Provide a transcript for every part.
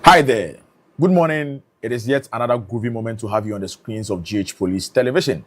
Hi there. Good morning. It is yet another groovy moment to have you on the screens of GH Police Television.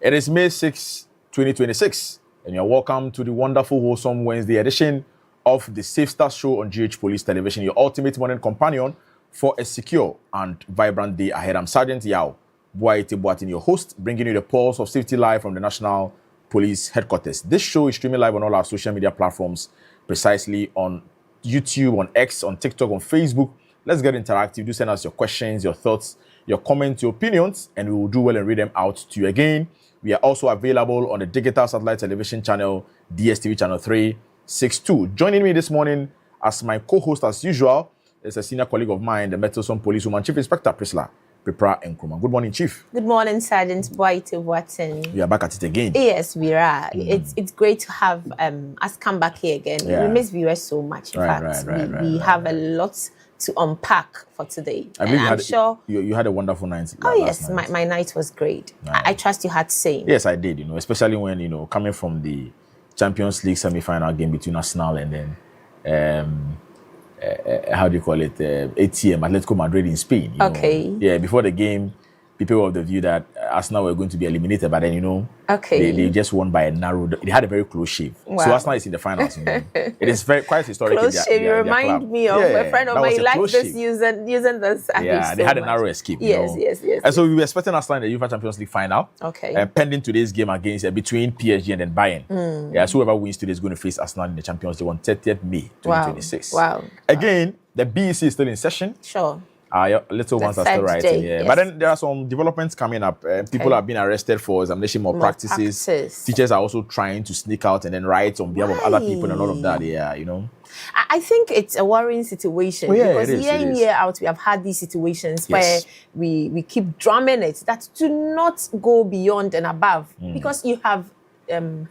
It is May 6, 2026, and you're welcome to the wonderful, wholesome Wednesday edition of the Safe Start Show on GH Police Television, your ultimate morning companion for a secure and vibrant day ahead. I'm Sergeant Yao Boaite Boatin, your host, bringing you the pulse of safety live from the National Police Headquarters. This show is streaming live on all our social media platforms, precisely on YouTube, on X, on TikTok, on Facebook. Let's get interactive. Do send us your questions, your thoughts, your comments, your opinions, and we will do well and read them out to you again. We are also available on the digital satellite television channel, DSTV channel 362. Joining me this morning as my co-host as usual is a senior colleague of mine, the Metroson Policewoman, Chief Inspector Priscilla Prepra Nkrumah. Good morning, Chief. Good morning, Sergeant Boaite Watson. We are back at it again. Yes, we are. It's great to have us come back here again. Yeah. We miss viewers so much. In fact, we have a lot to unpack for today. I believe I'm sure you had a wonderful night. Oh yes, night. My night was great. Nice. I trust you had the same. Yes, I did. Especially when coming from the Champions League semi-final game between Arsenal and then how do you call it? ATM, Atletico Madrid in Spain. Okay. Yeah, before the game, people were of the view that Arsenal were going to be eliminated, but then they just won by a narrow. They had a very close shave. Wow. So Arsenal is in the finals. It is quite historic. Close shave. You remind me of a friend of mine. He likes this using this. Yeah, they had a narrow escape. Yes. And so we were expecting Arsenal in the UEFA Champions League final. Okay. And pending today's game against between PSG and then Bayern. Yeah, so whoever wins today is going to face Arsenal in the Champions League on 30th May 2026. Wow. Again, the BEC is still in session. Sure. Your little ones are still writing, yes. But then there are some developments coming up. People are being arrested for examination malpractices. Teachers are also trying to sneak out and then write on behalf of other people and all of that. Yeah, I think it's a worrying situation because year in, year out, we have had these situations where we keep drumming it that do not go beyond and above because you have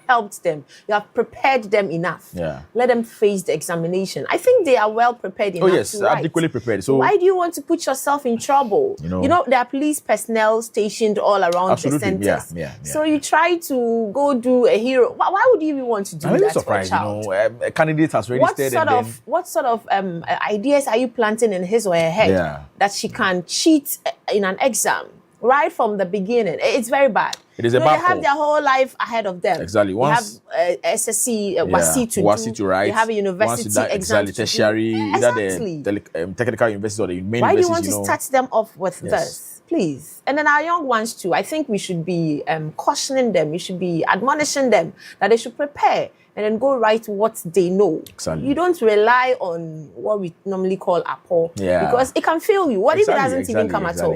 helped them. You have prepared them enough. Yeah. Let them face the examination. I think they are well prepared enough. Oh yes, to write. adequately prepared. So why do you want to put yourself in trouble? There are police personnel stationed all around the centers. Yeah. So you try to go do a hero. Why would you even want to do that surprised, for a child? A candidate has registered. What sort of ideas are you planting in his or her head that she can cheat in an exam right from the beginning? It's very bad. It is a bad They have their whole life ahead of them. Exactly. Once you have SSC, WASSCE to write. You have a university exam to tertiary, either the technical university or the main university. Why do you want to start them off with this? Please. And then our young ones too. I think we should be cautioning them. We should be admonishing them that they should prepare and then go write what they know. Exactly. You don't rely on what we normally call APO because it can fail you. What if it doesn't even come at all?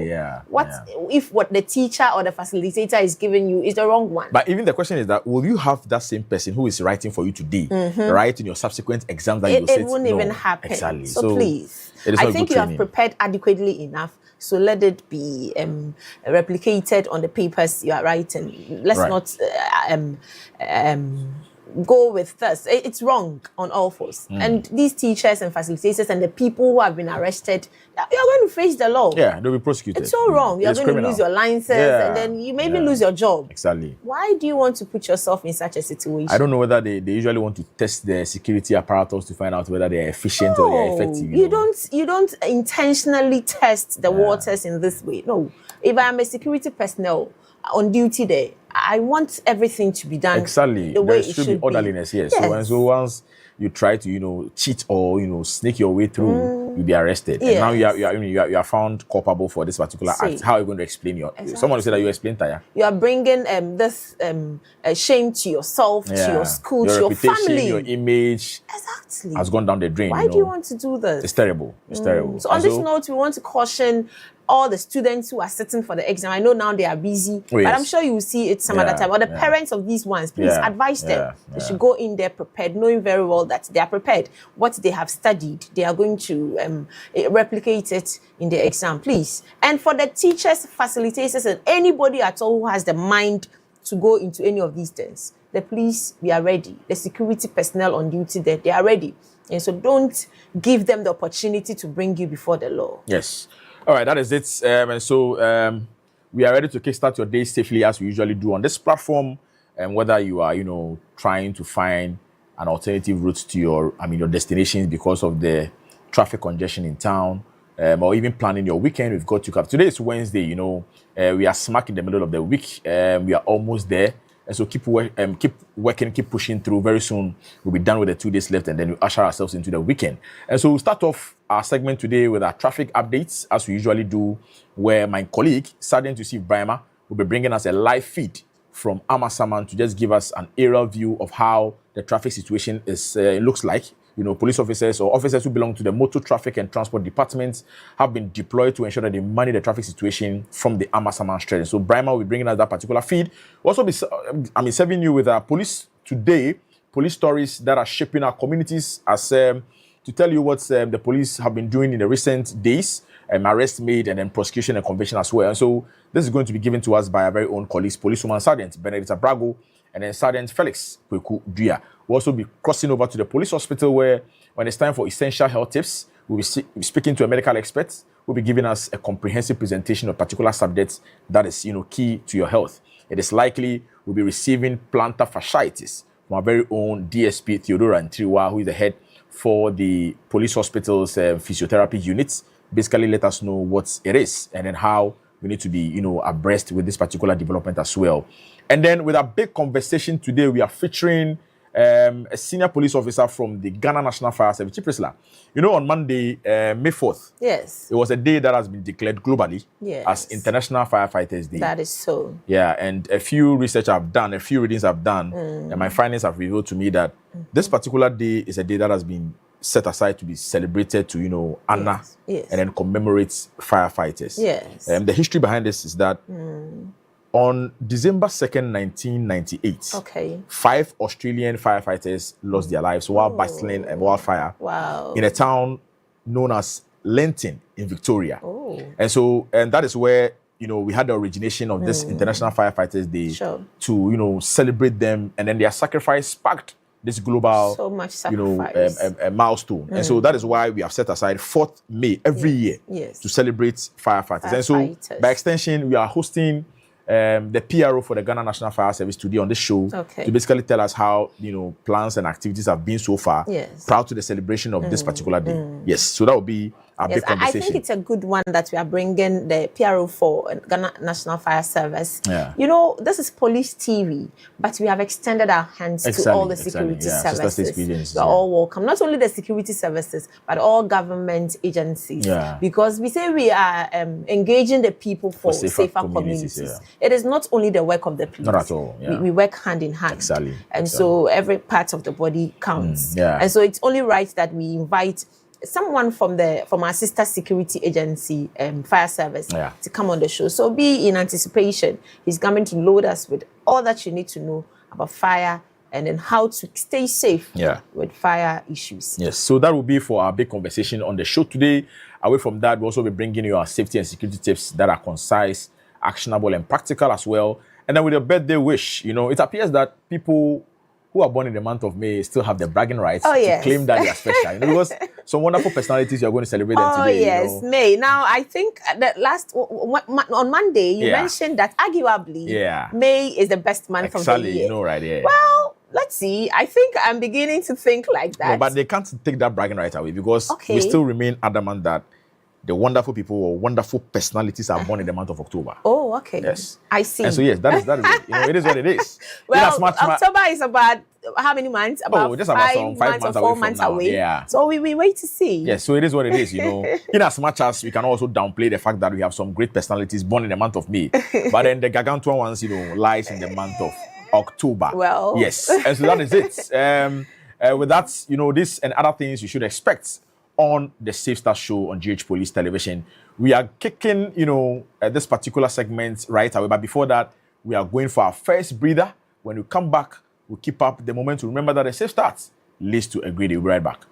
If what the teacher or the facilitator is giving you is the wrong one? But even the question is that will you have that same person who is writing for you today write in your subsequent exam that you set? It won't even happen. Exactly. So please, I think you have prepared adequately enough. So let it be replicated on the papers you are writing. Let's not go with this. It's wrong on all fours. And these teachers and facilitators and the people who have been arrested, you're going to face the law. Yeah, they'll be prosecuted. It's so wrong. You're going to lose your license and then you maybe lose your job. Exactly. Why do you want to put yourself in such a situation? I don't know whether they usually want to test the security apparatus to find out whether they're efficient or they're effective. You don't intentionally test the waters in this way. No. If I am a security personnel on duty there, I want everything to be done exactly the way it should be orderliness. Yes. So once you try to cheat or snake your way through, you'll be arrested. Yes. And now you are found culpable for this particular act. How are you going to explain someone will say that you explain Taya? You are bringing this shame to yourself, to your school, to your family. Your image has gone down the drain. Why do you want to do this? It's terrible. It's terrible. So on this note, we want to caution all the students who are sitting for the exam. I know now they are busy, but I'm sure you will see it some other time. Or the parents of these ones, please advise them. They should go in there prepared, knowing very well that they are prepared. What they have studied, they are going to replicate it in the exam, please. And for the teachers, facilitators, and anybody at all who has the mind to go into any of these things, the police, we are ready. The security personnel on duty there, they are ready. And so don't give them the opportunity to bring you before the law. Yes. All right, that is it. And so we are ready to kickstart your day safely as we usually do on this platform. And whether you are, trying to find an alternative route to your destinations because of the traffic congestion in town, or even planning your weekend, we've got you covered. Today is Wednesday, you know, we are smack in the middle of the week. We are almost there. And so keep working, keep pushing through. Very soon, we'll be done with the 2 days left, and then we usher ourselves into the weekend. And so we'll start off our segment today with our traffic updates, as we usually do, where my colleague, Sergeant Yusuf Brahima, will be bringing us a live feed from Amasaman to just give us an aerial view of how the traffic situation is looks like. You know, police officers or officers who belong to the Motor Traffic and Transport departments have been deployed to ensure that they manage the traffic situation from the Amasaman stretch. So Brahima will be bringing us that particular feed. We'll also be serving you with police today, police stories that are shaping our communities, as to tell you what the police have been doing in the recent days, arrest made, and then prosecution and conviction as well. And so this is going to be given to us by our very own colleagues, Policewoman Sergeant Benedicta Brago, and then Sergeant Felix Kweku Dua. We'll also be crossing over to the police hospital, where when it's time for essential health tips, we'll be speaking to a medical expert who will be giving us a comprehensive presentation of particular subjects that is, you know, key to your health. It is likely we'll be receiving plantar fasciitis from our very own DSP Theodora Ntriwa, who is the head for the police hospital's physiotherapy units. Basically, let us know what it is and then how we need to be, you know, abreast with this particular development as well. And then with our big conversation today, we are featuring a senior police officer from the Ghana National Fire Service, Chief Priscilla. You know, on Monday, May 4th, yes, it was a day that has been declared globally yes, as International Firefighters Day. That is so. Yeah, and a few research I've done, a few readings I've done, and my findings have revealed to me that this particular day is a day that has been set aside to be celebrated to, you know, honor yes, and then commemorate firefighters. Yes. The history behind this is that on December 2nd, 1998, 5 Australian firefighters lost their lives while battling a wildfire in a town known as Lenton in Victoria. And that is where, you know, we had the origination of this International Firefighters Day to, you know, celebrate them, and then their sacrifice sparked this global, so much sacrifice, you know, a milestone. And so that is why we have set aside 4th May every year to celebrate firefighters. And so by extension, we are hosting the PRO for the Ghana National Fire Service today on this show to basically tell us how, you know, plans and activities have been so far proud to the celebration of this particular day. Yes, so that will be a big conversation. I think it's a good one that we are bringing the PRO for Ghana National Fire Service. You know, this is police TV, but we have extended our hands to all the security services. You're all welcome. Not only the security services, but all government agencies. Because we say we are engaging the people for safer communities. It is not only the work of the police. Not at all. We work hand in hand. And so every part of the body counts. And so it's only right that we invite someone from our sister security agency, fire service, to come on the show. So be in anticipation. He's coming to load us with all that you need to know about fire and then how to stay safe with fire issues. Yes, so that will be for our big conversation on the show today. Away from that, we'll also be bringing you our safety and security tips that are concise, actionable, and practical as well. And then with your birthday wish, you know, it appears that people who are born in the month of May still have the bragging rights to claim that they are special. You know, because some wonderful personalities you are going to celebrate them today. Yes, you know. May. Now, I think that on Monday, you mentioned that arguably May is the best month of the year. You know, right? Yeah. Well, let's see. I think I'm beginning to think like that. No, but they can't take that bragging right away, because we still remain adamant that the wonderful people or wonderful personalities are born in the month of October. Oh, okay. Yes. I see. And so, yes, that is it. You know, it is what it is. Well, October is about how many months? About just about 5 months or 4 months away. Yeah. So we wait to see. Yes, so it is what it is, you know. In as much as we can also downplay the fact that we have some great personalities born in the month of May. But then the gargantuan ones, you know, lies in the month of October. Well. Yes. And so that is it. With that, you know, this and other things you should expect on the Safe Start show on GH Police Television. We are kicking, you know, this particular segment right away. But before that, we are going for our first breather. When we come back, we'll keep up the moment to remember that the Safe Start leads to a great day. We'll be right back.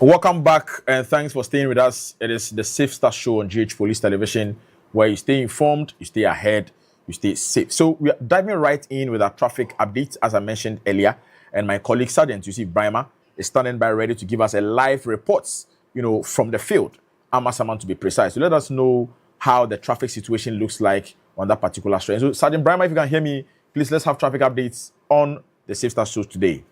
Welcome back and thanks for staying with us. It is the Safe Start Show on GH Police Television, where you stay informed, you stay ahead, you stay safe. So we are diving right in with our traffic updates, as I mentioned earlier. And my colleague Sergeant Yusuf Brahima is standing by ready to give us a live reports, from the field, Amasaman to be precise. So let us know how the traffic situation looks like on that particular stretch. So Sergeant Brahima, if you can hear me, please let's have traffic updates on the Safe Start Show today.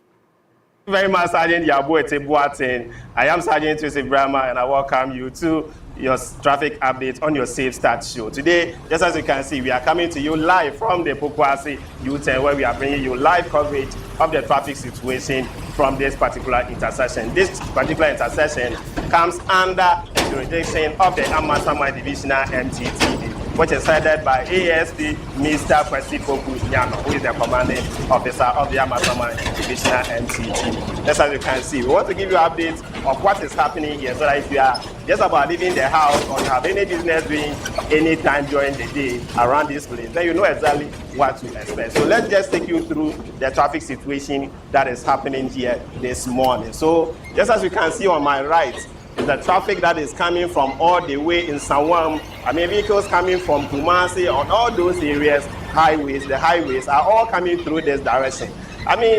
Very much, Sergeant Yabuete Boateng. I am Sergeant Yusuf Brahima, and I welcome you to your traffic update on your Safe Start Show. Today, just as you can see, we are coming to you live from the Pokwase U-turn, where we are bringing you live coverage of the traffic situation from this particular intersection. This particular intersection comes under the jurisdiction of the Amasaman Divisional MTTD, which is headed by ASP Mr. Kwesi Focus Nyano, who is the commanding officer of the Amasaman Divisional MTT. Just as you can see, we want to give you updates of what is happening here, so that if you are just about leaving the house or you have any business doing any time during the day around this place, then you know exactly what to expect. So let's just take you through the traffic situation that is happening here this morning. So just as you can see on my right, the traffic that is coming from all the way in Sawam, vehicles coming from Kumasi on all those areas, the highways are all coming through this direction.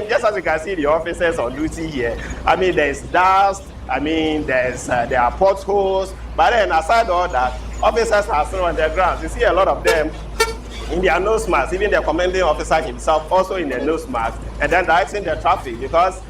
Just as you can see the officers on duty here, there's dust, there are potholes, but then aside all that, officers are still on the ground. You see a lot of them in their nose masks, even the commanding officer himself also in the nose mask, and then directing the traffic, because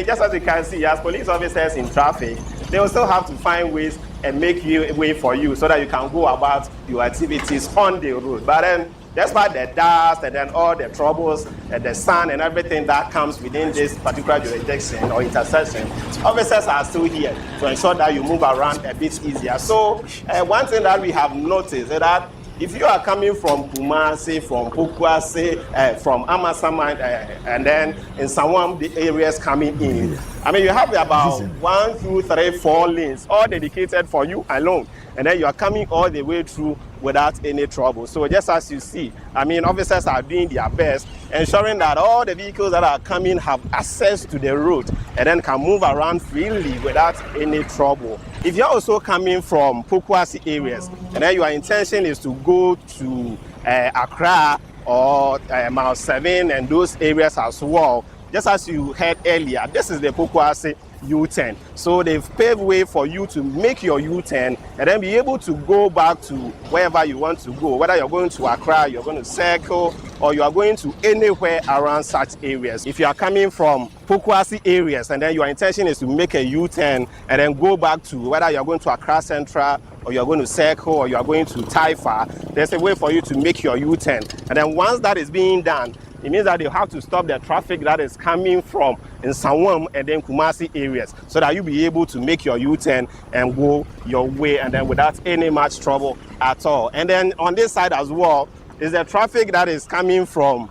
just as you can see, as police officers in traffic, they will still have to find ways and make way for you so that you can go about your activities on the road. But then, despite the dust and then all the troubles and the sun and everything that comes within this particular jurisdiction or intersection, officers are still here to ensure that you move around a bit easier. So one thing that we have noticed is that if you are coming from Kumasi, from Pokwase, from Amasaman, and then in Sawam, the areas coming in, you have about 1, 2, 3, 4 lanes, all dedicated for you alone. And then you are coming all the way through without any trouble. So just as you see, officers are doing their best, ensuring that all the vehicles that are coming have access to the road and then can move around freely without any trouble. If you're also coming from Pokwase areas, and then your intention is to go to Accra or Mile 7 and those areas as well, just as you heard earlier, this is the Pokwase U-turn. So they've paved way for you to make your U-turn and then be able to go back to wherever you want to go, whether you're going to Accra, you're going to Circle, or you are going to anywhere around such areas. If you are coming from Pokwase areas and then your intention is to make a U-turn and then go back to whether you're going to Accra Central or you're going to Circle or you're going to Taifa, there's a way for you to make your U-turn. And then once that is being done, it means that you have to stop the traffic that is coming from in Sawam and then Kumasi areas so that you'll be able to make your U-turn and go your way and then without any much trouble at all. And then on this side as well is the traffic that is coming from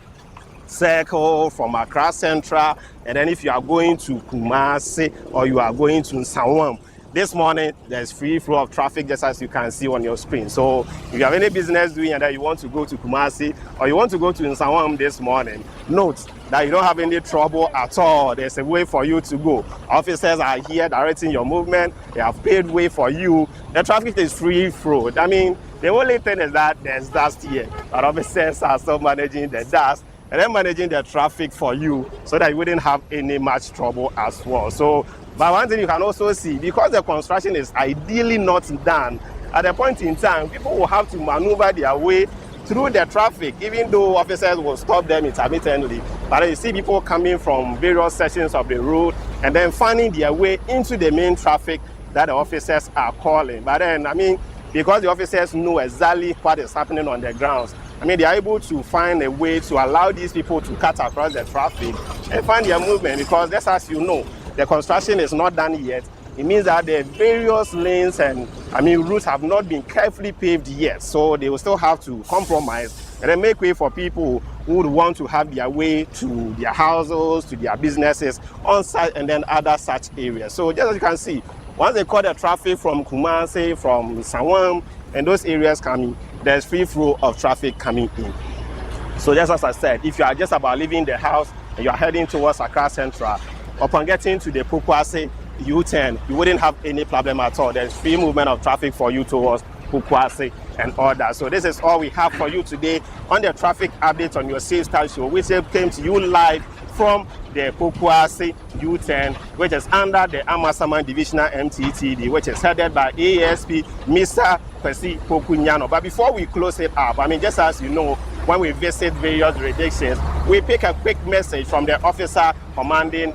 Circle, from Accra Central, and then if you are going to Kumasi or you are going to Sawam, this morning, there's free flow of traffic just as you can see on your screen. So if you have any business doing and that you want to go to Kumasi or you want to go to Nsawam this morning, note that you don't have any trouble at all. There's a way for you to go. Officers are here directing your movement. They have paved way for you. The traffic is free flow. The only thing is that there's dust here, but officers are still managing the dust and then managing the traffic for you so that you wouldn't have any much trouble as well. So, but one thing you can also see, because the construction is ideally not done, at a point in time, people will have to maneuver their way through the traffic, even though officers will stop them intermittently. But you see people coming from various sections of the road and then finding their way into the main traffic that the officers are calling. But then, because the officers know exactly what is happening on the grounds, they are able to find a way to allow these people to cut across the traffic and find their movement, because just as you know, the construction is not done yet. It means that the various lanes and routes have not been carefully paved yet. So they will still have to compromise and then make way for people who would want to have their way to their houses, to their businesses on site and then other such areas. So just as you can see, once they cut the traffic from Kumasi, from Sawam and those areas coming, there's free flow of traffic coming in. So just as I said, if you are just about leaving the house and you are heading towards Accra Central, upon getting to the Pokwase U-turn, you wouldn't have any problem at all. There's free movement of traffic for you towards Pokuase and all that. So this is all we have for you today on the traffic update on your Safe Start show, which came to you live from the Pokuase U-turn, which is under the Amasaman Divisional MTTD, which is headed by ASP Mr. Kwesi Pokunyano. But before we close it up, I mean, just as you know, when we visit various jurisdictions, we pick a quick message from the officer commanding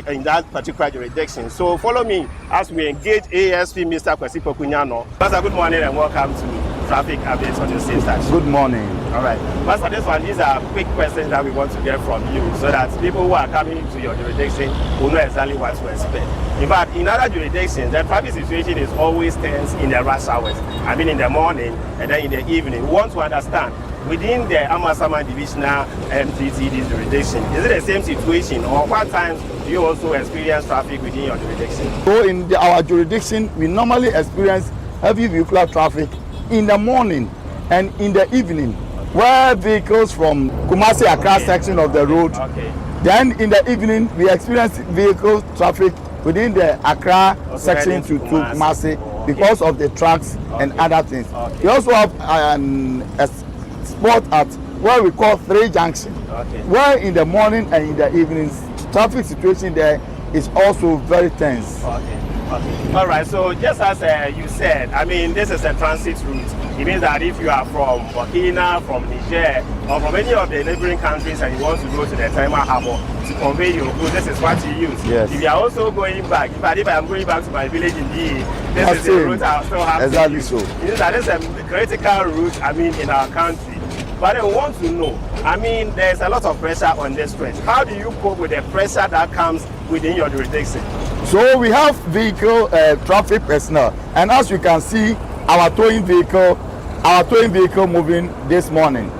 in that particular jurisdiction. So follow me as we engage ASP Mr. Kwesi Pokunyano. Master, good morning and welcome to Traffic Updates on your Safe Start. Good morning. All right. Master, these are quick questions that we want to get from you so that people who are coming to your jurisdiction will know exactly what to expect. In fact, in other jurisdictions, the traffic situation is always tense in the rush hours. I mean, in the morning and then in the evening. We want to understand, within the Amasaman Divisional MTTD jurisdiction, is it the same situation, or what times do you also experience traffic within your jurisdiction? So in our jurisdiction, we normally experience heavy vehicular traffic in the morning and in the evening, where vehicles from Kumasi Accra section of the road. Then in the evening, we experience vehicle traffic within the Accra section to Kumasi because of the trucks and other things. We also have a spot at where we call 3 Junction, where in the morning and in the evenings, traffic situation there is also very tense. All right, so just as you said, I mean, this is a transit route. It means that if you are from Burkina, from Niger, or from any of the neighboring countries and you want to go to the Tema Harbour to convey your goods, this is what you use. Yes. If you are also going back, if I am going back to my village in DE, this is the route I still have to use. So. It means that this is a critical route, I mean, in our country. But I want to know, I mean, there's a lot of pressure on this stretch. How do you cope with the pressure that comes within your jurisdiction? So we have vehicle traffic personnel, and as you can see, our towing vehicle moving this morning.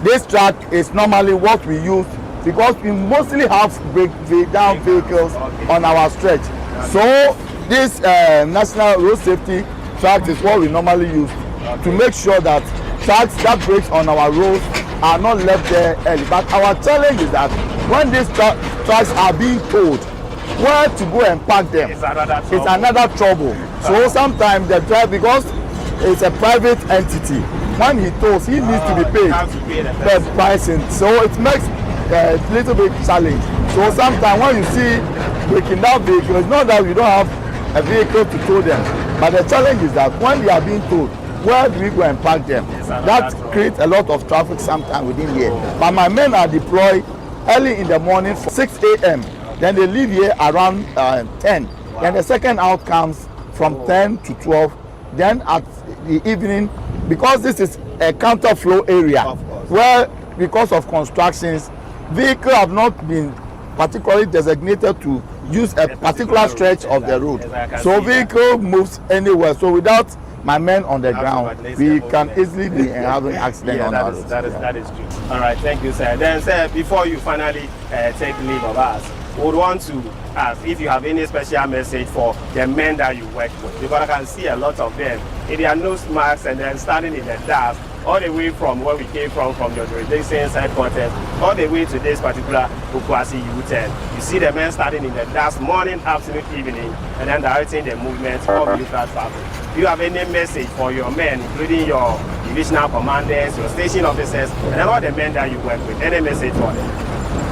This track is normally what we use because we mostly have breakdown vehicles on our stretch. So this national road safety track is what we normally use to make sure that tracks that breaks on our roads are not left there early. But our challenge is that when these tracks are being towed, where to go and park them, it's another trouble. So sometimes the driver, because it's a private entity, when he tows, he needs to be paid per pricing. So it makes a little bit challenge. So sometimes when you see breaking down vehicles, it's not that we don't have a vehicle to tow them, but the challenge is that when they are being towed, where do we go and park them? That creates a lot of traffic sometimes within here. But my men are deployed early in the morning for 6 a.m. Then they leave here around 10. Then the second out comes from 10 to 12. Then at the evening, because this is a counterflow area, where because of constructions, vehicles have not been particularly designated to use a particular stretch of the road. So vehicle moves anywhere. So without my men on the ground, we can easily be having accident on our road. That is true. All right, thank you, sir. Then, sir, before you finally take leave of us, we would want to ask if you have any special message for the men that you work with, because I can see a lot of them in their nose masks and then standing in the dust all the way from where we came from your jurisdiction's headquarters, all the way to this particular Pokuase U-turn. You see the men standing in the dust morning, afternoon, evening, and then directing the movement of vehicular traffic. Do you have any message for your men, including your divisional commanders, your station officers, and all the men that you work with? Any message for them?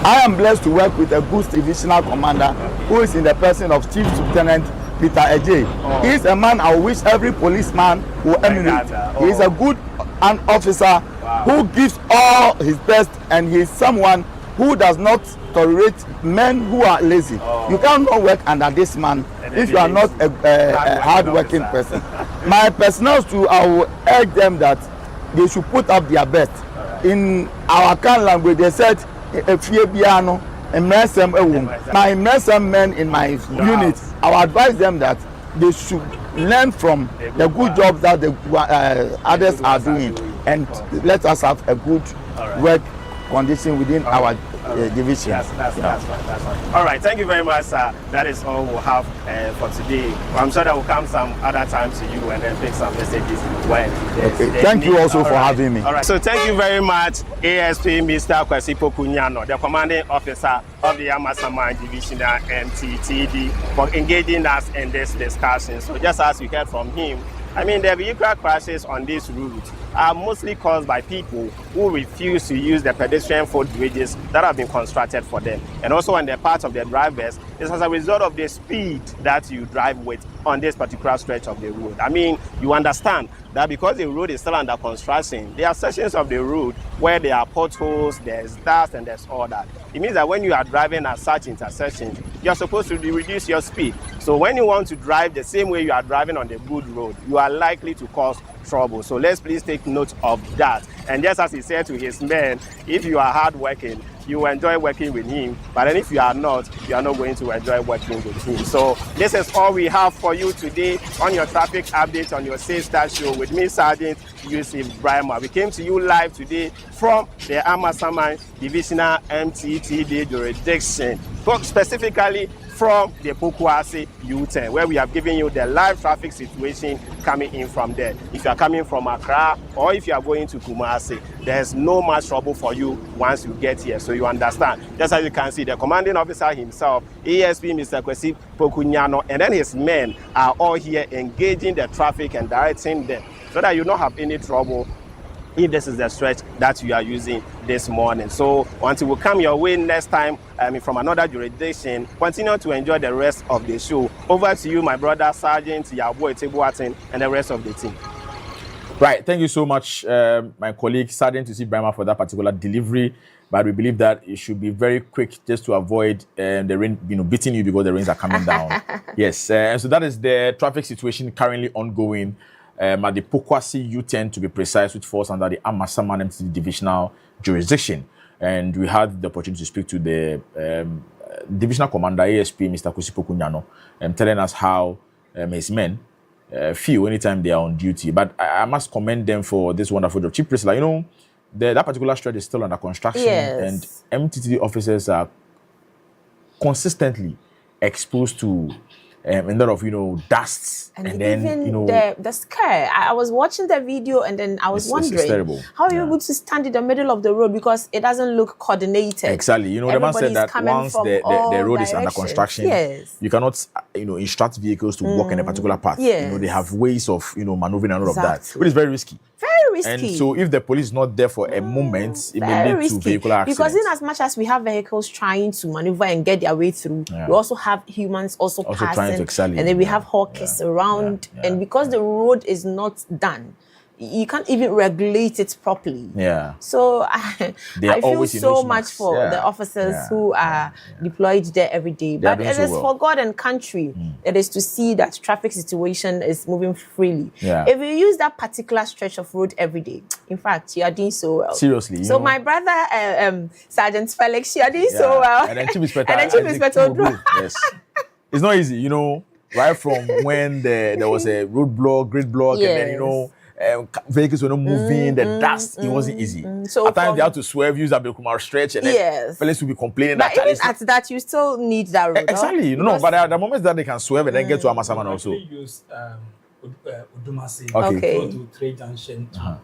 I am blessed to work with a good divisional commander who is in the person of Chief Lieutenant Peter Eje. He is a man I wish every policeman will emulate. He is a good officer who gives all his best, and he is someone who does not tolerate men who are lazy. You cannot work under this man if you are not a hard-working person. My personnel too, I will urge them that they should put up their best. In our Kan language, they said, my immersum men in my unit, I will advise them that they should learn from the good jobs that the others are doing, and let us have a good work condition within our division. Yes, that's right. All right, thank you very much, sir. That is all we'll have for today. I'm sure that will come some other time to you and then pick some messages when Thank you also for having me. All right, so thank you very much, ASP Mr. Kwesi Pokunyano, the commanding officer of the Amasaman Divisional MTTD, for engaging us in this discussion. So just as we heard from him, I mean, the vehicle crashes on this route are mostly caused by people who refuse to use the pedestrian footbridges that have been constructed for them. And also on the part of the drivers, it's as a result of the speed that you drive with on this particular stretch of the road. I mean, you understand that because the road is still under construction, there are sections of the road where there are potholes, there's dust, and there's all that. It means that when you are driving at such intersections, you're supposed to reduce your speed. So when you want to drive the same way you are driving on the good road, you are likely to cause trouble. So let's please take note of that. And just as he said to his men, if you are hardworking, you will enjoy working with him. But then if you are not going to enjoy working with him. So this is all we have for you today on your traffic update on your Safe Start show with me, Sergeant Yusuf Brahma. We came to you live today from the Amasaman Divisional MTTD jurisdiction, specifically from the Pokuase U-turn, where we have given you the live traffic situation coming in from there. If you are coming from Accra or if you are going to Kumasi, there's no much trouble for you once you get here. So you understand. Just as you can see, the commanding officer himself, ASP Mr. Kwesi Pokunyano, and then his men are all here engaging the traffic and directing them so that you don't have any trouble if this is the stretch that you are using this morning. So until we come your way next time from another jurisdiction, continue to enjoy the rest of the show. Over to you, my brother, Sergeant Yabo Etebuatin, and the rest of the team. Right. Thank you so much, my colleague, Sergeant Yusuf Brahma, for that particular delivery. But we believe that it should be very quick just to avoid the rain, beating you because the rains are coming down. Yes. And so that is the traffic situation currently ongoing at the Pokuase U-turn, to be precise, which falls under the Amasaman MTTD divisional jurisdiction. And we had the opportunity to speak to the divisional commander, ASP Mr. Kwesi Pokunyano, telling us how his men feel anytime they are on duty. But I must commend them for this wonderful job. Chief Priscilla, that particular stretch is still under construction, and MTTD officers are consistently exposed to a lot of dust, and then even the scare. I was watching the video and then I was wondering how are you able to stand in the middle of the road because it doesn't look coordinated. Exactly. The man said that once the road is under construction, you cannot instruct vehicles to walk in a particular path. They have ways of maneuvering and all of that, which is very risky. Very risky. And so if the police is not there for a moment, it may lead to vehicular accidents. Because in as much as we have vehicles trying to maneuver and get their way through, we also have humans also passing, trying to excel, and then we have hawkers around, and because the road is not done, you can't even regulate it properly. So I feel so much for the officers who are deployed there every day. But it is for God and country. It is to see that traffic situation is moving freely. If you use that particular stretch of road every day, in fact, you are doing so well. Seriously. So my brother, Sergeant Felix, you are doing so well. And then Chief Inspector. Yes. It's not easy, right from when there was a roadblock, grid block, and then, vehicles were not moving, the dust, it wasn't easy. So at times they had to swerve, use that Kumar stretch, and then fellas will be complaining. But even at that, you still need that road. Exactly. But at the moment that they can swerve and then get to Amasaman also. Use Udumasi to Trade Junction to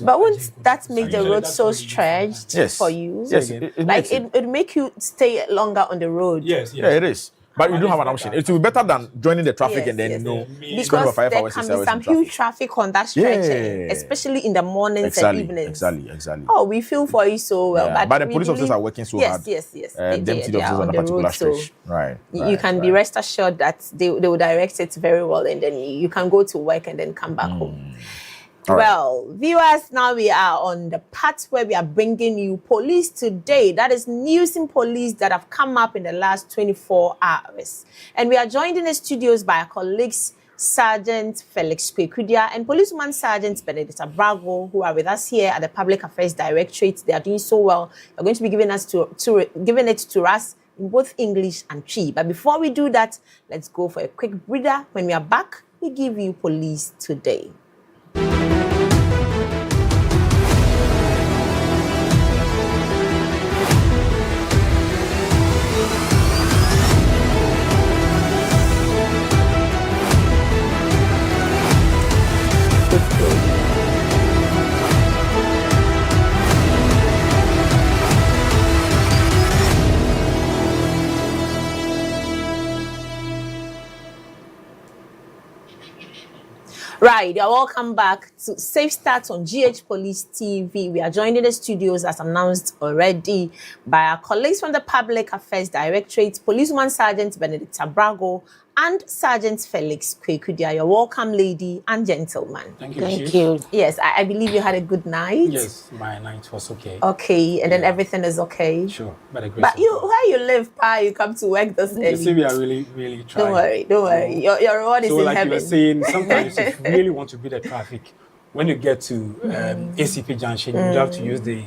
But won't that make the road so stretched for you? Yes, it make you stay longer on the road. Yes. Yeah, it is. But you don't have an option. It will be better than joining the traffic and then because there can be some huge traffic on that stretch, especially in the mornings and evenings. Exactly. Oh, we feel for you so well. But the police officers are working so hard. Yes. Them officers on a particular stretch. Right. You can be rest assured that they will direct it very well, and then you can go to work and then come back home. Well, viewers, now we are on the part where we are bringing you Police Today. That is news in police that have come up in the last 24 hours. And we are joined in the studios by our colleagues, Sergeant Felix Kwekudia and Policewoman Sergeant Benedetta Brago, who are with us here at the Public Affairs Directorate. They are doing so well. They're going to be giving it to us in both English and Twi. But before we do that, let's go for a quick breather. When we are back, we give you Police Today. Right, you're welcome back to Safe Start on GH Police TV. We are joined in the studios, as announced already, by our colleagues from the Public Affairs Directorate, Policewoman Sergeant Benedicta Brago and Sergeant Felix Kwekudia. You're welcome, lady and gentlemen. Thank you. Thank you. Yes, I believe you had a good night. Yes, my night was okay. Okay, and then everything is okay. Sure, but you, where you live, Pa, you come to work this early. You see, we are really trying. Don't worry. Your reward is in like heaven. You were saying, sometimes if you really want to beat the traffic, when you get to ACP Junction, you have to use the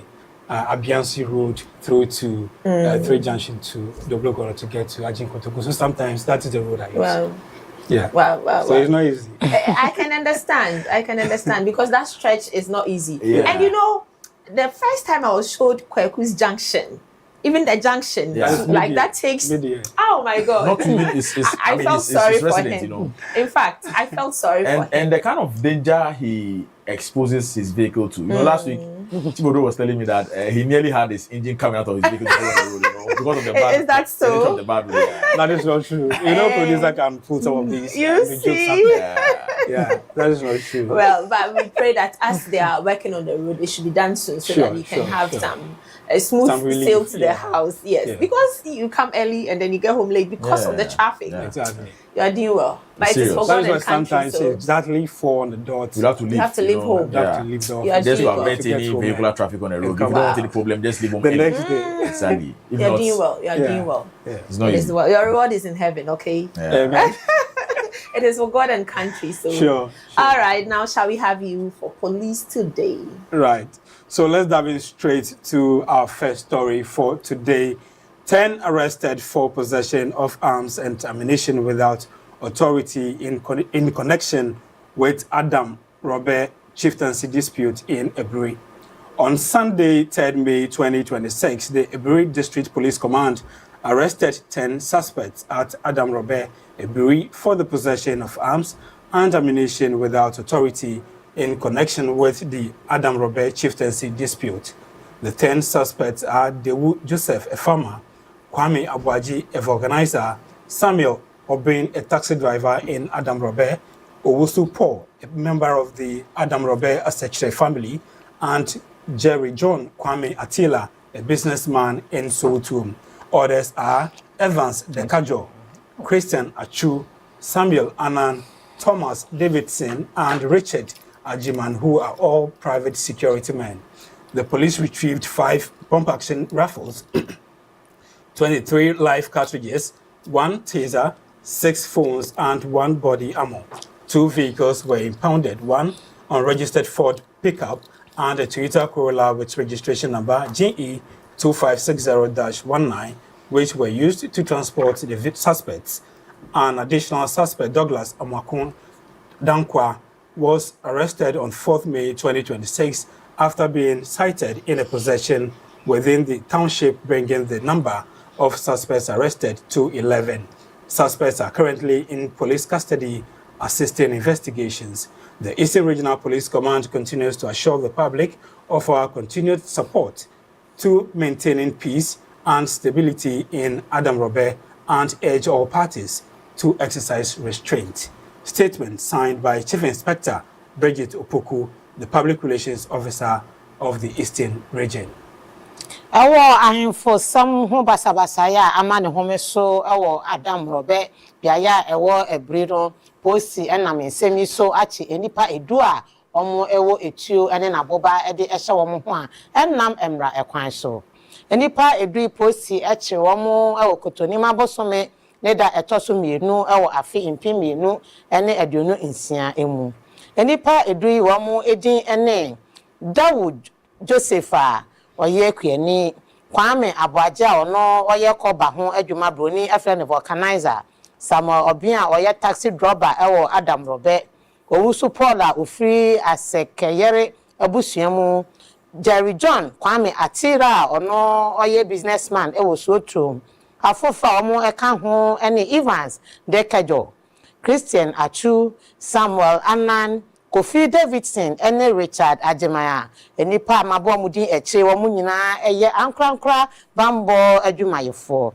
Abiansi Road through to 3 Junction to Doblogoro to get to Ajin Kotoko. So sometimes that is the road I use. Well, yeah. Well. So it's not easy. I can understand because that stretch is not easy. Yeah. And you know, the first time I was showed Kweku's Junction, even the junction, like that takes. Oh my God! Not to me, I felt sorry for resident, him. You know. In fact, I felt sorry for him. And the kind of danger he exposes his vehicle to. You know, last week, Chibodo was telling me that he nearly had his engine coming out of his vehicle on the road, you know, because of the bad. Is that so? The bad road. That is not true. You know, producer can pull some of these. You see? Yeah, that is not true. Well, but we pray that as they are working on the road, it should be done soon so that you can have some smooth sail to the house. Yes, because you come early and then you get home late because of the traffic. Exactly. You are doing well. But it is for God and country. Sometimes exactly 4 on the dot. You have to leave. You have to leave home. You have to leave the office. Just to avoid any vehicular traffic on the road. If you don't want any problem, just leave home. The next day. Exactly. You are doing well. You are doing well. It's not easy. Your reward is in heaven, okay? Yeah. It is for God and country. So sure. All right, now shall we have you for police today? Right. So let's dive in straight to our first story for today. 10 arrested for possession of arms and ammunition without authority in connection with Adam Robert chieftaincy dispute in Eburi. On Sunday, 3rd May 2026, the Eburi District Police Command arrested 10 suspects at Adam Robert Eburi for the possession of arms and ammunition without authority in connection with the Adam Robert chieftaincy dispute. The 10 suspects are Dewu Joseph, a farmer, Kwame Abuaji, a organizer, Samuel Obin, a taxi driver in Adam Robert, Owusu Paul, a member of the Adam Robert Asechre family, and Jerry John Kwame Atila, a businessman in Soweto. Others are Evans Dekajo, Christian Achu, Samuel Anan, Thomas Davidson, and Richard Ajiman, who are all private security men. The police retrieved 5 pump-action rifles, 23 live cartridges, 1 taser, 6 phones, and 1 body armor. 2 vehicles were impounded, 1 unregistered Ford pickup and a Toyota Corolla with registration number GE 2560-19, which were used to transport the suspects. An additional suspect, Douglas Amakun Dankwa, was arrested on 4th May 2026 after being cited in a possession within the township, bringing the number of suspects arrested to 11. Suspects are currently in police custody, assisting investigations. The Eastern Regional Police Command continues to assure the public of our continued support to maintaining peace and stability in Adam Robert and urge all parties to exercise restraint. Statement signed by Chief Inspector Bridget Opoku, the Public Relations Officer of the Eastern Region. For some who basabasaya, amani home so Adam Robert, Yaya, a breeder, Posi, and I mean, semi so achi, enipa edua, omo ewo etu, and then a boba, edi esha womo, and nam emra a quan so. Enipa edri Posi, achi, omo, kotonima bosome, neda etosumi, no, afi impimi, no, ene eduno insia emu. Enipa edri womo, edin ene, Dawood Josepha. Oye kwani Kwame Abuaji a ono oye koba ho adwuma broni afre vulcanizer Samuel Obin a oye taxi driver ewo Adam Robert Owusu Paul a ofri asekeyere abusuamu Jerry John Kwame Atira a ono oye businessman ewo Soweto afofa omo eka ho ene Evans Dekajo Christian Achu Samuel Anan Kofi Davidson ene Richard Ajimaya enipa mabo mudin eche wo munyina eye ankrankra bambo adwumayefo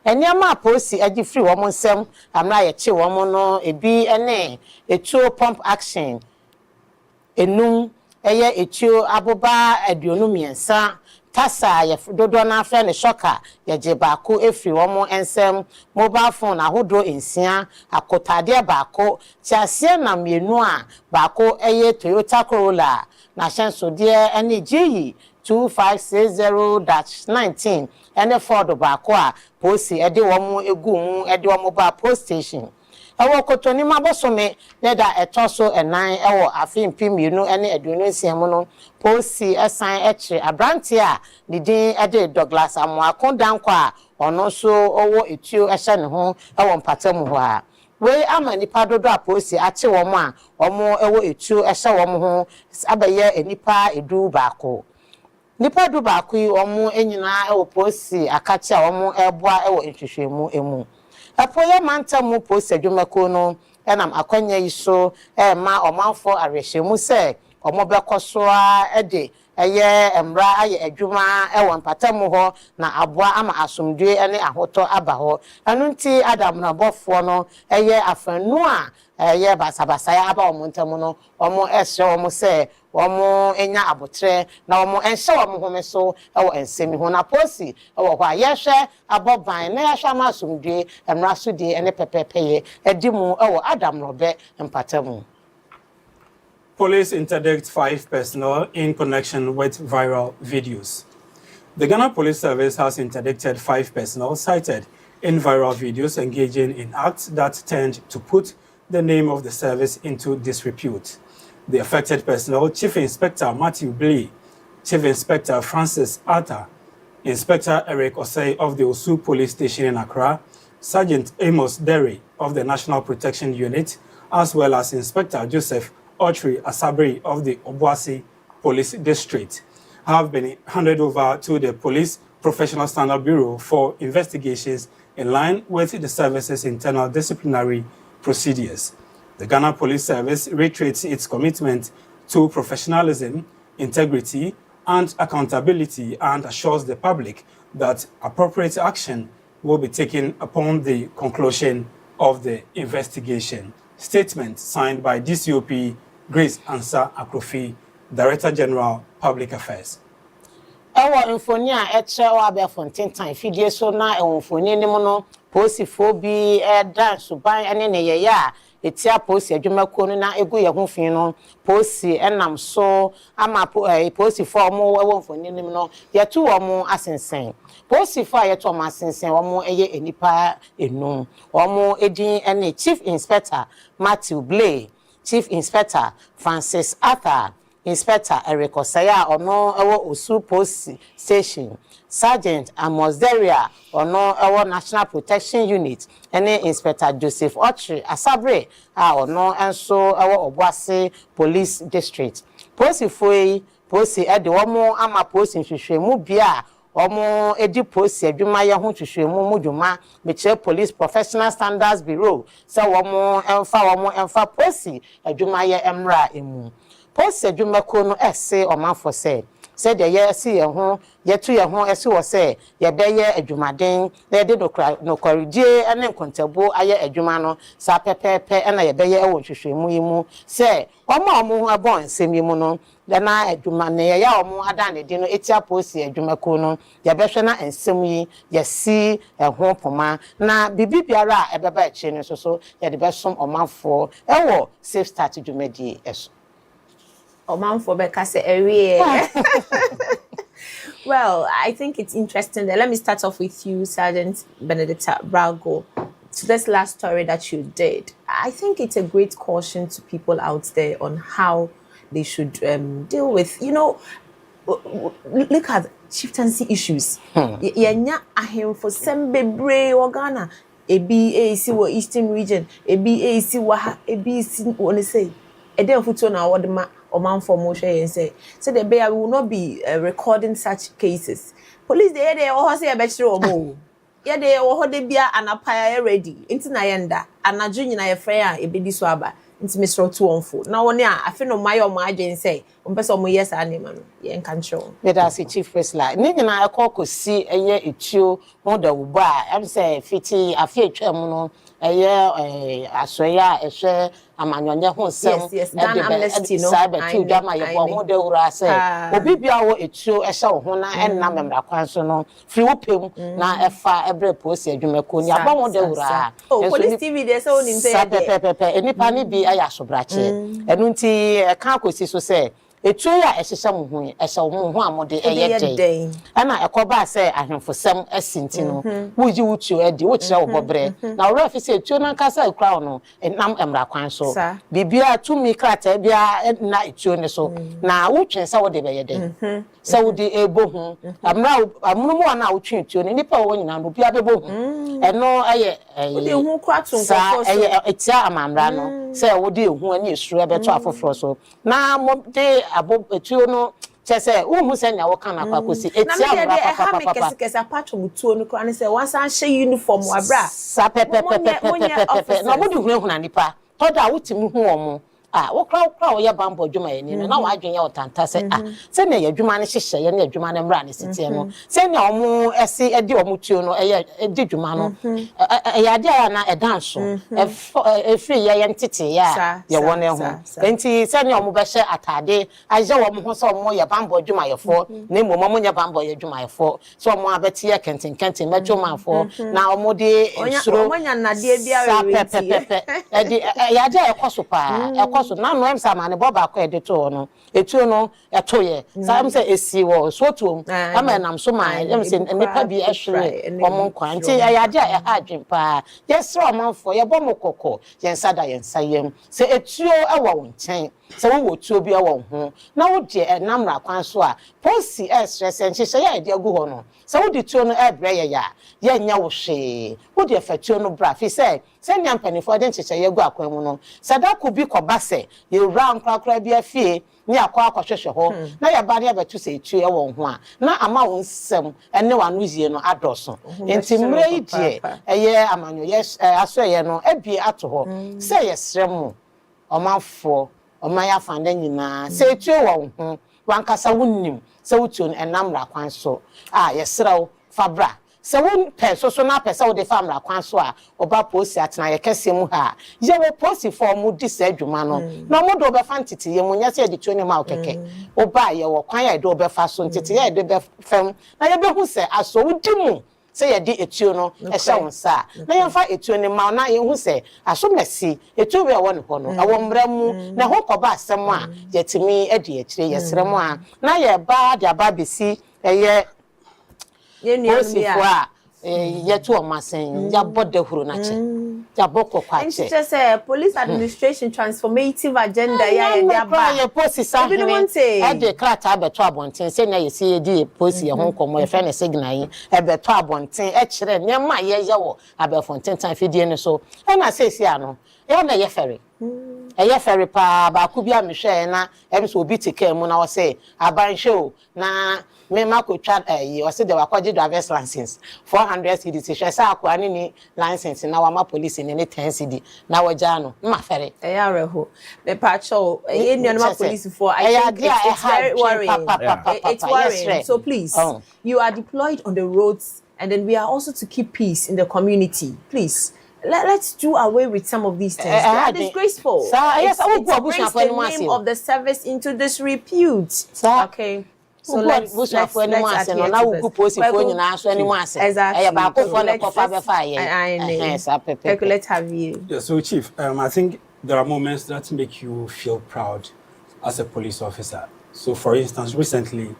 Enyama police agi free wo nsem amra ye che wo no ebi ene etuo pump action enum eye etuo aboba aduonu miensa tasa ye dodo na afre ne shoka ye je baako efri wo ensem mobile phone ahodo ensia akotade baako tiase na mienu a baako eye Toyota Corolla na shenso de ene GE 2560-19 ene Ford baako a posi ede wo egu mu ede wo ba post station ewo kotoni mabosome leda etoso enan ewo afimpi mienu ene aduonu ensiam no posi esan eche abrantie a didin ede Douglas Amoako dankwa a ono so owo etuo ehye ne ho ewo mpatam ho a we ama nipa dodo aposi ache wo mo a omo ewo etuo ehye wo mo ho abaye enipa edu baako nipa du baako yi omo enyina ewo posi akache a omo eboa ewo entwehwemu emu apoye manta mu posi adwumako no enam akwanya yi so ma omanfo arehwemu se omo bekoso a ede eye emra aye adwuma ewo mpatamu ho na aboa ama asomdwe ene ahoto aba ho anunti Adam na bofo no eye afanu a eye basabasa ya aba omontamu no omo ehye omo se omo enya abotre na omo enhye omo home so ewo ensemi ho na posi ewo ho ayehwe aboban na yahwe ama asomdwe emra so de ene pepepeye edimu ewo Adam robe mpatamu. Police interdict 5 personnel in connection with viral videos. The Ghana Police Service has interdicted 5 personnel cited in viral videos engaging in acts that tend to put the name of the service into disrepute. The affected personnel, Chief Inspector Matthew Blee, Chief Inspector Francis Arthur, Inspector Eric Osei of the Osu Police Station in Accra, Sergeant Amos Derry of the National Protection Unit, as well as Inspector Joseph Autry Asabri of the Obuasi Police District, have been handed over to the Police Professional Standard Bureau for investigations in line with the service's internal disciplinary procedures. The Ghana Police Service reiterates its commitment to professionalism, integrity, and accountability, and assures the public that appropriate action will be taken upon the conclusion of the investigation. Statement signed by DCOP Grace Ansa Akrofi, Director General, Public Affairs. Ewo infoni a eche o abia fonten time fidie so na ewo infoni ni mo no posifo bi dance suban ene ne ye ya etia posi adwumako no na egu ye ho fin no posi enam so ama posifo omo ewo infoni ni no ye tu omo asensen posifo a ye tu omo asensen omo eye enipa enum omo edin ene Chief Inspector Matthew Blee, Chief Inspector Francis Arthur, Inspector Eric Osaya ono ewo Osu Police Station, Sergeant Amos Deria ono ewo National Protection Unit, ene Inspector Joseph Autry Asabri ono enso ewo Obuasi Police District. Police foi police ede womo ama police nhwehwemu bia omo edi police adwuma ye ho hwehwemu mudwuma meche Police Professional Standards Bureau se womo emfa police adwuma ye emra emu. Police adwumako no ese omanfo se de ye si ye ho ye tu ye ho ese wo se ye be ye adwumaden na de no kwaridie ene nkontabo aye adwuma no sa pepepe na ye be ye ewo hwehwemu yimu se omo ho abon nsemi mu no na adwuma na ye ya omo ada ne di no etia police adwumako no ye be hwe na nsem yi ye si ho poma na bibi biara ebeba eche ne so ye de be som omanfo ewo safe start adwumadi eso. Well, I think it's interesting there. Let me start off with you, Sergeant Benedicta Brago. To this last story that you did, I think it's a great caution to people out there on how they should deal with, look at chieftaincy issues. Yenya ahim for sembebre Ghana. Ebi AC wo Eastern region, ebi AC wa ebi si woni say. Eden futo na wodema Oman for Moshe and say the bear will not be recording such cases. Police they all say a better or more. Yeah, they were bia anapaya ready. Into Nayenda, and a junior affair, a baby swabber, into Mr. Tuonfo. Now, one year, I feel no my or my Jane say, person yes, animal, yen control. Let us see Chief Wrestler. Nigga, I call see a year it's you, mother will buy. I'm say, fitty, a few chairman, a year, a swear, a share. Amanyonye ho sem yes dan amnesty no cyber two dama ye bo ho de wura say obi bia wo etuo ehye wo ho na enna memra kwan so no free wo pem na efa ebre posi adwumako ni aba ho de wura police tv dey say oni say pepe enipa ni bi aya sobrache enu nti ka akosi so say etuo ya ehye mo ho ehye wo ho amode eyede ana ekoba say ahemfosem asinti no wuji wutuo edi wo kire wo bobre na wo refi say etuo na nkasa crown no enam emra kwan so bibia tumi krata bia na etuo ne so na wotwen sa wo de beyede sa wo de ebo hu amra amunumu na wotwen etuo ne nipa wo nyina no bia bebo hu eno eye wo de hu kwato nkofo so etia amamra no say wo de hu ani esuru ebeto afoforo so na mo de abo etuo no chese uhu senya wo kana kwakosi etia amra papa kesa patro mutuo no kwa ne say wan san hye uniform wabra sa pepe na mo de hu na nipa toda wotimi hu omo wo kra wo ye bambo dwuma ye ni no na wo adwen ye otanta se se na ye dwuma ne hyehye ye na dwuma ne mra ne sitie no se na omo ese edi omo tuo no eye edi dwuma no ya de ya na edanso free ye ntete ya ye won ho enti se na omo be hye atade aje wo ho so omo ye bambo dwuma ye fo na mo omo nye bambo ye dwuma ye fo so omo abeti ye kenten mecho manfo na omo de nsuro omo nya na de bia we pepe edi ya de ekoso pa so na no em sama ne boba akọ edito no etuo no etoye sam say esi wo so tuom ama nam so ma em say nipa bi ehwere omon kwa nti ayade a ha adwempa yesro omanfo ye bom kokko yensada yensayem say etuo ewo wo nchen say wo tuo bi ewo ho na wo de namra kwan so a posi stress enhye ya ide agu ho no say wo de tuo no ebre ye nya wo hwe wo de fatuo no bra fi say nya mpanifo de ncheye agu akwan mu no sadako bi kobase ye round krakra bi afie ni akwa hwehwe ho na ya ba ne abetu se etu e won ho a na ama won sem ene wanu zie no adoso enti mre yi die eye amanyo yes aso ye no ebie ato ho se ye srem omanfo omanya fanda nyina se etu won ho wankasa wonnim se wutu enamra kwan so ye sraw fabra se won so na pesa wo de famra kwan so a oba posi atena ye kese mu ha ye wo posi for mu di se adwuma no na mo do be fa ntete ye mu nya se de tuo ma okeke oba ye wo kwan ye do be fa so ntete ye de be fam na ye be hu se aso wudi mu se ye di etuo no e hye won sa na ye fa etuo ne ma na ye hu se aso mesi etuo be wo ne ho no awo mra mu na ho koba asem a ye timi edi akire ye srem a na ye ba de aba besi eye ye to omasen ya bode huru na che ya boko kwa che and just say police administration transformative agenda ya dia ba ye posi sa e de krata abeto abonten se na ye se di posi ye ho komo ye fe ne signal yi ebeto abonten e kire ne ma ye wo abefonten tan fidie ne so e na se si ano e na ye fere eye fere pa ba ku bia mehwe na e so obi tike mu na wo se abanhwe o na me makotwa o se de wakwaje driver's license 400 cedi se hwe sa akwa ni license na wa ma police ni 10 cedi na waja no ma fere reho me pacho ma police for I think it's very worrying it's worrying so please you are deployed on the roads and then we are also to keep peace in the community please. Let's do away with some of these things. They are disgraceful. Yes, it brings the name of the service into disrepute. Okay. So let's adhere to exactly. Let's have you. Yeah, so Chief, I think there are moments that make you feel proud as a police officer. So for instance, recently,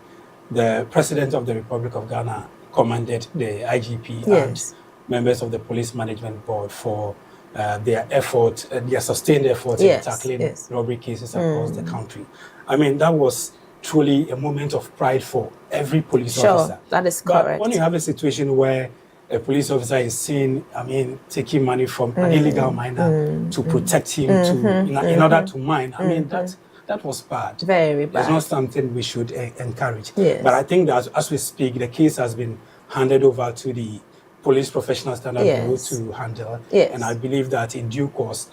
the President of the Republic of Ghana commended the IGP and members of the Police Management Board for their effort, their sustained effort in tackling robbery cases across the country. I mean, that was truly a moment of pride for every police officer. That is correct. But when you have a situation where a police officer is seen, taking money from an illegal miner to protect him in order to mine, that was bad. Very bad. It's not something we should encourage. Yes. But I think that as we speak, the case has been handed over to the Police Professional Standard Bureau to handle. Yes. And I believe that in due course,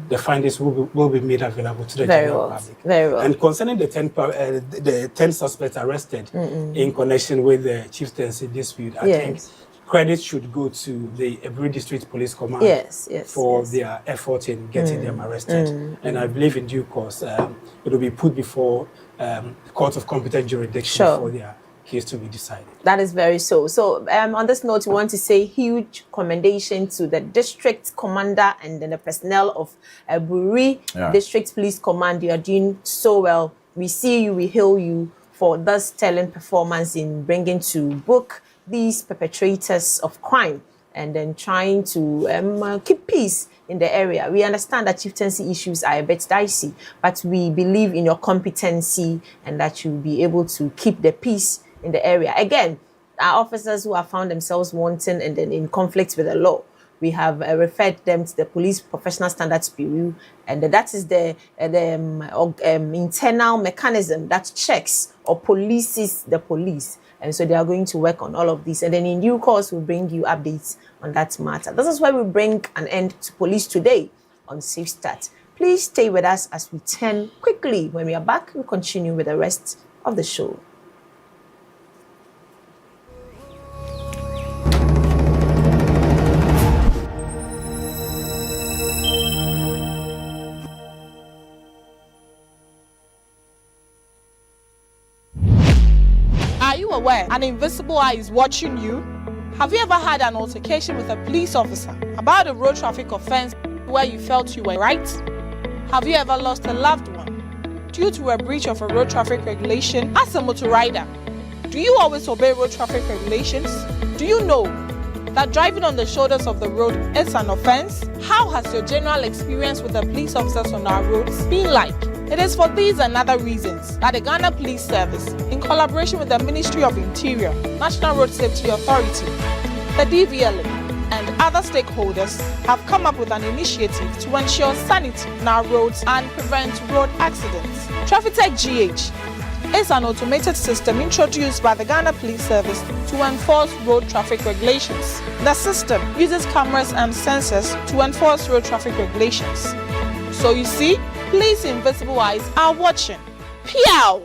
the findings will be made available to the general public. Very well. And concerning the 10 suspects arrested in connection with the chieftaincy dispute, I think credit should go to the Ebri District Police Command for their effort in getting them arrested. And I believe in due course, it will be put before the Court of Competent Jurisdiction for their case to be decided. That is very so. So on this note, we want to say huge commendation to the district commander and then the personnel of Ebri District Police Command. You are doing so well. We see you, we hail you for this sterling performance in bringing to book these perpetrators of crime and then trying to keep peace in the area. We understand that chieftaincy issues are a bit dicey, but we believe in your competency and that you'll be able to keep the peace in the area. Again, our officers who have found themselves wanting and then in conflict with the law, we have referred them to the Police Professional Standards Bureau, and that is the internal mechanism that checks or polices the police. And so they are going to work on all of this. And then in due course, we'll bring you updates on that matter. This is why we bring an end to police today on Safe Start. Please stay with us as we turn quickly. When we are back, we'll continue with the rest of the show. Are you aware an invisible eye is watching you? Have you ever had an altercation with a police officer about a road traffic offense where you felt you were right? Have you ever lost a loved one due to a breach of a road traffic regulation as a motor rider? Do you always obey road traffic regulations? Do you know that driving on the shoulders of the road is an offense? How has your general experience with the police officers on our roads been like? It is for these and other reasons that the Ghana Police Service, in collaboration with the Ministry of Interior, National Road Safety Authority, the DVLA, and other stakeholders, have come up with an initiative to ensure sanity on our roads and prevent road accidents. TrafficTech GH is an automated system introduced by the Ghana Police Service to enforce road traffic regulations. The system uses cameras and sensors to enforce road traffic regulations. So you see, police invisible eyes are watching. Pew!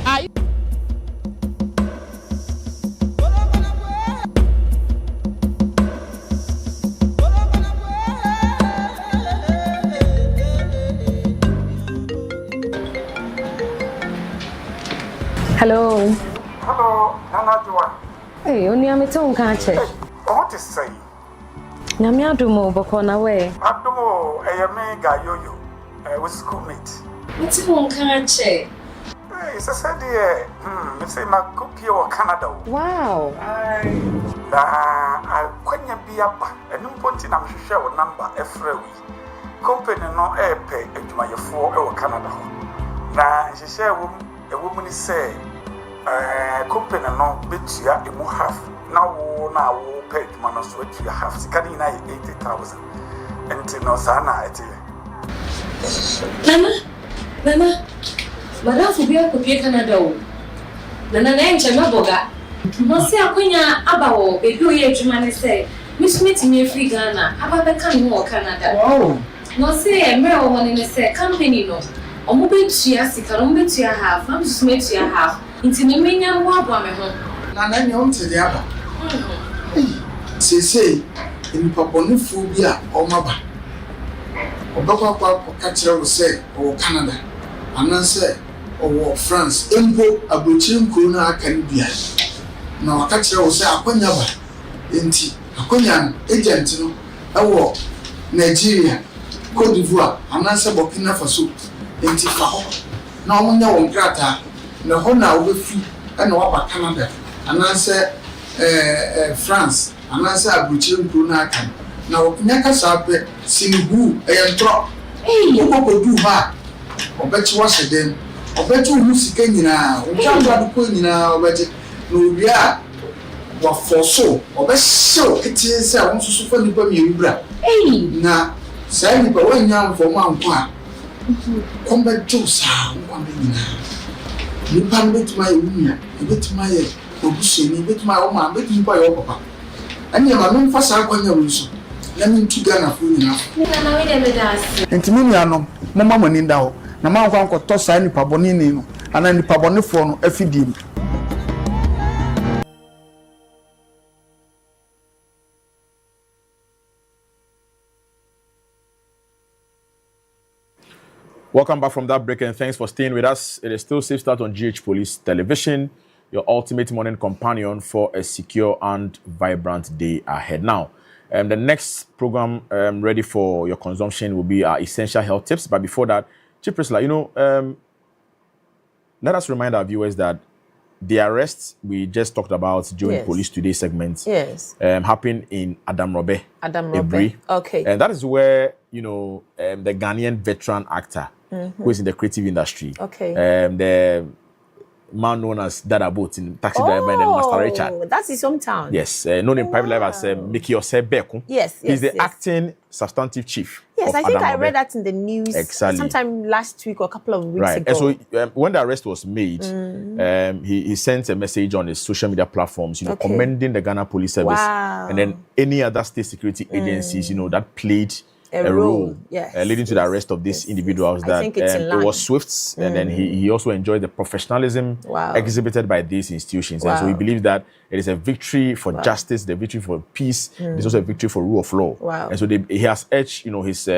Are you? Hello. Hello, Nana Joa. Hey, only I'm at home, can't you? What is say? Namia Dumo, Bokona way. Adumo, a mega yo-yo, with schoolmate. What's home, can't you? Hey, it's a sad dear. It's a cookie or Canada. Wow. I couldn't be up, and no point in I'm sure number every week. Company no air pay, and my 4 or Canada. Now, she share a woman is say, company no bet you a more half. Now, pay man switch you half. Scanning 80,000. And no sana at Nana, Madame Fubia could be Canada. Nana, Chama Boga. No, say a quina about a good year to man say, Miss Smith, me free Ghana, about the can more Canada. Oh, no, say a mere one in a say, company no. Or mobile cheers, it can be to your half, I'm just made to your half. Into the minion war woman home. Nana, you want to the other. Say, in Paponiphobia or Maba. Or Papa Catcher will say, or Canada. And then say, or France, Empo, Abuchin Kuna can be. Now, Catcher will say, Aquanyaba, Inti, Aquanyan, agent, a war, Nigeria, Cote d'Ivoire, and answer Burkina Faso, Inti Faho. Now, when you're on Grata, the Hona will be free and over Canada, and answer France, and answer Abuchin Kuna can. Now, Naka Sape, Sinibu, a drop. Hey, you go do her. Or bet you wash it then. Or bet you who's again now. Or jump out the queen now, bet it. No, we are. What for so? Or bet so it is. I want to super Libra. Hey, now, Say ni pa when yam for man kwa. Come back to sa one be ni pa bit my unya, bit my obusheni, bit my oma, bit you kwa your papa. And you ma fa sa kwa nya ruso. Na me ntu Ghana fu nyina. Na we dem das. Ntimi nuanom, mama mani nda ho. Na man kwa nkoto sa ni pa boni ni no. Ana ni pa boni fo no afidim. Welcome back from that break, and thanks for staying with us. It is still Safe Start on GH Police Television, your ultimate morning companion for a secure and vibrant day ahead. Now, the next program ready for your consumption will be our essential health tips. But before that, Chief Priscilla, let us remind our viewers that the arrests we just talked about during Police Today segment happened in Adam Robe. Ebri. Okay. And that is where, the Ghanaian veteran actor who is in the creative industry. Okay. The man known as Dada Boat in Taxi Driver and Master Richard. That's his hometown. Yes. Known in private life as Mickey Osebeko. Yes. He's the acting substantive chief. Yes, I think Adam I Robe. read that in the news sometime last week or a couple of weeks ago. And so when the arrest was made, he sent a message on his social media platforms, commending the Ghana Police Service and then any other state security agencies, that played a role leading to the arrest of these individuals. That it was swift, and then he also enjoyed the professionalism exhibited by these institutions. And so he believes that it is a victory for justice, the victory for peace. It's also a victory for rule of law. And so he has urged, his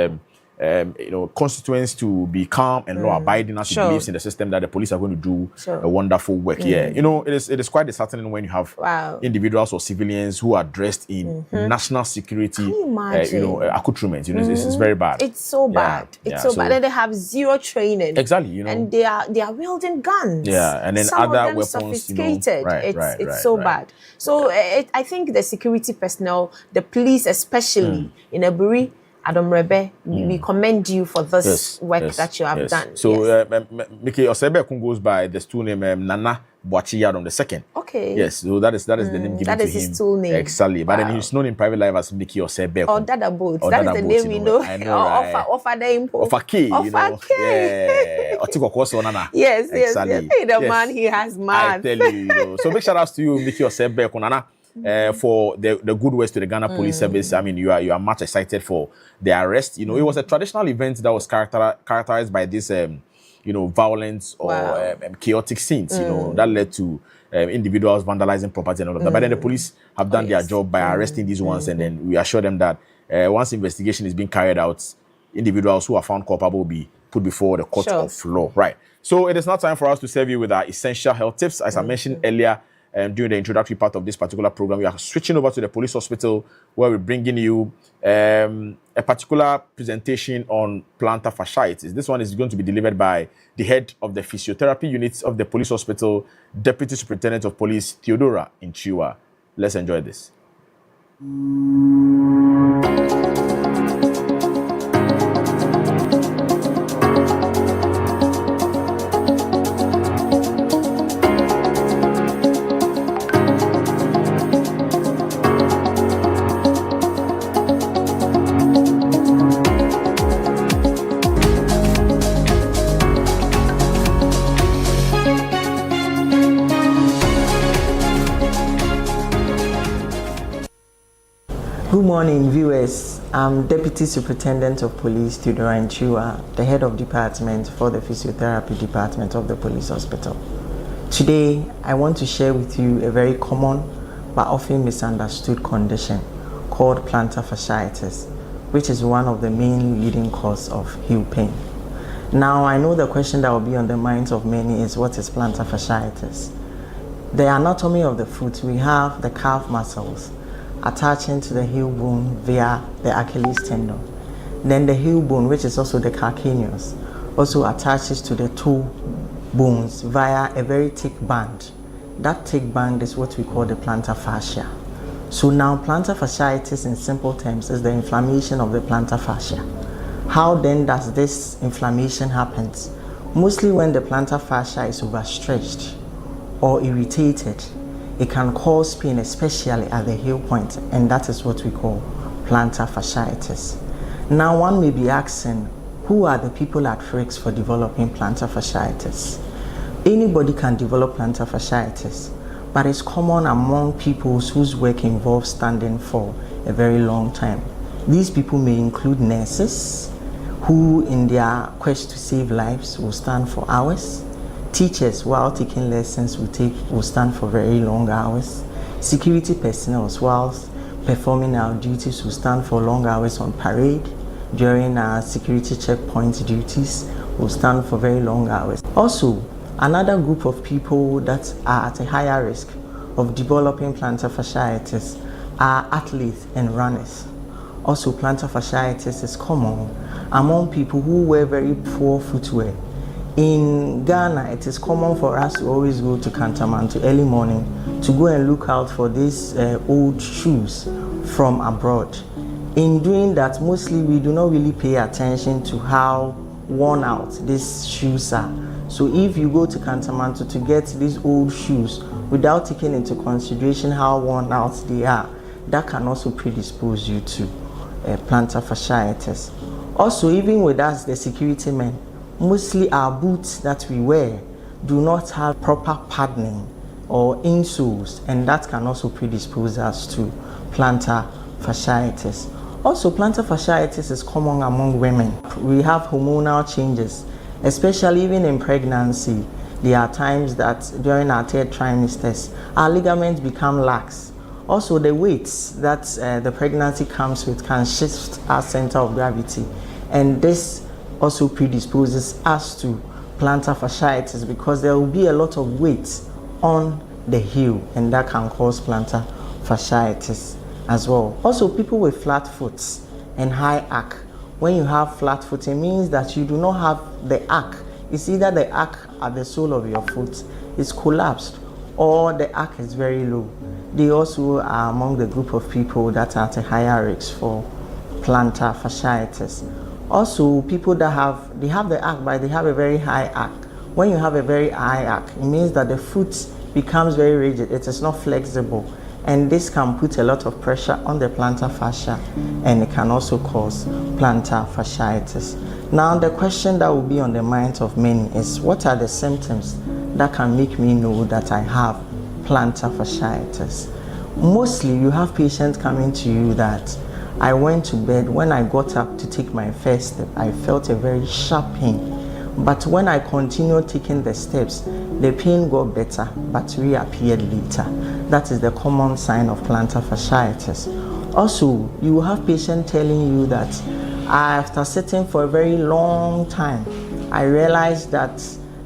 constituents to be calm and law-abiding as he believes in the system that the police are going to do a wonderful work here. It is quite disheartening when you have individuals or civilians who are dressed in national security, accoutrements. It's very bad. It's so bad. It's so bad. And they have zero training. Exactly. And they are wielding guns. Yeah, and then some other of them weapons. Sophisticated. It's so bad. So I think the security personnel, the police especially in Ebri, Adam Rebe, we commend you for this work that you have done. So, Mickey Osebekun goes by the stool name Nana Boachi Yadom II. Okay. Yes, so that is the name given to him. That is his stool name. Exactly. But then he's known in private life as Mickey Osebekun. Or Dada Boat. That is the name we know. I know, right? Offer the impo. Offer K, Yeah. Otiko Koso Nana. Yes. Hey, the man, he has man. I tell you. So big shout outs to you, Mickey Osebekun, Nana. For the good words to the Ghana Police Service. I mean, you are much excited for the arrest. It was a traditional event that was characterized by this, violence or chaotic scenes. That led to individuals vandalizing property and all of that. But then the police have done their job by arresting these ones, and then we assure them that once investigation is being carried out, individuals who are found culpable will be put before the court of law. Right. So it is now time for us to serve you with our essential health tips. As I mentioned earlier, during the introductory part of this particular program, we are switching over to the police hospital where we're bringing you a particular presentation on plantar fasciitis. This one is going to be delivered by the head of the physiotherapy unit of the police hospital, Deputy Superintendent of Police Theodora Inchiwa. Let's enjoy this. Good morning, viewers. I'm Deputy Superintendent of Police Theodora Inchiwa, the head of department for the physiotherapy department of the police hospital. Today, I want to share with you a very common but often misunderstood condition called plantar fasciitis, which is one of the main leading causes of heel pain. Now, I know the question that will be on the minds of many is, what is plantar fasciitis? The anatomy of the foot, we have the calf muscles attaching to the heel bone via the Achilles tendon. Then the heel bone, which is also the calcaneus, also attaches to the toe bones via a very thick band. That thick band is what we call the plantar fascia. So now plantar fasciitis in simple terms is the inflammation of the plantar fascia. How then does this inflammation happen? Mostly when the plantar fascia is overstretched or irritated, it can cause pain, especially at the heel point, and that is what we call plantar fasciitis. Now one may be asking, who are the people at risk for developing plantar fasciitis? Anybody can develop plantar fasciitis, but it's common among people whose work involves standing for a very long time. These people may include nurses, who in their quest to save lives will stand for hours. Teachers, while taking lessons, will stand for very long hours. Security personnel, whilst performing our duties, will stand for long hours on parade. During our security checkpoint duties, will stand for very long hours. Also, another group of people that are at a higher risk of developing plantar fasciitis are athletes and runners. Also, plantar fasciitis is common among people who wear very poor footwear. In Ghana, it is common for us to always go to Kantamanto early morning to go and look out for these old shoes from abroad. In doing that, mostly we do not really pay attention to how worn out these shoes are. So if you go to Kantamanto to get these old shoes without taking into consideration how worn out they are, that can also predispose you to plantar fasciitis. Also, even with us, the security men, mostly our boots that we wear do not have proper padding or insoles, and that can also predispose us to plantar fasciitis. Also, plantar fasciitis is common among women. We have hormonal changes, especially even in pregnancy. There are times that during our 3rd trimesters, our ligaments become lax. Also, the weights that the pregnancy comes with can shift our center of gravity, and this also predisposes us to plantar fasciitis because there will be a lot of weight on the heel, and that can cause plantar fasciitis as well. Also, people with flat foot and high arch. When you have flat foot, it means that you do not have the arch. It's either the arch at the sole of your foot is collapsed or the arch is very low. They also are among the group of people that are at a higher risk for plantar fasciitis. Also, people that have the arch, but they have a very high arch. When you have a very high arch, it means that the foot becomes very rigid. It is not flexible, and this can put a lot of pressure on the plantar fascia, and it can also cause plantar fasciitis. Now, the question that will be on the minds of many is, what are the symptoms that can make me know that I have plantar fasciitis? Mostly, you have patients coming to you that I went to bed. When I got up to take my first step, I felt a very sharp pain. But when I continued taking the steps, the pain got better but reappeared later. That is the common sign of plantar fasciitis. Also, you will have patients telling you that after sitting for a very long time, I realized that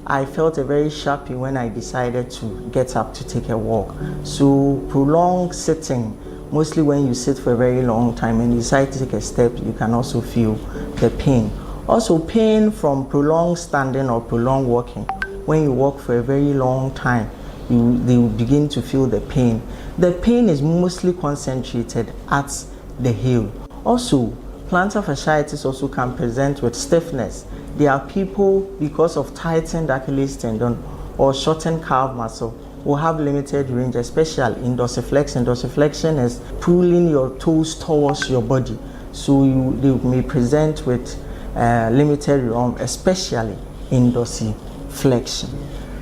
I felt a very sharp pain when I decided to get up to take a walk. So prolonged sitting, mostly when you sit for a very long time and you decide to take a step, you can also feel the pain. Also, pain from prolonged standing or prolonged walking. When you walk for a very long time, they will begin to feel the pain. The pain is mostly concentrated at the heel. Also, plantar fasciitis also can present with stiffness. There are people, because of tightened Achilles tendon or shortened calf muscle, will have limited range, especially in dorsiflexion. Dorsiflexion is pulling your toes towards your body, so they may present with limited range, especially in dorsiflexion.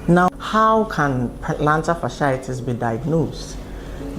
Now, how can plantar fasciitis be diagnosed?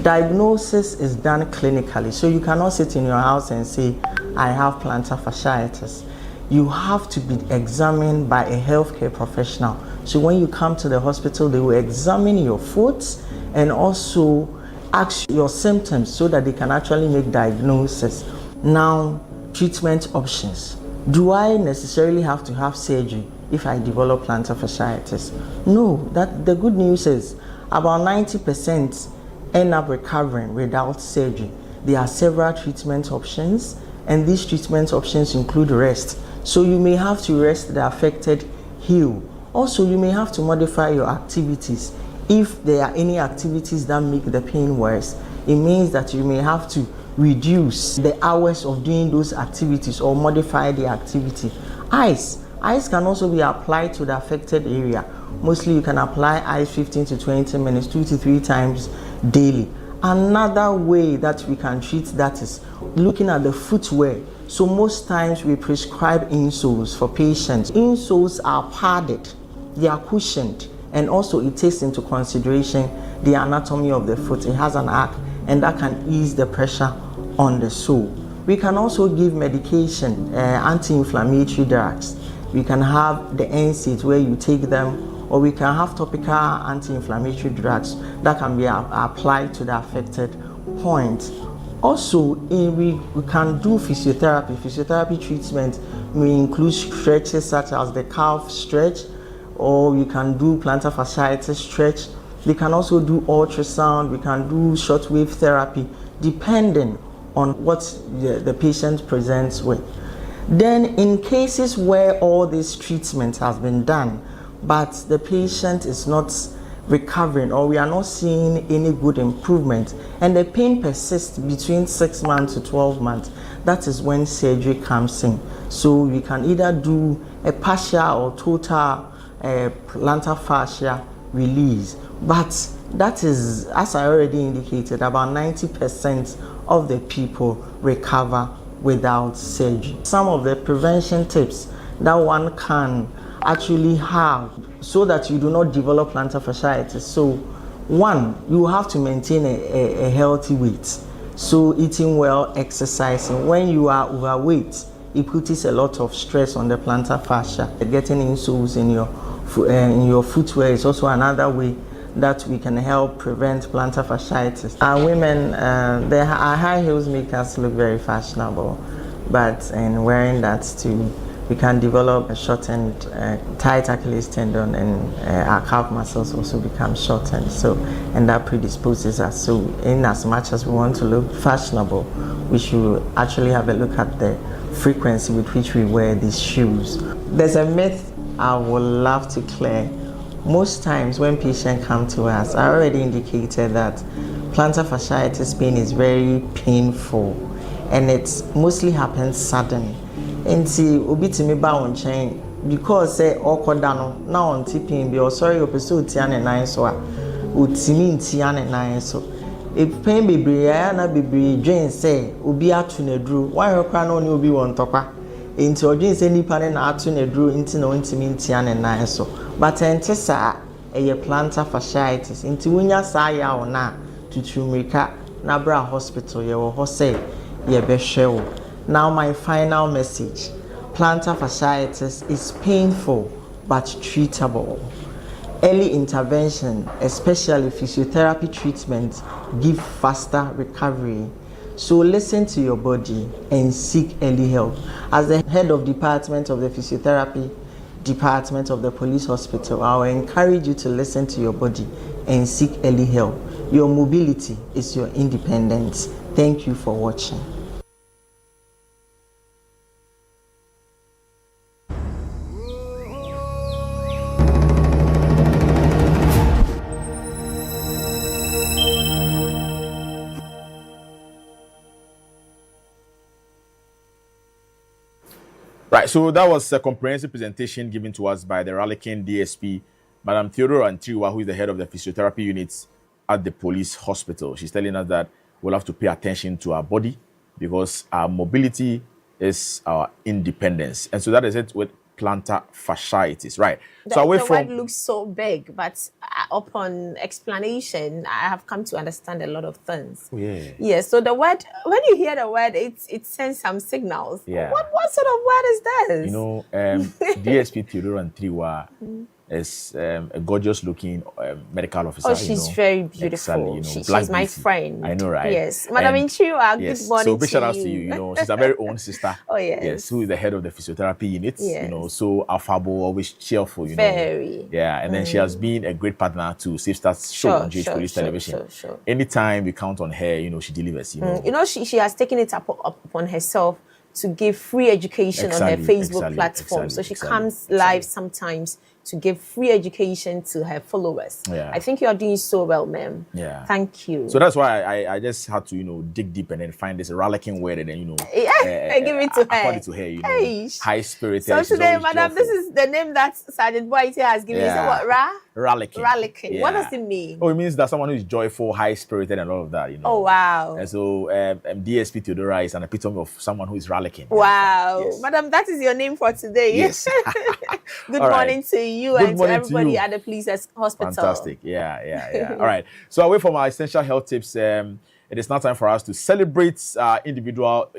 Diagnosis is done clinically, so you cannot sit in your house and say, I have plantar fasciitis. You have to be examined by a healthcare professional. So when you come to the hospital, they will examine your foot and also ask your symptoms so that they can actually make diagnosis. Now, treatment options. Do I necessarily have to have surgery if I develop plantar fasciitis? No, the good news is about 90% end up recovering without surgery. There are several treatment options, and these treatment options include rest. So you may have to rest the affected heel. Also, you may have to modify your activities. If there are any activities that make the pain worse, it means that you may have to reduce the hours of doing those activities or modify the activity. Ice can also be applied to the affected area. Mostly you can apply ice 15 to 20 minutes, 2 to 3 times daily. Another way that we can treat that is looking at the footwear. So most times we prescribe insoles for patients. Insoles are padded, they are cushioned, and also it takes into consideration the anatomy of the foot. It has an arc, and that can ease the pressure on the sole. We can also give medication, anti-inflammatory drugs. We can have the NSAIDs where you take them, or we can have topical anti-inflammatory drugs that can be applied to the affected point. Also, we can do physiotherapy. Physiotherapy treatment may include stretches such as the calf stretch, or you can do plantar fasciitis stretch. We can also do ultrasound, we can do shortwave therapy, depending on what the patient presents with. Then in cases where all this treatment has been done, but the patient is not recovering, or we are not seeing any good improvement, and the pain persists between 6 months to 12 months, that is when surgery comes in. So we can either do a partial or total plantar fascia release. But that is, as I already indicated, about 90% of the people recover without surgery. Some of the prevention tips that one can actually have so that you do not develop plantar fasciitis. So one, you have to maintain a healthy weight. So eating well, exercising. When you are overweight, it puts a lot of stress on the plantar fascia. Getting insoles in your footwear is also another way that we can help prevent plantar fasciitis. Women, our high heels make us look very fashionable, but in wearing that too, we can develop a shortened, tight Achilles tendon, and our calf muscles also become shortened. So, and that predisposes us. So, in as much as we want to look fashionable, we should actually have a look at the frequency with which we wear these shoes. There's a myth I would love to clear. Most times when patients come to us, I already indicated that plantar fasciitis pain is very painful, and it mostly happens sudden. Nti obi timi ba won chen because say okoda no na on tipin bi sorry opeso tia ne nan so a otimi ntia ne nan so e pain bebre ya na bebre dwen say obi atu na duru wan hekwa na oni obi won tokwa nti odwen say nipa ne na atu na duru nti na ontimi ntia ne nan so but ente sa eye plantar fasciitis nti wonya sa ya ona tutumrika na bra hospital ye wo ho say ye be hwe. Now my final message, plantar fasciitis is painful but treatable. Early intervention, especially physiotherapy treatment, give faster recovery. So listen to your body and seek early help. As the head of department of the physiotherapy department of the police hospital, I will encourage you to listen to your body and seek early help. Your mobility is your independence. Thank you for watching. Right, so that was a comprehensive presentation given to us by the Raleigh DSP, Madam Theodora Antriwa, who is the head of the physiotherapy units at the police hospital. She's telling us that we'll have to pay attention to our body because our mobility is our independence. And so that is it with plantar fasciitis, right? So away from... The word looks so big, but upon explanation, I have come to understand a lot of things. Yeah. Yeah, so the word, when you hear the word, it sends some signals. Yeah. What sort of word is this? You know, DSP Theodora Antriwa is a gorgeous looking medical officer. Oh, she's very beautiful. Excellent, you know, she's my friend. I know, right? Yes. Madam Antriwa, yes. good morning so big shout out to to you. You know, she's our very own sister. Oh, yes. Yes, who is the head of the physiotherapy unit. Yes. You know, so affable, always cheerful, you very. know. Yeah, and then she has been a great partner to Safe Start's show on GH Police Television. Sure. Anytime we count on her, you know, she delivers, you know. You know, she has taken it upon herself to give free education on her Facebook platform. So she comes live sometimes to give free education to her followers. Yeah. I think you are doing so well, ma'am. Yeah. Thank you. So that's why I just had to, you know, dig deep and then find this rollicking word and then, you know, I give it to her. According to her, you know, high spirited. So today, madam, this is the name that Sergeant Boite has given. Yeah. So what, Ra? Rollicking. Rollicking. Yeah. What does it mean? Oh, it means that someone who is joyful, high-spirited, and all of that, you know. Oh, wow. And so DSP Theodora is an epitome of someone who is rollicking. Wow. Yes. Madam, that is your name for today. Yes. Good All morning right. to you Good and to morning to everybody you. at the police hospital. Fantastic. Yeah. All right. So away from our essential health tips, it is now time for us to celebrate individual,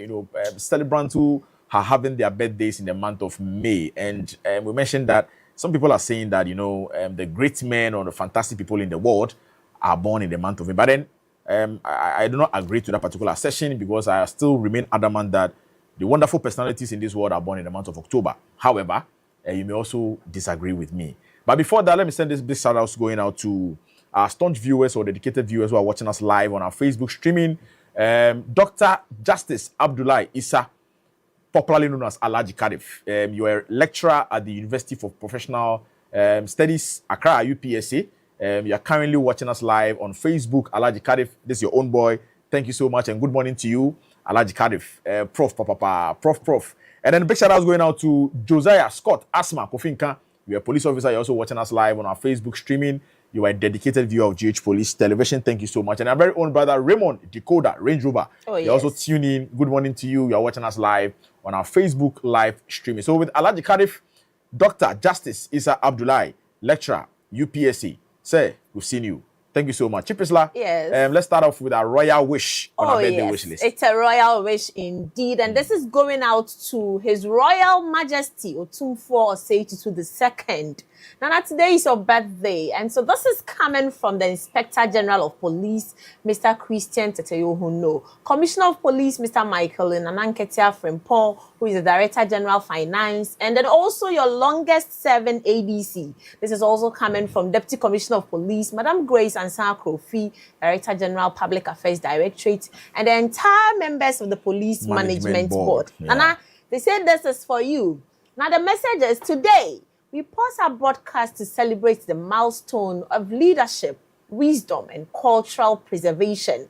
celebrants who are having their birthdays in the month of May. And we mentioned that some people are saying that, the great men or the fantastic people in the world are born in the month of May. But then I do not agree to that particular session because I still remain adamant that the wonderful personalities in this world are born in the month of October. However, you may also disagree with me. But before that, let me send this big shout out going out to our staunch viewers or dedicated viewers who are watching us live on our Facebook streaming. Dr. Justice Abdullahi Issa, popularly known as Alhaji Kadif. You are a lecturer at the University for Professional Studies, Accra, UPSA. You are currently watching us live on Facebook. Alhaji Kadif, this is your own boy. Thank you so much and good morning to you, Alhaji Kadif, Prof. And then big shout out going out to Josiah Scott Asma Kofinka. You're a police officer. You're also watching us live on our Facebook streaming. You are a dedicated viewer of GH Police Television. Thank you so much. And our very own brother Raymond Decoder Range Rover. You're also tuning in. Good morning to you. You're watching us live on our Facebook live streaming. So with Alhaji Kadif, Dr. Justice Issa Abdullahi, lecturer, UPSC. Sir, we've seen you. Thank you so much. Chief Isla, yes. Let's start off with our royal wish on our birthday wish list. It's a royal wish indeed. And this is going out to His Royal Majesty Otumfuo Osei Tutu II. Now, today is your birthday. And so this is coming from the Inspector General of Police, Mr. Christian Teteyohuno, Commissioner of Police, Mr. Michael Nananketia Frimpong, who is the Director General Finance, and then also your longest serving ADC. This is also coming from Deputy Commissioner of Police, Madam Grace Ansan Krofi, Director General Public Affairs Directorate, and the entire members of the Police Management Board. Yeah. Nana, they said this is for you. Now, the message is today, we pause our broadcast to celebrate the milestone of leadership, wisdom, and cultural preservation.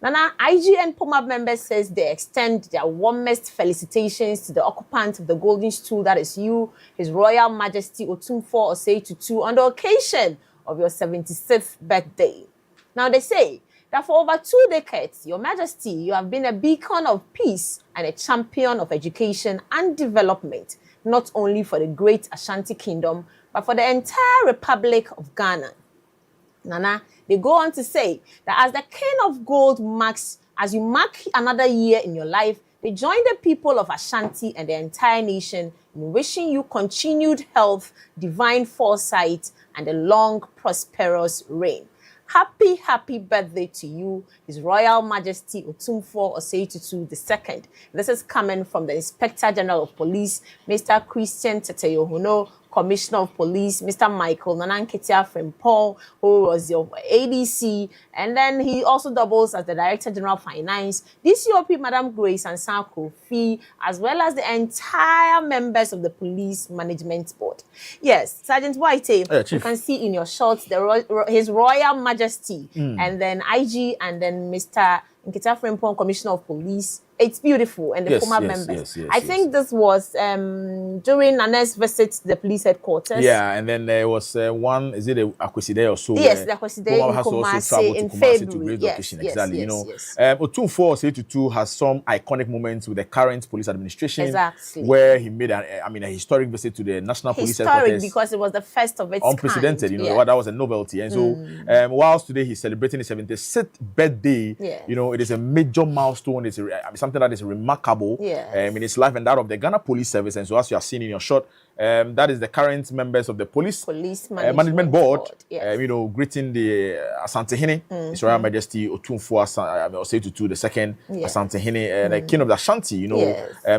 Nana, IG and POMA members says they extend their warmest felicitations to the occupant of the golden stool, that is you, His Royal Majesty Otumfuo Osei Tutu, on the occasion of your 76th birthday. Now, they say that for over 2 decades, Your Majesty, you have been a beacon of peace and a champion of education and development, not only for the great Ashanti Kingdom, but for the entire Republic of Ghana. Nana, they go on to say that as the King of Gold marks, as you mark another year in your life, they join the people of Ashanti and the entire nation in wishing you continued health, divine foresight, and a long, prosperous reign. Happy, happy birthday to you, His Royal Majesty Otumfuo Osei Tutu II. This is coming from the Inspector General of Police, Mr. Christian Teteyohuno, Commissioner of Police, Mr. Michael Nananketia Frimpong, who was your ADC, and then he also doubles as the Director General Finance, DCOP Madam Grace Ansan Krofi, as well as the entire members of the Police Management Board. Yes, Sergeant White, you can see in your shots His Royal Majesty, and then IG, and then Mr. Nketia Frimpong, Commissioner of Police. It's beautiful, and the former members. I think this was during Nane's visit to the police headquarters. Yeah, and then there was one, is it a Akweside or so? Yes, the Akweside in Kumasi in February. Yes, exactly. Otumfuo Osei Tutu has some iconic moments with the current police administration. Exactly. Where he made a historic visit to the National Police Headquarters. Historic because it was the first of its unprecedented, kind. That was a novelty. And so, whilst today he's celebrating his 76th birthday, it is a major milestone. It's something that is remarkable in his life and that of the Ghana Police Service. And so, as you have seen in your shot, that is the current members of the Police Management Board. Greeting the Asantehene, His Royal Majesty Otumfuo Osei Tutu II, Asantehene, the King of the Ashanti.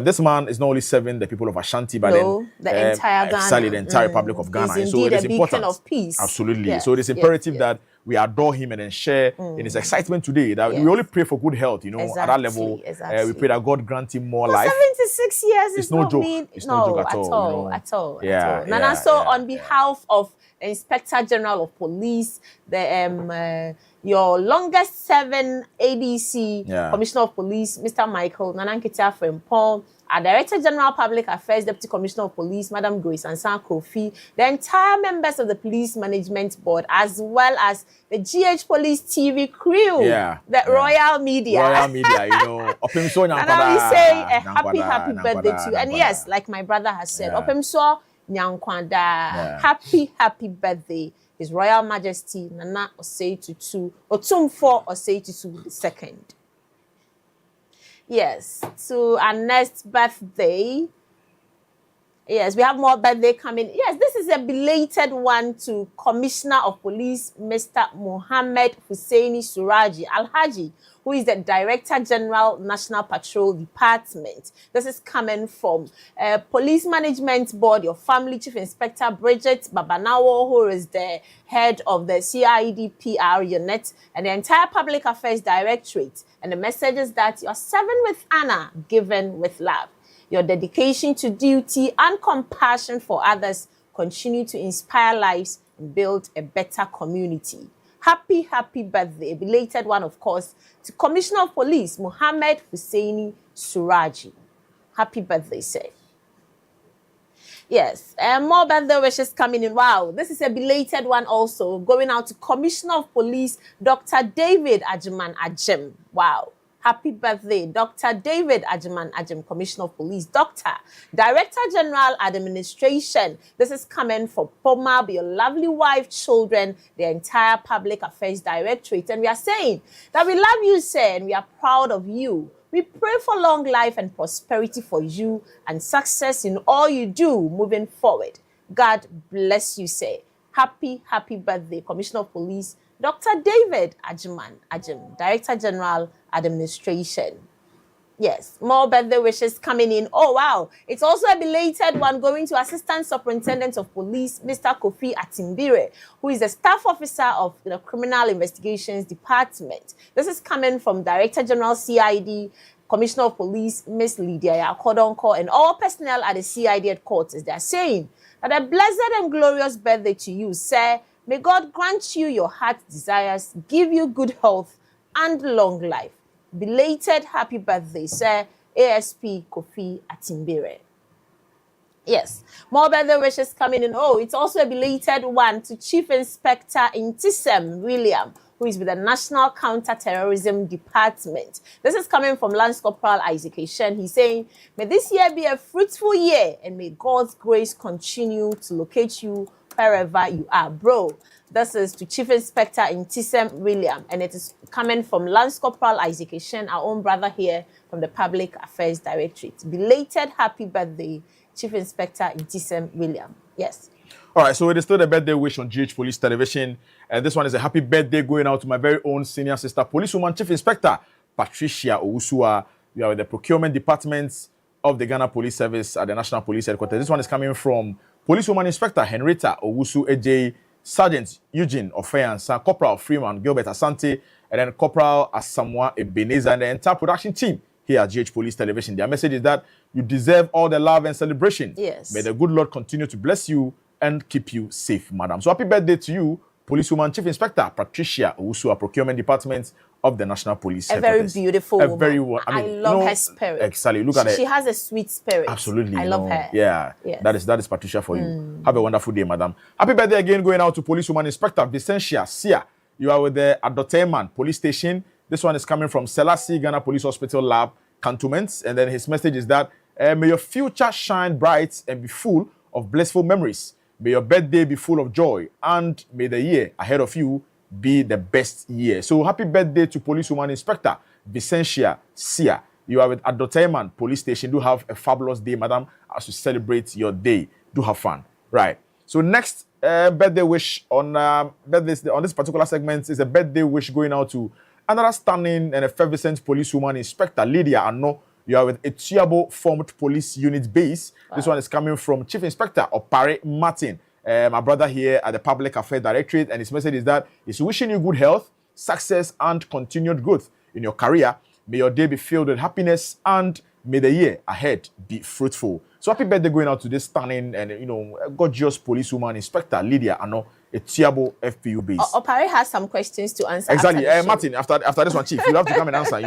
This man is not only serving the people of Ashanti, but the entire Ghana, the entire Republic of Ghana. And so it is a important. Beacon of peace. Absolutely. So it is imperative that we adore him and then share in his excitement today. That we only pray for good health, at that level. We pray that God grant him more life. 76 years is no joke. Mean, it's no joke at all. At all. Nana, on behalf of Inspector General of Police, the your longest serving ADC, Commissioner of Police, Mr. Michael Nanankita Frimpong, our Director General Public Affairs, Deputy Commissioner of Police, Madam Grace Ansan Kofi, the entire members of the Police Management Board, as well as the GH Police TV crew, the Royal Media. Royal Media, you know. And I will say a happy birthday to you. And yes, like my brother has said, Opemso Nyankwanda, happy birthday. His Royal Majesty Nana Osei Tutu, Otumfo Osei Tutu II. Yes, to our next birthday. Yes, we have more birthday coming. Yes, this is a belated one to Commissioner of Police, Mr. Mohammed Hussaini Suraji Al-Haji, who is the Director General, National Patrol Department. This is coming from Police Management Board, your family Chief Inspector Bridget Babanawo, who is the head of the CIDPR unit, and the entire Public Affairs Directorate. And the message is that you are serving with honor, given with love. Your dedication to duty and compassion for others continue to inspire lives and build a better community. Happy birthday, a belated one, of course, to Commissioner of Police, Mohammed Hussaini Suraji. Happy birthday, sir. Yes, and more birthday wishes coming in. Wow, this is a belated one also, going out to Commissioner of Police, Dr. David Ajiman Ajim. Wow. Happy birthday, Dr. David Ajiman Ajim, Commissioner of Police. Doctor, Director General Administration. This is coming for Pomab, your lovely wife, children, the entire Public Affairs Directorate. And we are saying that we love you, sir, and we are proud of you. We pray for long life and prosperity for you and success in all you do moving forward. God bless you, sir. Happy birthday, Commissioner of Police, Dr. David Ajiman Ajim, Director General Administration. Yes, more birthday wishes coming in. Oh, wow. It's also a belated one going to Assistant Superintendent of Police, Mr. Kofi Atimbire, who is the Staff Officer of the Criminal Investigations Department. This is coming from Director General CID, Commissioner of Police, Ms. Lydia Yakodonko, and all personnel at the CID headquarters. They are saying that a blessed and glorious birthday to you, sir. May God grant you your heart's desires, give you good health and long life. Belated happy birthday, sir. ASP Kofi Atimbire. Yes, more birthday wishes coming in. Oh, it's also a belated one to Chief Inspector Intisem William, who is with the National Counter-Terrorism Department. This is coming from Lance Corporal Isaac Eshen. He's saying, may this year be a fruitful year and may God's grace continue to locate you wherever you are, bro. This is to Chief Inspector Intisem William, and it is coming from Lance Corporal Isaac Eshen, our own brother here from the Public Affairs Directorate. Belated happy birthday, Chief Inspector Intisem William. Yes. All right, so it is still the birthday wish on GH Police Television. And this one is a happy birthday going out to my very own senior sister, Policewoman Chief Inspector Patricia Owusua. We are with the Procurement Department of the Ghana Police Service at the National Police Headquarters. This one is coming from Policewoman Inspector Henrietta Owusu AJ, Sergeant Eugene Ofeyansa, Corporal Freeman Gilbert Asante, and then Corporal Asamoah Ebenezer, and the entire production team here at GH Police Television. Their message is that you deserve all the love and celebration. Yes. May the good Lord continue to bless you and keep you safe, madam. So happy birthday to you, Policewoman Chief Inspector Patricia Owusu, Procurement Department of the National Police Headquarters. Very beautiful woman. Very I love her spirit. Exactly. Look at it. She has a sweet spirit. Absolutely. I love her. Yeah. Yes. That is Patricia for you. Have a wonderful day, madam. Happy birthday again going out to Policewoman Inspector Vicentia Sia. You are with the Adoteman Police Station. This one is coming from Selassie Ghana Police Hospital Lab Cantonments. And then his message is that may your future shine bright and be full of blissful memories. May your birthday be full of joy, and may the year ahead of you be the best year. So happy birthday to Policewoman Inspector Vicentia Sia. You are with Adoteman Police Station. Do have a fabulous day, madam, as you celebrate your day. Do have fun. Right. So next birthday wish on this particular segment is a birthday wish going out to another stunning and effervescent policewoman, Inspector Lydia Ano. You are with Etiabo Formed Police Unit Base. Wow. This one is coming from Chief Inspector Opare Martin, my brother here at the Public Affairs Directorate. And his message is that he's wishing you good health, success, and continued growth in your career. May your day be filled with happiness, and may the year ahead be fruitful. So happy birthday going out to this stunning and gorgeous policewoman, Inspector Lydia Ano, a Tiabo FPU base. Opare has some questions to answer. Exactly. Martin, after this one, Chief, you have to come and answer,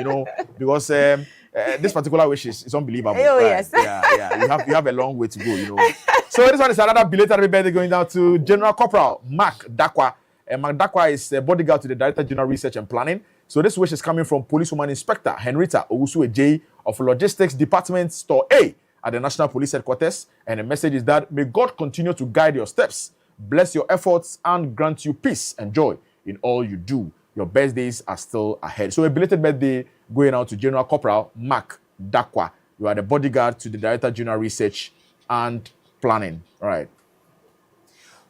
because this particular wish is unbelievable. Oh, right? yes. Yeah. You have a long way to go, So this one is another belated happy birthday going down to General Corporal Mark Dakwa. Mark Dakwa is a bodyguard to the Director General Research and Planning. So this wish is coming from Policewoman Inspector Henrietta Owusu-Ejei of Logistics Department Store A at the National Police Headquarters. And the message is that may God continue to guide your steps, bless your efforts, and grant you peace and joy in all you do. Your best days are still ahead. So a belated birthday going out to General Corporal Mark Dakwa. You are the bodyguard to the Director General Research and Planning. All right.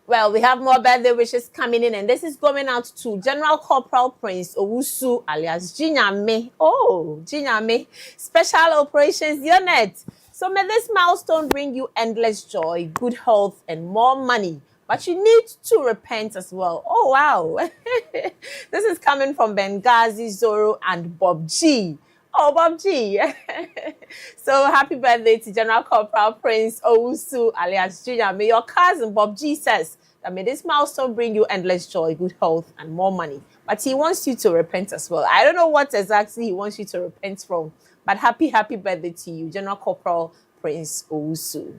Well, we have more birthday wishes coming in, and this is going out to General Corporal Prince Owusu alias Jinyame. Oh, Jinyame, Special Operations Unit. So may this milestone bring you endless joy, good health, and more money. But you need to repent as well. Oh, wow. This is coming from Benghazi, Zoro, and Bob G. Oh, Bob G. So happy birthday to General Corporal Prince Owusu alias Junior. May your cousin Bob G says that may this milestone bring you endless joy, good health, and more money. But he wants you to repent as well. I don't know what exactly he wants you to repent from, but happy birthday to you, General Corporal Prince Owusu.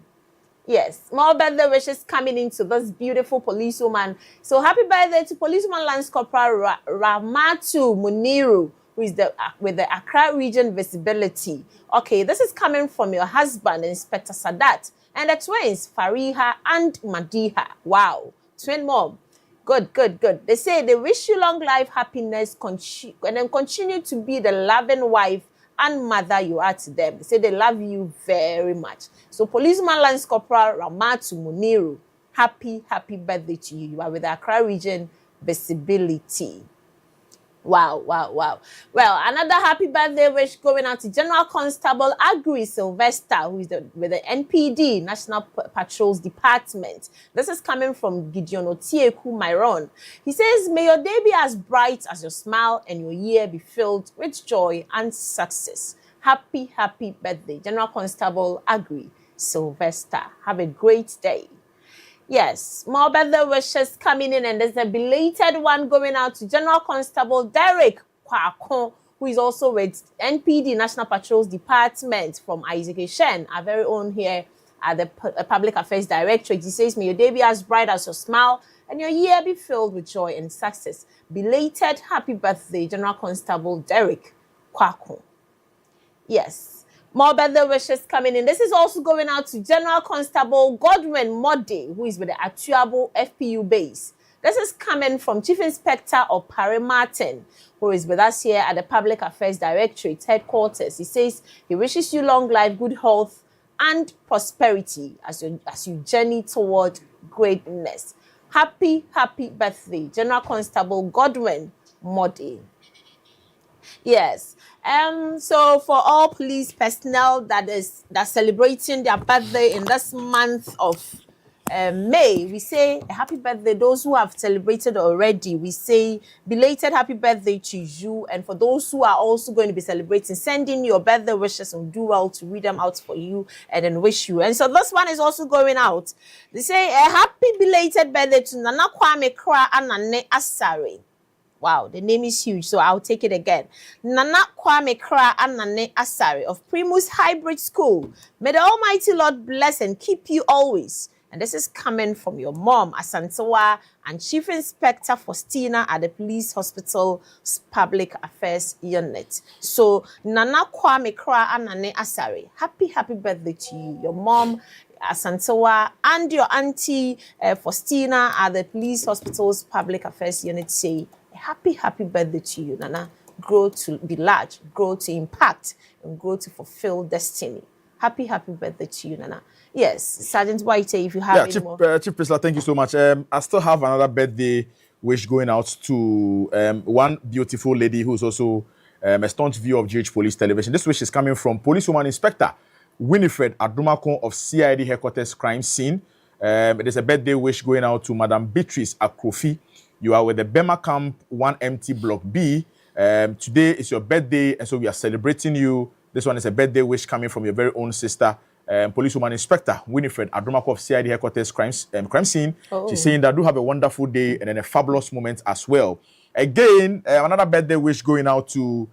Yes, more birthday wishes coming into this beautiful policewoman. So happy birthday to Policewoman Lance Corporal Ramatu Muniru, who is with the Accra Region Visibility. Okay, this is coming from your husband, Inspector Sadat, and the twins, Fariha and Madiha. Wow, twin mom. Good. They say they wish you long life, happiness, and then continue to be the loving wife and mother you are to them. They say they love you very much. So Policeman Lance Corporal Ramatu Muniru, happy birthday to you. You are with the Accra Region Visibility. Wow. Well, another happy birthday wish going out to General Constable Agri Sylvester, who is with the NPD, National Patrols Department. This is coming from Gideon Otieku Myron. He says, may your day be as bright as your smile and your year be filled with joy and success. Happy birthday, General Constable Agri Sylvester. Have a great day. Yes, more birthday wishes coming in, and there's a belated one going out to General Constable Derek Kwakon, who is also with NPD, National Patrols Department, from Isaac Shen, our very own here at the Public Affairs Directorate. He says, may your day be as bright as your smile and your year be filled with joy and success. Belated happy birthday, General Constable Derek Kwakon. Yes. More birthday wishes coming in. This is also going out to General Constable Godwin Modi, who is with the Atuabo FPU base. This is coming from Chief Inspector Opare Martin, who is with us here at the Public Affairs Directorate headquarters. He says he wishes you long life, good health, and prosperity as you journey toward greatness. Happy birthday, General Constable Godwin Modi. Yes. So for all police personnel that's celebrating their birthday in this month of May, we say a happy birthday. Those who have celebrated already, we say belated happy birthday to you. And for those who are also going to be celebrating, send in your birthday wishes and do well to read them out for you and then wish you. And so this one is also going out. They say a happy belated birthday to Nana Kwame Kra and Nane Asare. Wow, the name is huge, so I'll take it again. Nana Kwame Kra and Nane Asare of Primus Hybrid School. May the Almighty Lord bless and keep you always. And this is coming from your mom, Asantewa, and Chief Inspector Faustina at the Police Hospital Public Affairs Unit. So, Nana Kwame Kra and Nane Asare, happy birthday to you. Your mom, Asantewa, and your auntie, Faustina at the Police Hospital's Public Affairs Unit say, happy birthday to you, Nana. Grow to be large, grow to impact, and grow to fulfill destiny. Happy birthday to you, Nana. Yes, Sergeant White, if you have any more. Chief Priscilla, thank you so much. I still have another birthday wish going out to one beautiful lady who's also a staunch viewer of GH Police Television. This wish is coming from Policewoman Inspector Winifred Adumakon of CID Headquarters Crime Scene. It is a birthday wish going out to Madam Beatrice Akrofi. You are with the Bema Camp 1MT Block B. Today is your birthday, and so we are celebrating you. This one is a birthday wish coming from your very own sister, policewoman inspector Winifred Adromako of CID headquarters crime scene. Oh. She's saying that do have a wonderful day and then a fabulous moment as well. Again, another birthday wish going out to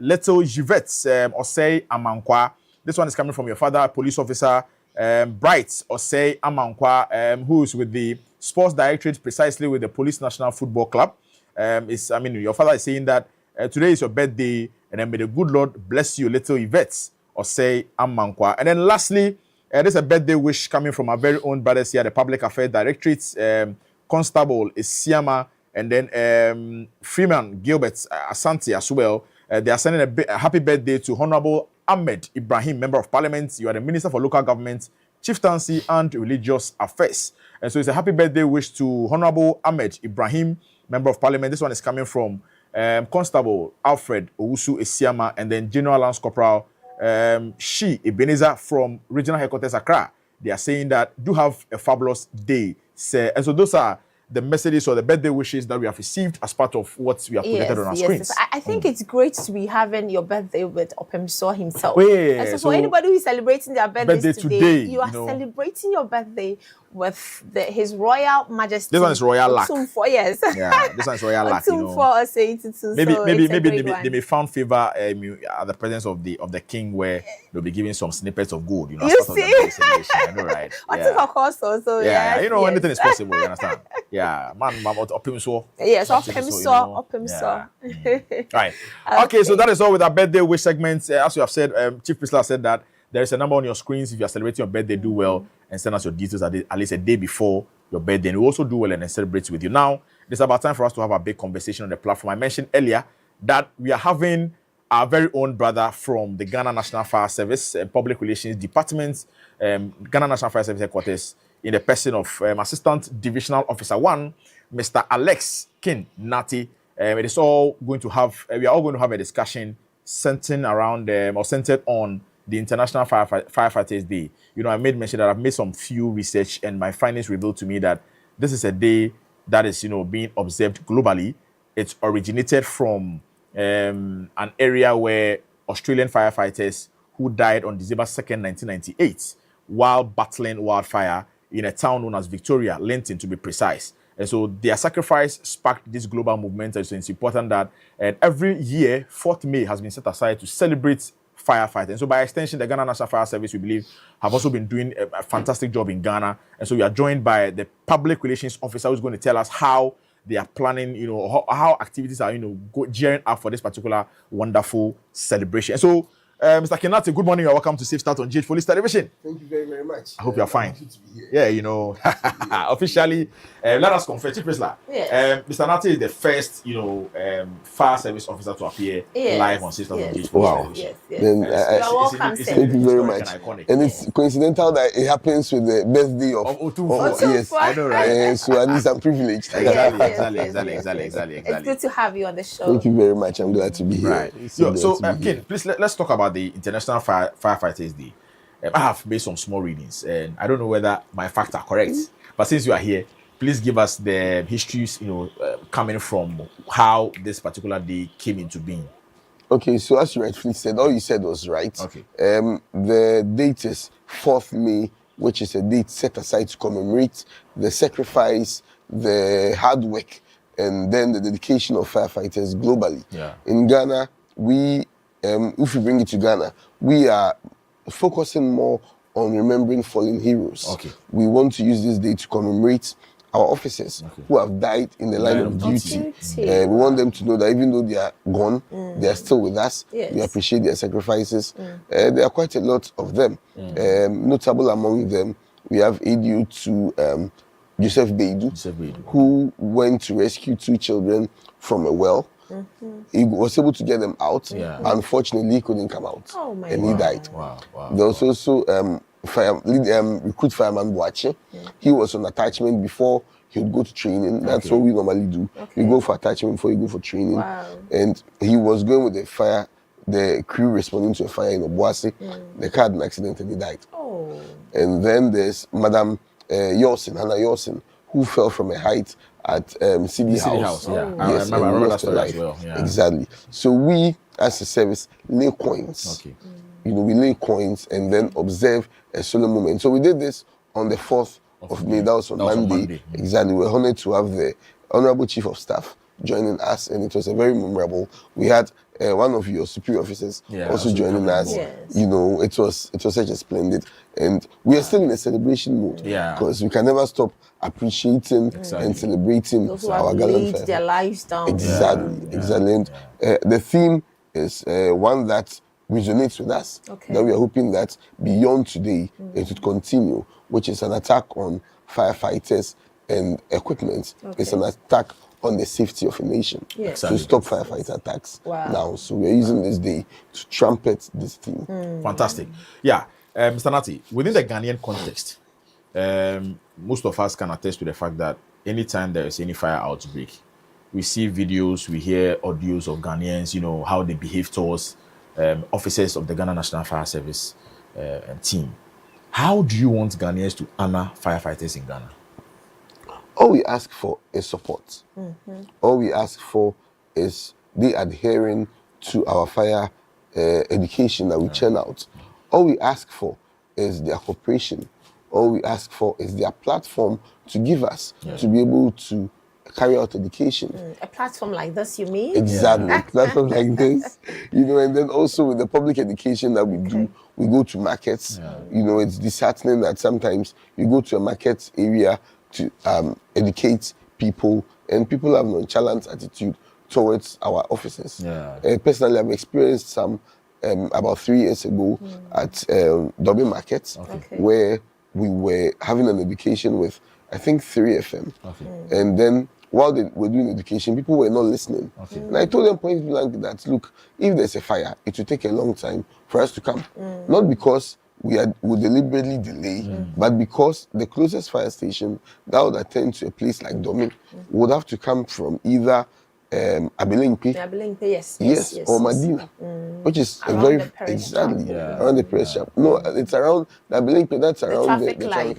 little Yvette Osei Amankwa. This one is coming from your father, police officer Bright Osei Amankwa, who is with the sports directorate, precisely with the Police National Football Club. Your father is saying that today is your birthday, and then may the good Lord bless you, little Yvette Osei Amankwa. And then lastly, there's a birthday wish coming from our very own brothers here, the Public Affairs Directorate, Constable Isiama, and then Freeman Gilbert Asante as well. They are sending a happy birthday to Honorable Ahmed Ibrahim, Member of Parliament. You are the Minister for Local Government, Chieftaincy and Religious Affairs. And so it's a happy birthday wish to Honorable Ahmed Ibrahim, Member of Parliament. This one is coming from Constable Alfred Owusu Esiama, and then General Lance Corporal Shi Ebenezer from Regional Headquarters Accra. They are saying that do have a fabulous day, sir. And so those are the messages or the birthday wishes that we have received as part of what we have projected on our screens. Yes. I think it's great to be having your birthday with Opemso himself. Yeah, so for anybody who is celebrating their birthdays today, you are you know, celebrating your birthday with His Royal Majesty. This one is Royal Luck. Yes. Yeah, this one is Royal Luck. You know. Maybe they may found favor at the presence of the king, where they'll be giving some snippets of gold. You know, you as part see, of the celebration. I know, right? Of course, also. Yeah, you know, anything is possible. You understand? Yeah, man, Opimso. Yes, Opimso. Right. Okay, so that is all with our birthday wish segment. As you have said, Chief Priscilla said that there is a number on your screens. If you are celebrating your birthday, do well and send us your details at least a day before your birthday. And we also do well and then celebrate with you. Now, it's about time for us to have a big conversation on the platform. I mentioned earlier that we are having our very own brother from the Ghana National Fire Service Public Relations Department, Ghana National Fire Service Headquarters, in the person of Assistant Divisional Officer 1, Mr. Alex Kin Nati. It is all going to have, we are all going to have a discussion centered around or centered on the International Firefighters Day. You know, I made mention that I've made some few research, and my findings revealed to me that this is a day that is, you know, being observed globally. It's originated from an area where Australian firefighters who died on December 2nd, 1998, while battling wildfire in a town known as Victoria, Linton to be precise. And so their sacrifice sparked this global movement. And so it's important that every year, 4th May has been set aside to celebrate firefighters. And so by extension, the Ghana National Fire Service, we believe, have also been doing a fantastic job in Ghana. And so we are joined by the public relations officer who's going to tell us how they are planning, you know, how activities are, you know, gearing up for this particular wonderful celebration. And so, Mr. Kinati, good morning. You're welcome to Safe Start on GH Police Television. Thank you very, very much. I hope you're fine. Yeah, you know, officially, let us confess, Chief Priscilla. Yes. Mr. Nati is the first, you know, fire service officer to appear live on Safe Start on GH Police Television. Then, thank you very much. And it's coincidental that it happens with the birthday of Otumfuo. Yes, I know, right? So at least I'm privileged. Exactly. It's good to have you on the show. Thank you very much. I'm glad to be here. Right. So Ken, please let's talk about the International Firefighters Day. I have made some small readings, and I don't know whether my facts are correct. But since you are here, please give us the histories, you know, coming from how this particular day came into being. Okay, so as you rightfully said, all you said was right. Okay. The date is 4th May, which is a date set aside to commemorate the sacrifice, the hard work, and then the dedication of firefighters globally. Yeah. In Ghana, we, if we bring it to Ghana, we are focusing more on remembering fallen heroes. Okay. We want to use this day to commemorate our officers who have died in the line of duty. We want them to know that even though they are gone, they are still with us. Yes. We appreciate their sacrifices. There are quite a lot of them. Notable among them, we have ADU to Joseph Beidu, who went to rescue 2 children from a well. He was able to get them out. Unfortunately, he couldn't come out, and he died. Wow. There was also recruit fireman Boache. He was on attachment before he would go to training. That's what we normally do. We go for attachment before you go for training. And he was going with the crew responding to a fire in Obuasi. The car had an accident and he died. And then there's Madam Hannah Yorsin, who fell from a height at City House. Yeah. Yes, I remember that lost her story life. as well. Yeah. Exactly. So we, as a service, lay coins You know, we lay coins and then observe a solemn moment. So we did this on the 4th of May. That was on Monday. Exactly. We're honored to have the Honorable Chief of Staff joining us, and it was a very memorable. We had one of your superior officers also joining us. Yes. You know, it was such a splendid, and we are still in a celebration mode because we can never stop appreciating and celebrating those who our have gallant laid their lives down. Exactly. And the theme is one that resonates with us. That we are hoping that beyond today it would continue, which is an attack on firefighters and equipment. It's an attack on the safety of a nation to stop firefighter attacks now. So we're using this day to trumpet this theme. Fantastic. Yeah, Mr. Nati, within the Ghanaian context, most of us can attest to the fact that anytime there is any fire outbreak, we see videos, we hear audios of Ghanaians, you know, how they behave towards officers of the Ghana National Fire Service team. How do you want Ghanaians to honor firefighters in Ghana? All we ask for is support. All we ask for is they adhering to our fire education that we churn out. All we ask for is their cooperation. All we ask for is their platform to give us to be able to carry out education. A platform like this, you mean? Exactly, a platform like this. You know, and then also with the public education that we do, we go to markets. You know, it's disheartening that sometimes you go to a market area to educate people, and people have nonchalant attitude towards our officers. Personally, I've experienced some about 3 years ago at Dobby Market, where we were having an education with, I think, 3FM. And then while they were doing education, people were not listening. And I told them point blank that, look, if there's a fire, it will take a long time for us to come. Not because we would deliberately delay, but because the closest fire station that would attend to a place like Domi would have to come from either Abelemkpe, or Medina, which is around a very around the press shop. No, it's around the Abelemkpe, that's around the traffic light,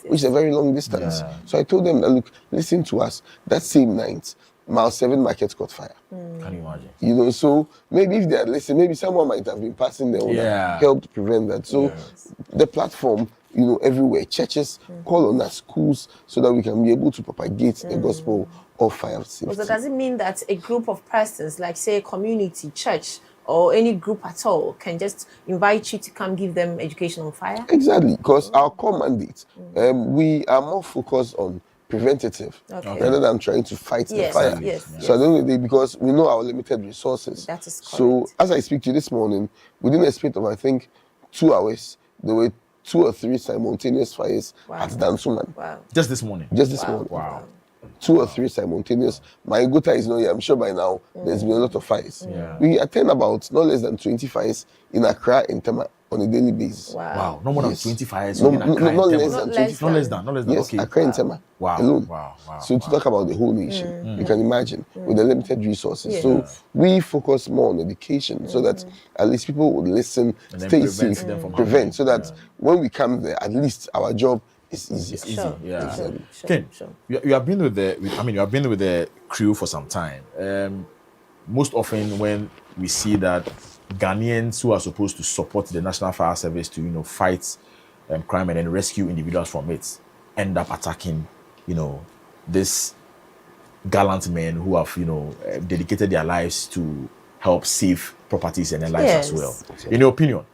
which is a very long distance. So I told them that, look, listen to us. That same night, Mile 7 market caught fire. Can you imagine? You know, so maybe if they had listened, maybe someone might have been passing there and helped prevent that. So the platform, you know, everywhere, churches call on us, schools, so that we can be able to propagate the gospel of fire safety. So does it mean that a group of persons, like say a community, church, or any group at all, can just invite you to come give them education on fire? Exactly, because our core mandate, we are more focused on preventative rather than trying to fight the fire. So at the end of the day, because we know our limited resources. That is correct. So as I speak to you this morning, within a space of, I think, 2 hours, there were 2 or 3 simultaneous fires at Dansuman. Just this morning? Just this morning. 2 or 3 simultaneous. My Gota is not here. I'm sure by now there's been a lot of fires. We attend about not less than 20 fires in Accra and Tema on a daily basis. Wow. No more than 20 fires no, in Accra not and less Tema. than 20 Not less than. Yes, Okay. Accra and Tema alone. Wow. So to talk about the whole nation, you can imagine with the limited resources. So we focus more on education so that at least people would listen, stay safe, prevent, so that when we come there, at least our job is easy. It's easy. Ken, you have been with the crew for some time. Most often when we see that Ghanaians who are supposed to support the National Fire Service to, you know, fight crime and then rescue individuals from it, end up attacking, you know, this gallant men who have, you know, dedicated their lives to help save properties and their lives as well. In your opinion,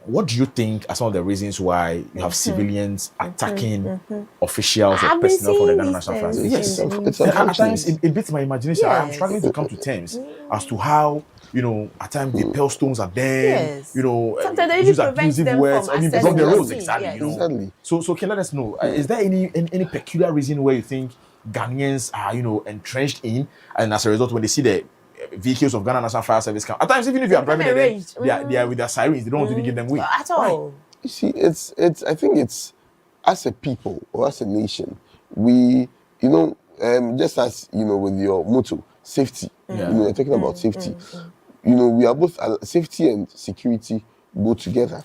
what do you think are some of the reasons why you have civilians attacking officials or personnel from the Ghana National Fire Service? Yes, it's at times it beats my imagination. I'm struggling to come to terms as to how, you know, at times they peel stones at them, you know, sometimes they use even prevent abusive them words, from because the accessing roads, the exactly, scene. you know. So can let us know, is there any peculiar reason where you think Ghanaians are, you know, entrenched in, and as a result, when they see the vehicles of Ghana National Fire Service come, at times even if you are driving them, they are with their sirens, they don't want to give them way at all. You see, it's I think it's, as a people or as a nation, we, you know, just as, you know, with your motto, safety, you know, you're talking about safety. You know, we are both, safety and security go together.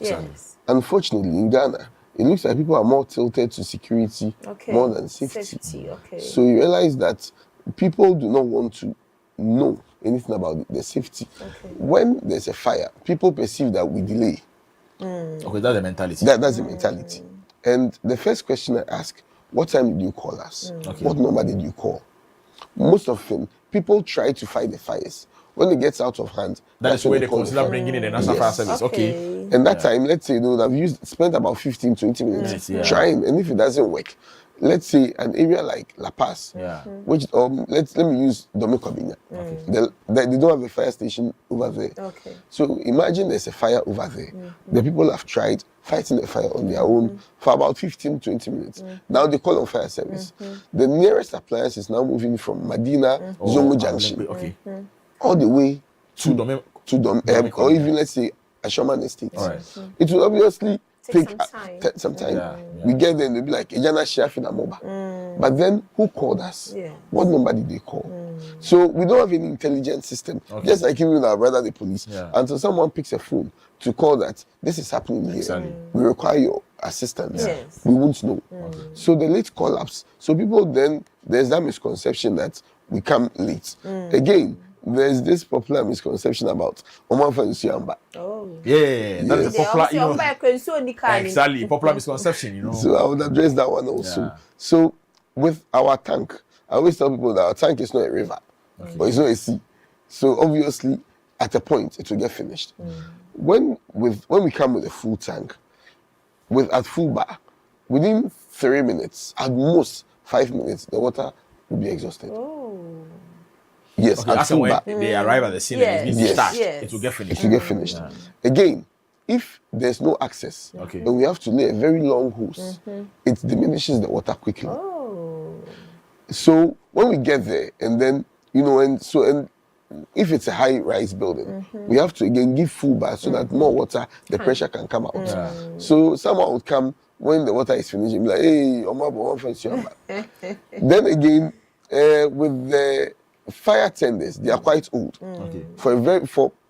Unfortunately, in Ghana, it looks like people are more tilted to security more than safety. So you realize that people do not want to know anything about the safety. When there's a fire, people perceive that we delay. Okay, that's the mentality. That's the mentality. And the first question I ask, what time did you call us? What number did you call? Most often, people try to fight the fires. When it gets out of hand, that's where they consider bringing in the National Fire Service. Okay. And that time, let's say, they've spent about 15, 20 minutes trying, and if it doesn't work, let's say an area like La Paz, which let me use Dominicobina. They don't have a fire station over there. So imagine there's a fire over there. The people have tried fighting the fire on their own for about 15, 20 minutes. Now they call on fire service. The nearest appliance is now moving from Medina, Zongo Junction, all the way to Dom, or even let's say Ashoman Estate. It will obviously take some time. We get there and they'll be like, Ejana Chef in Amoba. But then who called us? What number did they call? So we don't have any intelligence system. Just like even with our brother, the police. Until someone picks a phone to call that this is happening here, we require your assistance. We won't know. So the late collapse. So people then, there's that misconception that we come late. Again, there's this popular misconception about Omanfa Nsiamba. That is a popular, exactly, popular misconception, So I would address that one also. So with our tank, I always tell people that our tank is not a river, but it's not a sea. So obviously, at a point, it will get finished. When we come with a full tank, at full bar, within 3 minutes, at most 5 minutes, the water will be exhausted. Yes, at full bar. They arrive at the scene and it will get finished. It will get finished. Again, if there's no access, then we have to lay a very long hose. It diminishes the water quickly. So when we get there, and then and if it's a high-rise building, we have to again give full bath so that more water, the pressure can come out. So someone would come when the water is finished and be like, "Hey, Then again, with the fire tenders, they are quite old. For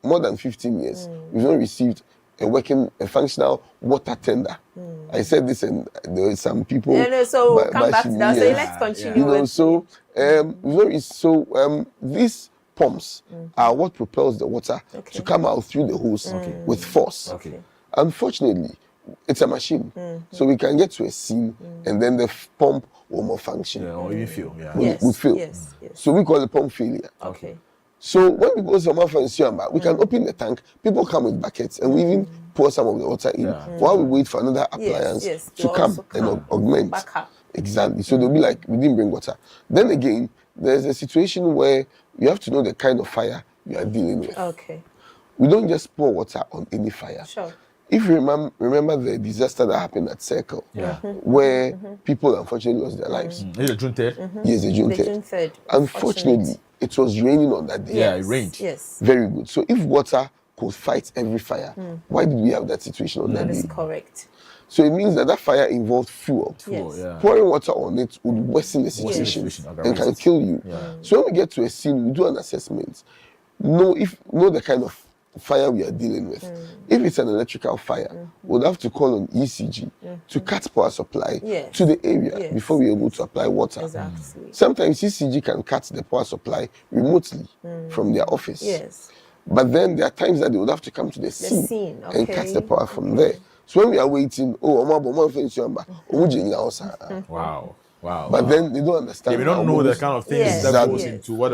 more than 15 years, we've not received a functional water tender. I said this, and there were some people. So come back to that. So let's continue. These pumps are what propels the water to come out through the hose with force. Unfortunately, it's a machine, so we can get to a scene, and then the pump will malfunction. Or even fail. Would fail. So we call it pump failure. So when we go to Omanfa Nsiamba, we can open the tank. People come with buckets, and we even pour some of the water in while we wait for another appliance to come and augment. Exactly. So they'll be like, we didn't bring water. Then again, there's a situation where you have to know the kind of fire you are dealing with. We don't just pour water on any fire. If you remember the disaster that happened at Circle, where people unfortunately lost their lives. Is it June 3rd? Yes, the June 3rd. Unfortunately, it was raining on that day. Yeah, it rained. Very good. So if water could fight every fire, why did we have that situation on that day? That is correct. So it means that fire involved fuel. Pouring water on it would worsen the situation and can kill you. So when we get to a scene, we do an assessment. Know the kind of fire we are dealing with. If it's an electrical fire, we'll have to call on ECG to cut power supply to the area before we're able to apply water. Sometimes ECG can cut the power supply remotely from their office. But then there are times that they would have to come to the scene and cut the power from there. So when we are waiting, Wow. But then they don't understand. They don't know the kind of things that goes into what,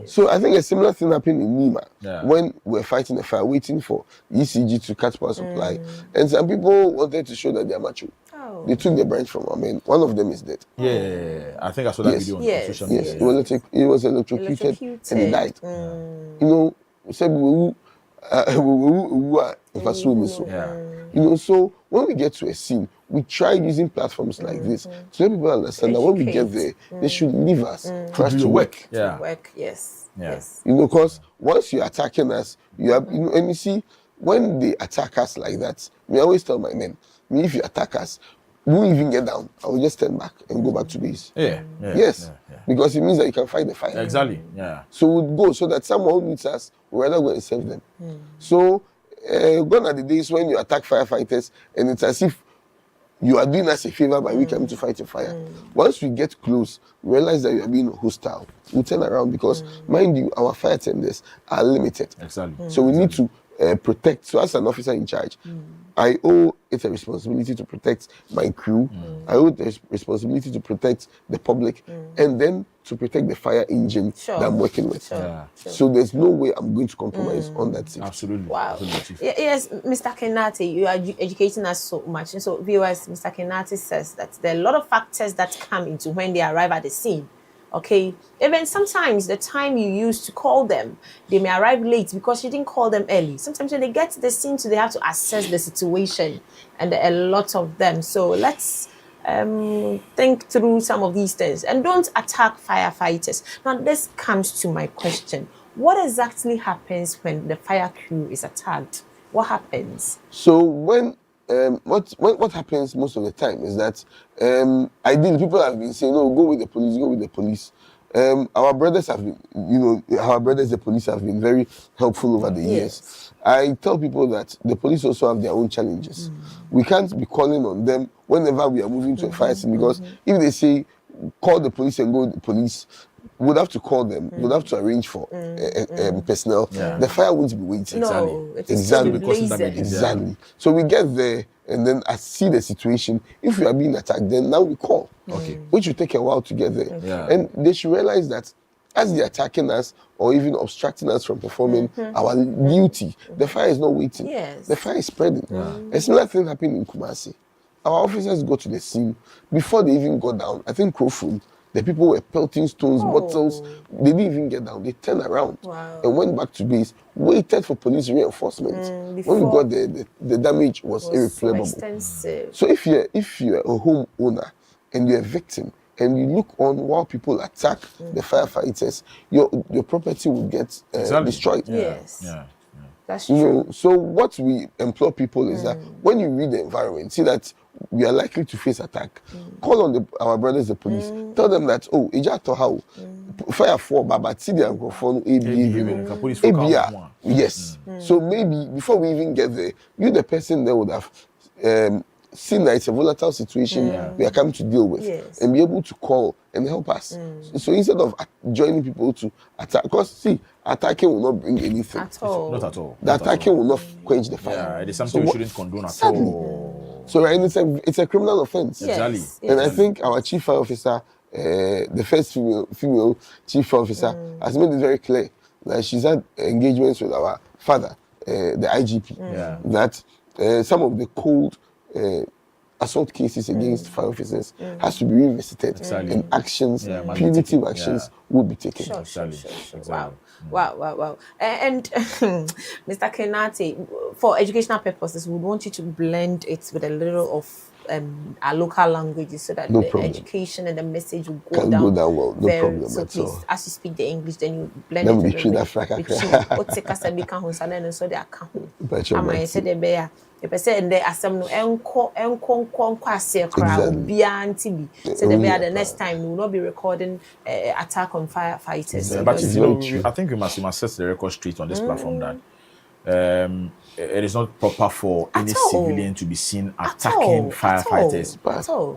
So I think a similar thing happened in Nima when we're fighting the fire, waiting for ECG to cut power supply. And some people wanted to show that they are macho. They took the branch from our men. One of them is dead. I think I saw that video on social media. He was electrocuted and he died. We said, so when we get to a scene, we try using platforms like this to let people understand that when we get there, they should leave us for us to work. Yes. Because once you're attacking us, and you see, when they attack us like that, I always tell my men, if you attack us, we won't even get down. I will just stand back and go back to base. Because it means that you can fight the fire. Exactly. So we'll go so that someone who needs us will rather go and serve them. So gone are the days when you attack firefighters and it's as if you are doing us a favor by we coming to fight a fire. Once we get close, we realize that you are being hostile. We turn around because, mind you, our fire tenders are limited. Exactly. So we need to protect. So as an officer in charge, I owe it a responsibility to protect my crew. I owe the responsibility to protect the public, and then to protect the fire engine that I'm working with. So there's no way I'm going to compromise on that safety. Absolutely. Wow. Absolutely. Yes, Mr. Kenati, you are educating us so much. And so, viewers, Mr. Kenati says that there are a lot of factors that come into when they arrive at the scene. Okay, even sometimes the time you use to call them, they may arrive late because you didn't call them early. Sometimes when they get to the scene, they have to assess the situation, and a lot of them. So let's think through some of these things and don't attack firefighters. Now, this comes to my question: what exactly happens when the fire crew is attacked? What happens? So when what happens most of the time is that ideally people have been saying, "No, go with the police, go with the police." Our brothers have been, the police have been very helpful over the years. I tell people that the police also have their own challenges. We can't be calling on them whenever we are moving to a fire scene, because if they say call the police and go with the police, we'd have to call them. We'd have to arrange for personnel. The fire won't be waiting. No, Exactly. So we get there, and then I see the situation. If we are being attacked, then now we call. Which will take a while to get there. And they should realize that as they're attacking us or even obstructing us from performing our duty, the fire is not waiting. The fire is spreading. A similar thing happened in Kumasi. Our officers go to the scene. Before they even got down, I think Krofun, the people were pelting stones, bottles. They didn't even get down. They turned around and went back to base, waited for police reinforcements. When we got there, the damage was irreparable. So if you're a homeowner and you're a victim and you look on while people attack the firefighters, your property will get destroyed. That's true. So what we implore people is that when you read the environment, see that we are likely to face attack, call on our brothers, the police. Tell them that, oh, how fire for Baba, see the microphone, ABR. Yes. So maybe before we even get there, you, the person there, would have seen that it's a volatile situation we are coming to deal with, and be able to call and help us. So instead of joining people to attack, because see, attacking will not bring anything. At all. Not at all. The attacking will not quench the fire. Yeah, it is something we shouldn't condone at all. So it's a criminal offense. Exactly. And I think our chief fire officer, the first female chief fire officer, has made it very clear that she's had engagements with our father, the IGP, that some of the cold assault cases against fire officers has to be revisited, and actions, punitive actions will be taken. Sure. Wow. And Mr. Kenati, for educational purposes, we would want you to blend it with a little of our local languages so that education and the message will go down well. No problem so at please, all. as you speak the English, then you blend it with the next time we will not be recording attack on firefighters. But you know, I think we must set the record straight on this platform that it is not proper for any civilian to be seen attacking firefighters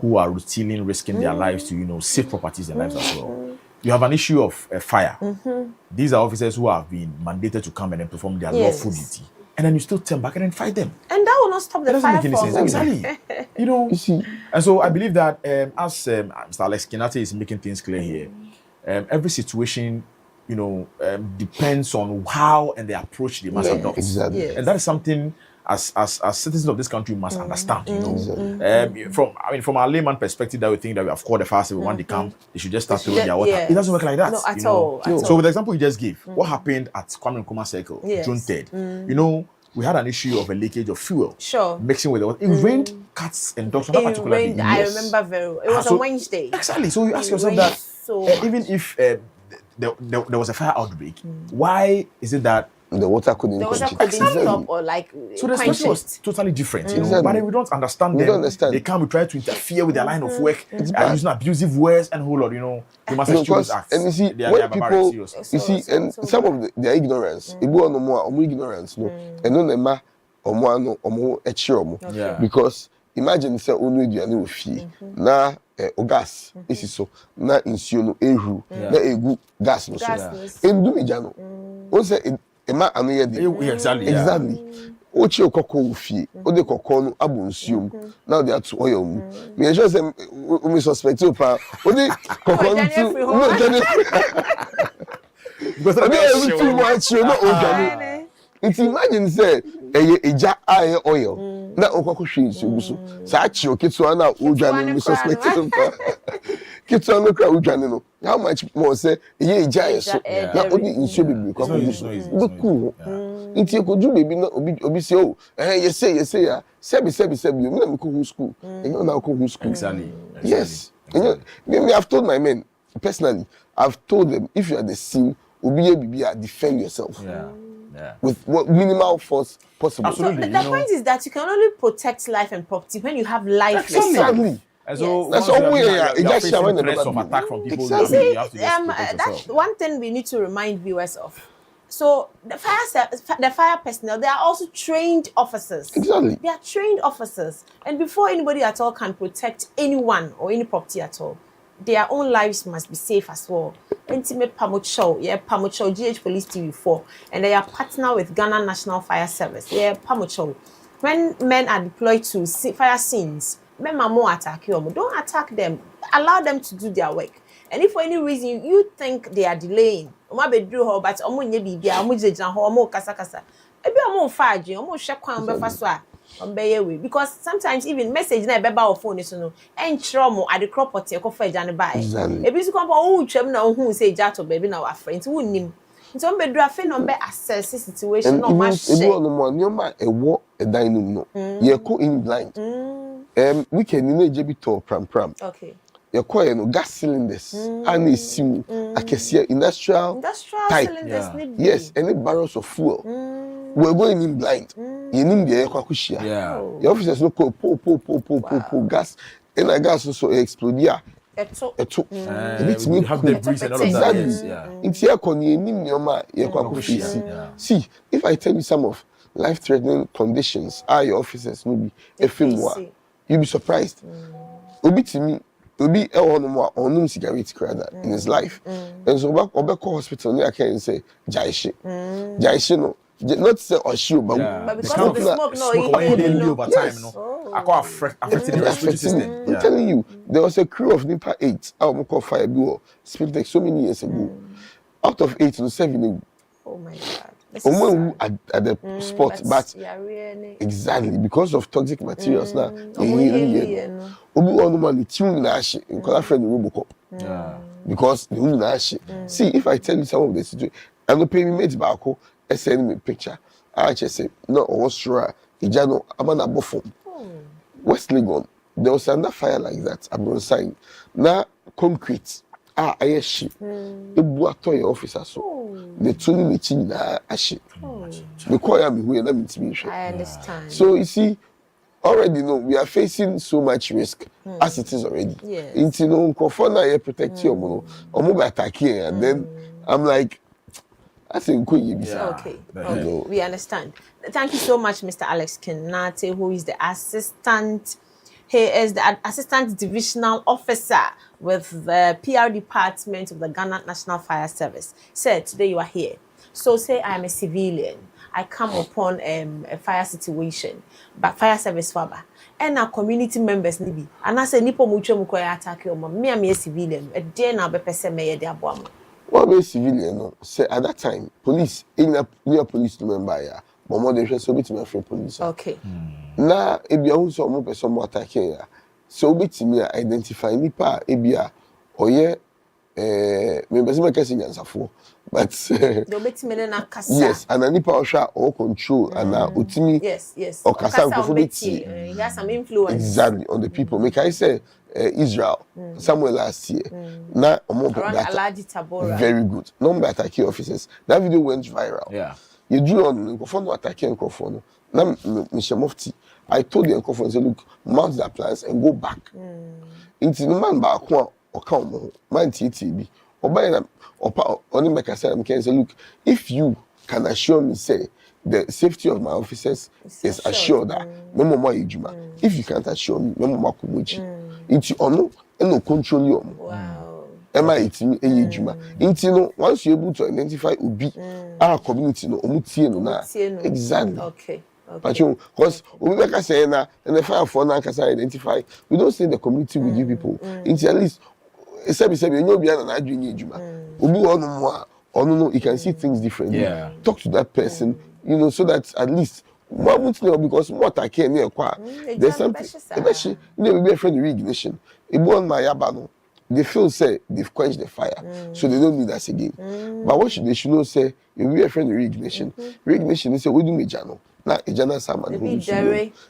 who are routinely risking their lives to, save properties and lives as well. You have an issue of fire. These are officers who have been mandated to come and then perform their lawful duty. And then you still turn back and then fight them. And that will not stop the fire from Exactly. You see. And so I believe that as Mr. Alex Kenati is making things clear here, every situation depends on how and the approach they must adopt. Exactly. And that is something as citizens of this country must understand. From our layman perspective, that we think that we have called the fire service when they come, they should just start throwing their water. It doesn't work like that. No, at all. So with the example you just gave, what happened at Kwame Nkrumah Circle, June 3rd? We had an issue of a leakage of fuel. Mixing with the water. It rained cats and dogs on that particular day. I remember very well. It was on Wednesday. Exactly. So you ask yourself that even if there was a fire outbreak, why is it that the water couldn't stop or so the situation was totally different, but we don't understand them. They come, we try to interfere with their line of work, using abusive words and whole lot, they must excuse acts. And you see, when people, and some of their ignorance, ignorance, because imagine say onu eduane ofie na gas isi so na nsuo no ehuru na egu gas no so endu meja no o say ema anu ye de exactly ochi okoko ofie o de kokko no abo nsuo mu na de ato oil mu me sure say we suspect you pa o de kokko ntu no jani because I too much you know ojani it imagine say eja aye oil na okoko hwe nsuo so sa achi oketu na ojani we suspect you pa kitu no kra ojani no how much more say eja aye so na odi nsuo bebre kokko so cool nti ekoju baby na obi say oh you say ya sebi you na me ko school you na ko school exactly yes me I've told my men personally I've told them if you are the scene obi defend yourself with what minimal force possible. Absolutely. The point is that you can only protect life and property when you have life exactly. And so that's all we are. It just showing the threats of attack from people. Exactly. You have to that's one thing we need to remind viewers of. So the fire personnel, they are also trained officers. Exactly. They are trained officers, and before anybody at all can protect anyone or any property at all, their own lives must be safe as well. Intimate Pamucho, GH Police TV4, and they are partner with Ghana National Fire Service. Pamucho. When men are deployed to fire scenes, men are more attack you. Don't attack them. Allow them to do their work. And if for any reason you think they are delaying, but because sometimes even message na beba or phone is no and trauma at the crop pot your coffee and buy. If you come oh chem na who say jato baby na our friends who nim. So be do afa number assess situation no match. And no more nyoma e wo e dan no. Ye ko in blind. We can no je bi to pram. Okay. Ye ko no gas cylinders and sim akesia industrial type. Cylinders need yes, any barrels of fuel. We're going in blind. You need the kwakushia. The officers no po gas. And a gas also explode. Eto. We have the breeze and all of that. It's here kon you need nyoma ye kwakushia. See, if I tell you some of life-threatening conditions are your officers no be efimwa, you'll be surprised. Obi timi Obi onum cigarette crowd in his life. And so Obeko hospital near can say Jaishi no. Not say or shoe, but because of the smoke, over time, I call affecting the respiratory system. I'm telling you, there was a crew of Nipa 8. I will call fire duo. Split like so many years ago. Out of 8 to 7. Oh my God. At the spot, but exactly because of toxic materials now. Obi normally tune nash in call friend Robocop. Because the nash. See, if I tell you some of the situation, I'm not paying me back. Send me a picture. I just say, no, what's sure? Ijano, I'm an abofom. West Legon, there was another fire like that. I'm going to sign. Now, concrete. I ship. The boy officer so. The two the chin ship. The choir me who let me I understand. So you see, already know we are facing so much risk as it is already. Yes. Into no confirm protect you, or mobile attack here, and then I'm like. I think okay. We understand. Thank you so much, Mr. Alex Kenate, who is the assistant. He is the assistant divisional officer with the PR department of the Ghana National Fire Service. Sir, today you are here. So say I am a civilian. I come upon a fire situation, but fire service faba. And our community members nibi. And I say nipo mucho mukoya attack you. Me am a civilian. A day na be person me de aboam. What we civilian no say at that time police in a police member ya but more than so bit me free police okay na ebia hu so mo person mo attack ya so bit me identify nipa ebia oye me person make say nyansafo but do bit me na kasa yes and nipa osha or control and utimi yes or kasa go bit he has some influence exactly on the people make I say Israel somewhere last year. Now, very good. Number attacking officers. That video went viral. Yeah. You drew on the attacking microphone. Now, Mr. Mufti, I told the microphone, look, mount the plans and go back. Into the man back one or come man TTB. Or by them or only make I say, look, if you can assure me say the safety of my officers is assured that if you can't assure me it's ono and no control you. Wow. Am I eating a juma? Once you're able to identify ubi our community no exactly. Okay. But because we make us say na and the fire for now can identify. We don't say the community with you people. Into at least you know behind an adwin juma. Ubi no, you can see things differently. Yeah. Talk to that person, you know, so that at least one would know because what I can near there's something especially you be afraid of ignition. They feel say they've quenched the fire, so they don't need us again. But what they should know say you be afraid of ignition. Ignition is say we do mejano. Na ejana sama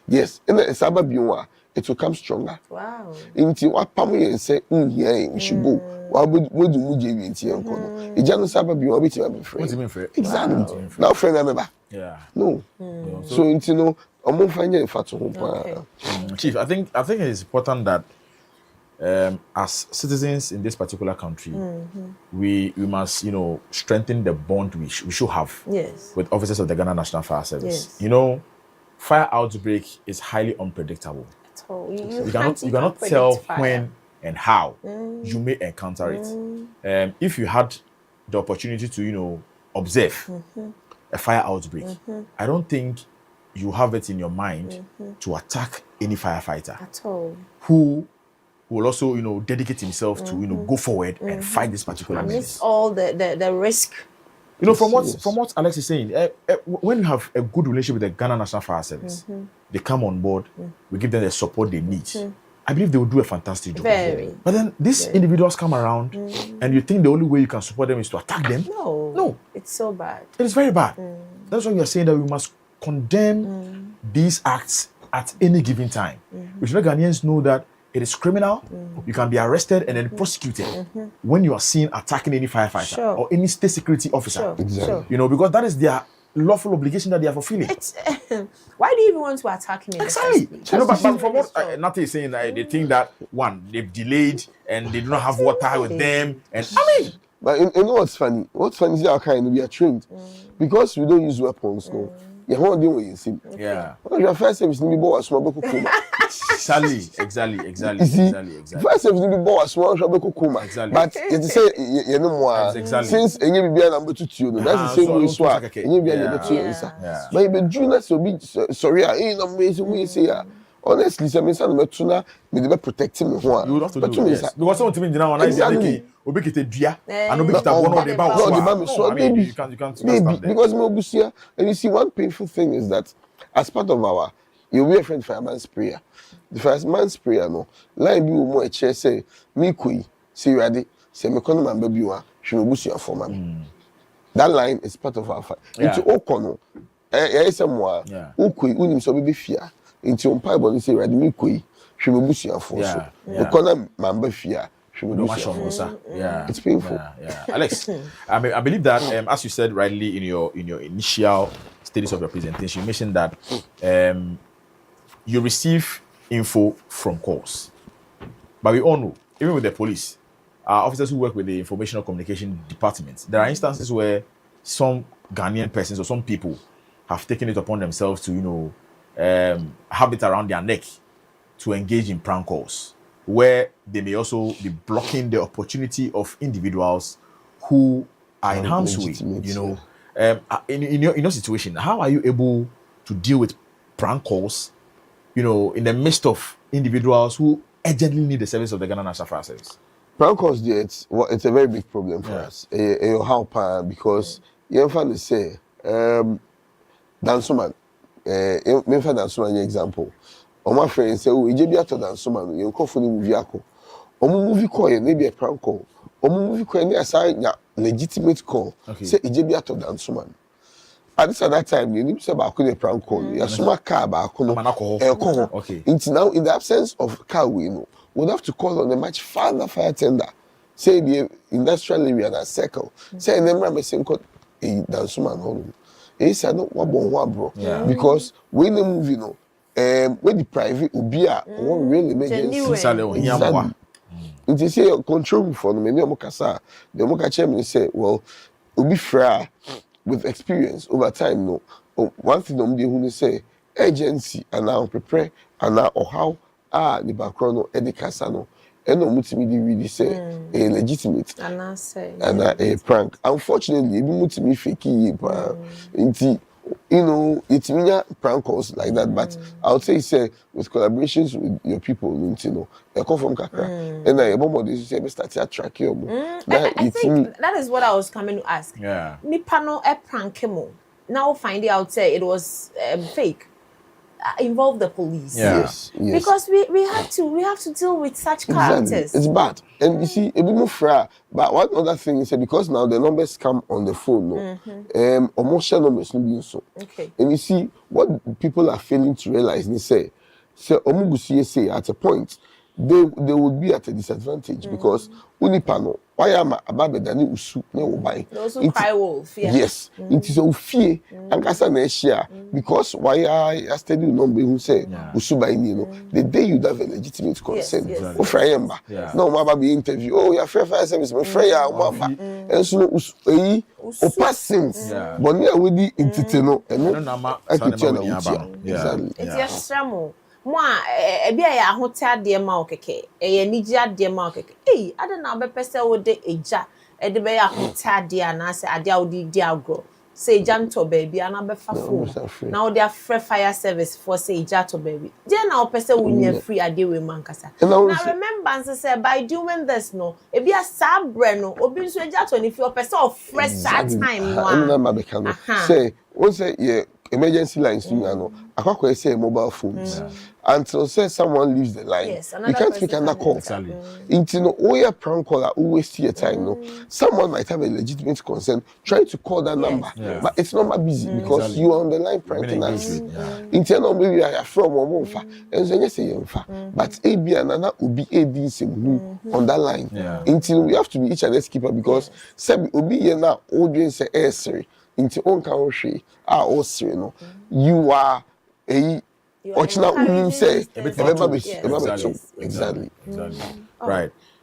yes, and the saba biwa it will come stronger. Wow. Inti what pamu and say we should go. What do we do in Tianco? Ejana saba biwa bit be free. Exactly. Now friend remember. Yeah. No. So into no Chief, I think it is important that as citizens in this particular country, we must, you know, strengthen the bond we should have with officers of the Ghana National Fire Service. Yes. You know, fire outbreak is highly unpredictable. You cannot tell when and how you may encounter it. If you had the opportunity to, you know, observe a fire outbreak, I don't think you have it in your mind to attack any firefighter at all who will also, you know, dedicate himself to, you know, go forward and fight this particular menace. All the risk. You know, from what Alex is saying, when you have a good relationship with the Ghana National Fire Service, they come on board, we give them the support they need. I believe they will do a fantastic job. Very. But then these individuals come around, and you think the only way you can support them is to attack them? No. It's so bad. It is very bad. That's why we are saying that we must condemn these acts at any given time. We should let Ghanaians know that it is criminal. You can be arrested and then prosecuted when you are seen attacking any firefighter or any state security officer. Exactly. You know, because that is their lawful obligation that they are fulfilling. Why do you even want to attack me? Exactly. You know, but from what Nati is saying, they think that one, they've delayed and they do not have water with them. And I mean, but you know what's funny? What's funny is that we are trained because we don't use weapons. No. Yeah, your first service need be bought a small Exactly. First service need be bought a small kuma. Exactly. But you say you know more. Since any be number 2 you know that's the same way swap. Any be number 2 but you be junior so be sorry we say honestly say me say no tuna me dey protect me ho. You have to do it. Because some thing now na is making obi kete dua and obi kete one of the bow. You can't maybe because me obusia and you see one painful thing is that as part of our you be a friend fireman's prayer. The fireman's prayer no line be mo e che say me koi say you ready say me kono man baby wa hwe obusia for man. That line is part of our fight. It's okono say mo ukoi unim so be fia into Bible say ready me koi hwe obusia for so. The kono man ba fia. It's painful. Alex, I believe that as you said rightly in your initial status of your presentation, you mentioned that you receive info from calls. But we all know, even with the police, officers who work with the information communication department, there are instances where some Ghanaian persons or some people have taken it upon themselves to, you know, have it around their neck to engage in prank calls, where they may also be blocking the opportunity of individuals who are in harm's way. You know, in your situation, how are you able to deal with prank calls, you know, in the midst of individuals who urgently need the service of the Ghana National Fire Service? Prank calls, it's a very big problem for us. How because you find say Dansoman, me find Dansoman example. Or my friend say, oh, you be after Dansoman, you call for the movie call. Or movie call, maybe a prank call. Or movie call, any assign legitimate call. Say, you be after Dansoman. At that time, you need to say about a prank call. You smart car about alcohol. Okay. Until now, in the absence of car, we know, we'll have to call on a much farther fire tender. Say the industrial area that circle. Say, and then remember saying, called a Dansoman home. He said, no, one bro. Because when the movie, you know, when the private will be one really emergency. It is say control for the many mokasa. The mokache me say, well, will be fair. with experience over time, no, one thing who say agency and now prepare and now or how the background no education no and multimedia really say a legitimate and a prank. Unfortunately, it multimedia fake you know, it's mean prank calls like that, but I would say with collaborations with your people, you know, you come from Kakra, and then your this say start to track you. I think that is what I was coming to ask. Yeah. Nipano a prank mo. Now finding out say it was fake. Involve the police. Yeah. Yes. Because we have to deal with such characters. Exactly. It's bad. And you see, a bit more fair. But one other thing is because now the numbers come on the phone, no, emotional numbers no being so. Okay. And you see what people are failing to realize. They say omugusi at a point they would be at a disadvantage because unipano why am ababe dani usu ne obai. Those who cry wolf. Yeah. Yes. It is a fear and kasa na share because why I study number who say usu by ni no the day you have a legitimate consent. Yes. O frayemba. No ma be interview. Oh your fair service me fraya o ma and so o passings. But near with the entity no and no exactly. It's just stramo. Moi, ebi ya ahote ade ma okeke. Eye niji ade ma okeke. Ade na be pese wo de eja. E de be ya ahote ade anase ade a wo di agro. Say eja nto baby ana be fa phone. Na wo de free fire service for say eja to baby. Je na wo pese wo nya free ade we mankasa. Na remember say by doing this no, ebi a sabre no, obi nso eja to ni fi o pese of fresh that time no. Say, one say yeah emergency lines you know akwa say mobile phones until say someone leaves the line you can't pick another call into no oya prank caller who waste your time no someone might have a legitimate concern try to call that number but it's not busy because you are on the line pranking us into no maybe I from omonfa and so say yemfa but AB and obi edi same on that line until we have to be each other's keeper because say obi here now audience say sorry into own country all three no you are a say exactly.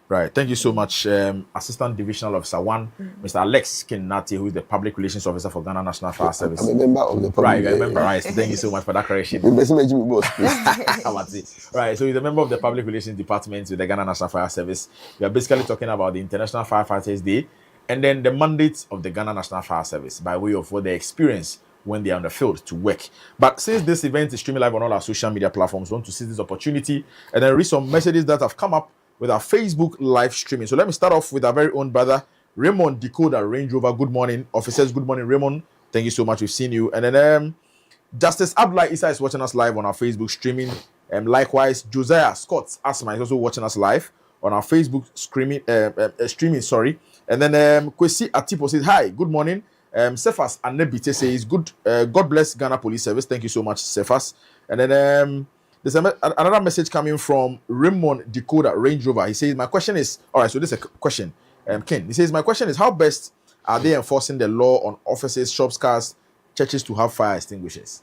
Right. Thank you so much, Assistant Divisional Officer 1, Mr. Alex Kinati, who is the Public Relations Officer for Ghana National Fire Service. I'm a member of the public. Right, I remember. Right. Thank you so much for that correction. Right. So he's a member of the Public Relations Department with the Ghana National Fire Service. We are basically talking about the International Firefighters Day and then the mandate of the Ghana National Fire Service by way of what they experience when they are on the field to work. But since this event is streaming live on all our social media platforms, we want to seize this opportunity and then read some messages that have come up with our Facebook live streaming. So let me start off with our very own brother, Raymond Decoder, Range Rover. Good morning. Officers, good morning, Raymond. Thank you so much. We've seen you. And then Justice Abdullah Isa is watching us live on our Facebook streaming. Likewise, Josiah Scott Asma is also watching us live on our Facebook streaming. And then Kwesi Atipo says, hi, good morning. Cephas Anebite says, good. God bless Ghana Police Service. Thank you so much, Cephas. And then there's another message coming from Raymond Decoder, Range Rover. He says, my question is, all right, so this is a question. Ken, he says, my question is, how best are they enforcing the law on offices, shops, cars, churches to have fire extinguishers?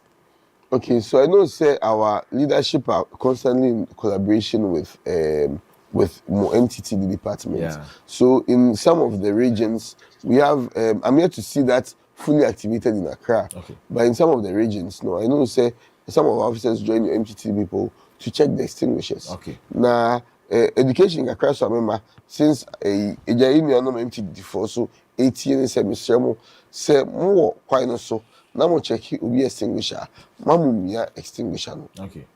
Okay, so I know, say, our leadership are constantly in collaboration with more MTT department. Yeah. So in some of the regions, we have, I'm here to see that fully activated in Accra. Okay. But in some of the regions, no, I know, say, some of our officers join the MTT people to check the extinguishers. Okay. Now, education in Accra, so I remember, since a MTT before, so 18 semester, say more quite no so. Now mo check it will be extinguisher. Mamumia extinguisher. Okay.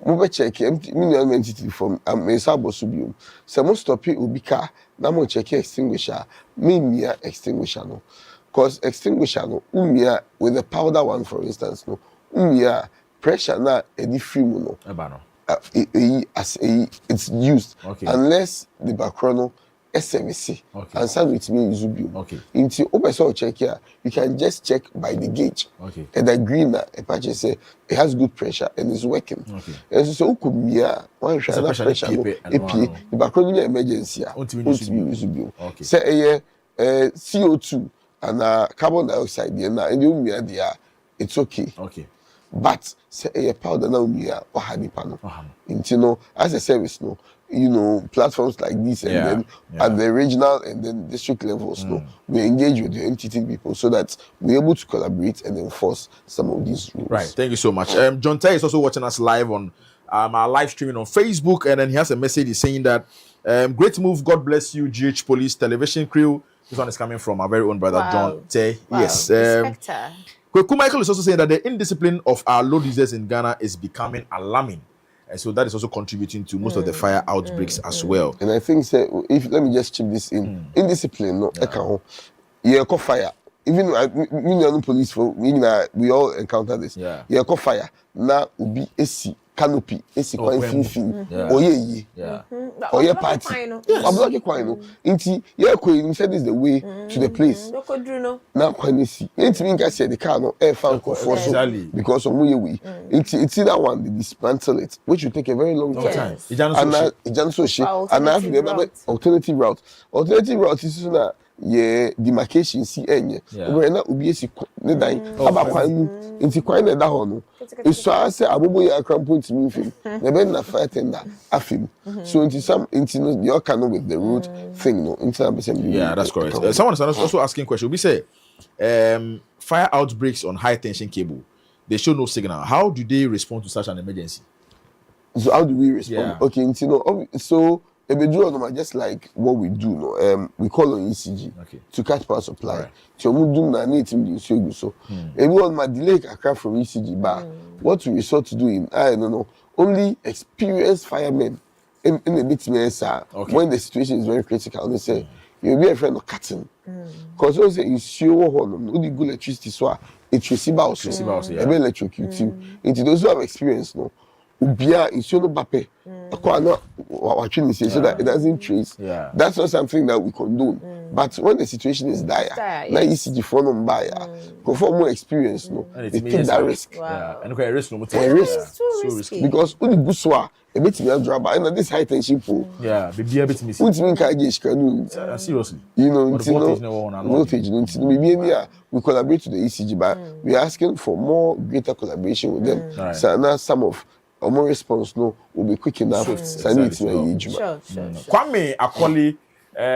Mo check MTT from Mesabo Subium. So mo stop it will be car. Now mo check extinguisher. Mimia extinguisher no. Cause extinguisher no. With the powder one for instance no. Pressure na any film no. It's used unless the background SMC and some with me Zubium. Okay. Into open check here, you can just check by the gauge. Okay. And the green patch say it has good pressure and it's working. Okay. And so could be one pressure the background emergency. Zubium. Okay. Say CO2 and carbon dioxide and the it's okay. Okay. But say a powder now or honey panel. Into no as a service no. platforms like this, and then at the regional and then district levels, we engage with the NTT people so that we're able to collaborate and enforce some of these rules. Right. Thank you so much. John Tay is also watching us live on our live streaming on Facebook, and then he has a message. He's saying that great move. God bless you, GH Police Television crew. This one is coming from our very own brother John Tay. Wow. Yes. Kweku Michael is also saying that the indiscipline of our load users in Ghana is becoming alarming. And so that is also contributing to most of the fire outbreaks as well. And I think, if let me just chip this in, indiscipline, fire. Even police, we all encounter this. Fire. Now, ubi esi canopy, esi kwa infin, oye party. Ablock kwano. Inti, you said this is the way to the place. Now, kwanisi. It means I said the car no air fan because of we. It's that one they dismantle it, which will take a very long time. And I have the alternative route. Alternative route is na demarcation see enye. We na ubi esi ne dan aba kwanu. Inti kwanu da ho no. It's so I say abobo ya crampo to me film. The ben na fire tender afim. So into you can with the road thing no. Yeah, that's correct. Someone is also asking question. We say fire outbreaks on high tension cable. They show no signal. How do they respond to such an emergency? So how do we respond? Okay, so just like what we do, we call on ECG to catch power supply. So we do not need to so everyone might delay a craft from ECG, but what we resort to do only experienced firemen in the bit when the situation is very critical. They say you'll be a friend of cutting because also you see only good electricity, so it's electrocute you. Into those who have experience, Ubia is so bape. So that it doesn't trace. That's not something that we condone. But when the situation is dire, now ECG phone on buyer, go for more experience, they take that risk. And okay, risk no more. Risk. So risky. Because only buswa a bit me drama and this high tension pool. Be a bit missing. Which mean seriously. Voltage. We collaborate with the ECG, but we are asking for more greater collaboration with them. So now some of our more response will be quick enough. Kwame Akoli,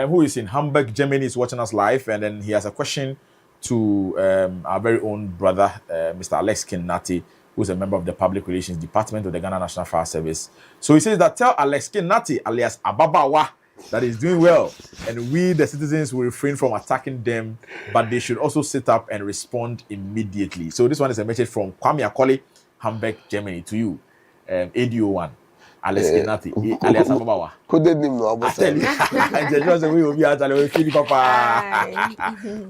who is in Hamburg, Germany, is watching us live, and then he has a question to our very own brother, Mr. Alex Kinnati, who is a member of the Public Relations Department of the Ghana National Fire Service. So he says that tell Alex Kinnati, alias Ababawa, that he's doing well, and we, the citizens, will refrain from attacking them, but they should also sit up and respond immediately. So this one is a message from Kwame Akoli, Hamburg, Germany, to you. ADO1, Alex Kinnati, alias Ababawa. Coded name no I tell you. We will be at Papa.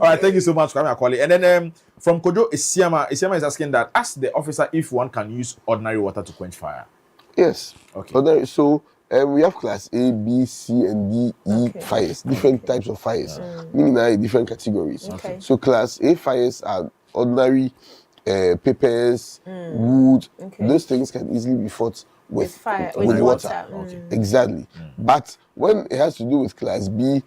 All right, thank you so much, Kwame Akoli. And then from Kojo Isiama is asking that ask the officer if one can use ordinary water to quench fire. Yes. Okay. So we have class A, B, C, and D, E fires, different types of fires, meaning different categories. So class A fires are ordinary papers, wood, those things can easily be fought with water. Exactly. But when it has to do with class B,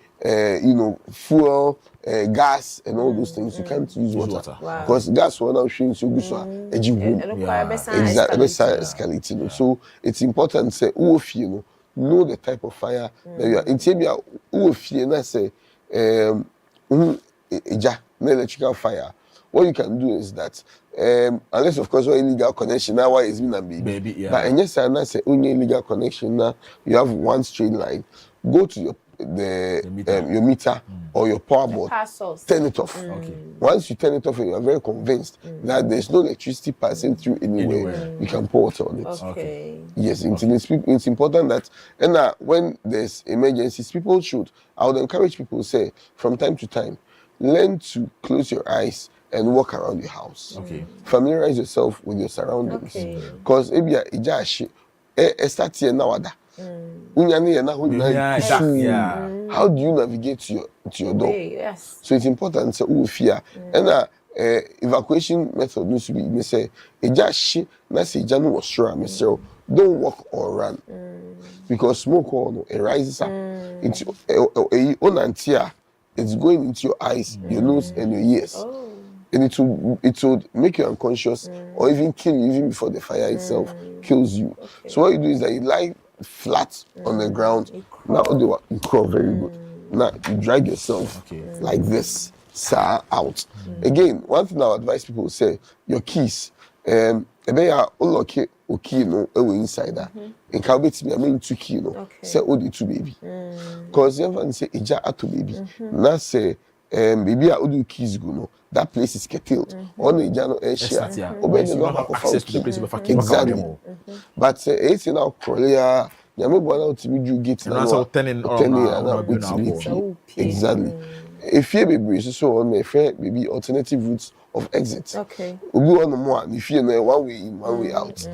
fuel, gas, and all those things, you can't use water. Because gas will now show you escalating. So it's important to say, know the type of fire that you are. In Tibia, say, electrical fire. What you can do is that, unless of course your illegal connection, now why is being a baby. But and yes, I say only illegal connection now. You have one straight line. Go to your meter or your power board. Turn it off. Once you turn it off, and you are very convinced that there's no electricity passing through anywhere. You can pour water on it. Yes, it's important that, and when there's emergencies, people should. I would encourage people to say from time to time, learn to close your eyes and walk around your house. Familiarize yourself with your surroundings. Because if you start here now, how do you navigate to your door? So it's important to fear. And evacuation method needs to be say don't walk or run. Because smoke it rises up. It's going into your eyes, your nose, and your ears. And it will make you unconscious or even kill you even before the fire itself kills you. So what you do is that you lie flat on the ground. Now you crawl very good. Now you drag yourself like this, sir, out. Again, one thing I advise people say, your keys, they are unlock it, okay, no, inside that. In Calbit, I mean 2 key, no, say only 2 baby. Because everyone say ija atu baby. Now say baby are only keys go no. That place is curtailed. Only ija no share. Obey no have access to the place of exactly. But it's now Korea. Nyame bo na otimi ju gate na so turning exactly. If you be so on my friend maybe alternative routes of exit. Okay. Obi on more if you know one way in, one way out.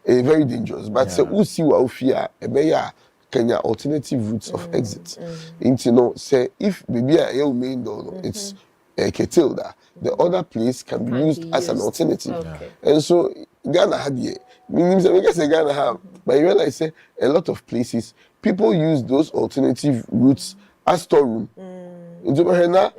Very dangerous. But say who see what fear ebeya Kenya alternative routes of exit. Into no say if baby a main door it's curtailed, the other place can be used as an alternative. Okay. And so Ghana had here. Means I guess Ghana have, but you realize say a lot of places people use those alternative routes as storeroom. Into Mahena,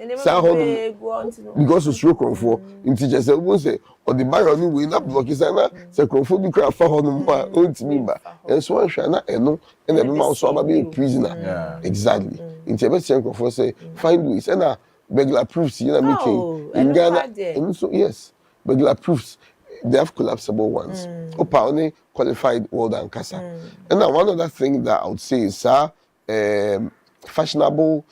because of stroke on for into just a woman say or the bar on way not block is ana say conform craft for on member and so shana and the mouse so be a prisoner. Exactly. Into best for say find ways and regular proofs you know making in Ghana and so yes regular proofs. They have collapsible ones. Opa only qualified world and casa. And now one other thing that I would say is fashionable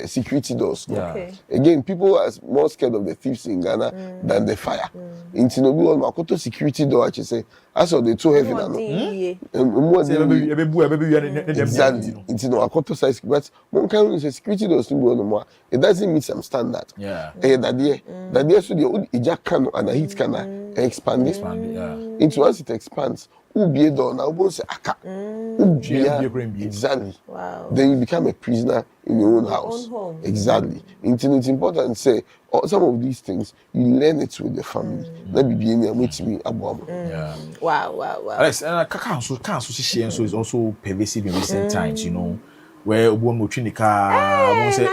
security doors. Okay. Again, people are more scared of the thieves in Ghana than the fire. In Tinobu, on Makoto security door, I say, as of the 2 heavy exactly. In Tinobu, size, but one kind of security doors no more. It doesn't meet some standard. Yeah. That there so the old eject can and a heat can expand. Into once it expands, be door now won't say aka. Exactly. Wow. Then you become a prisoner in your own house. Home. Exactly. It's important to say some of these things you learn it with the family. Let me be in there with me about. Yeah. Wow. Alex, and council share so is also pervasive in recent times, you know, where one will the car, won't say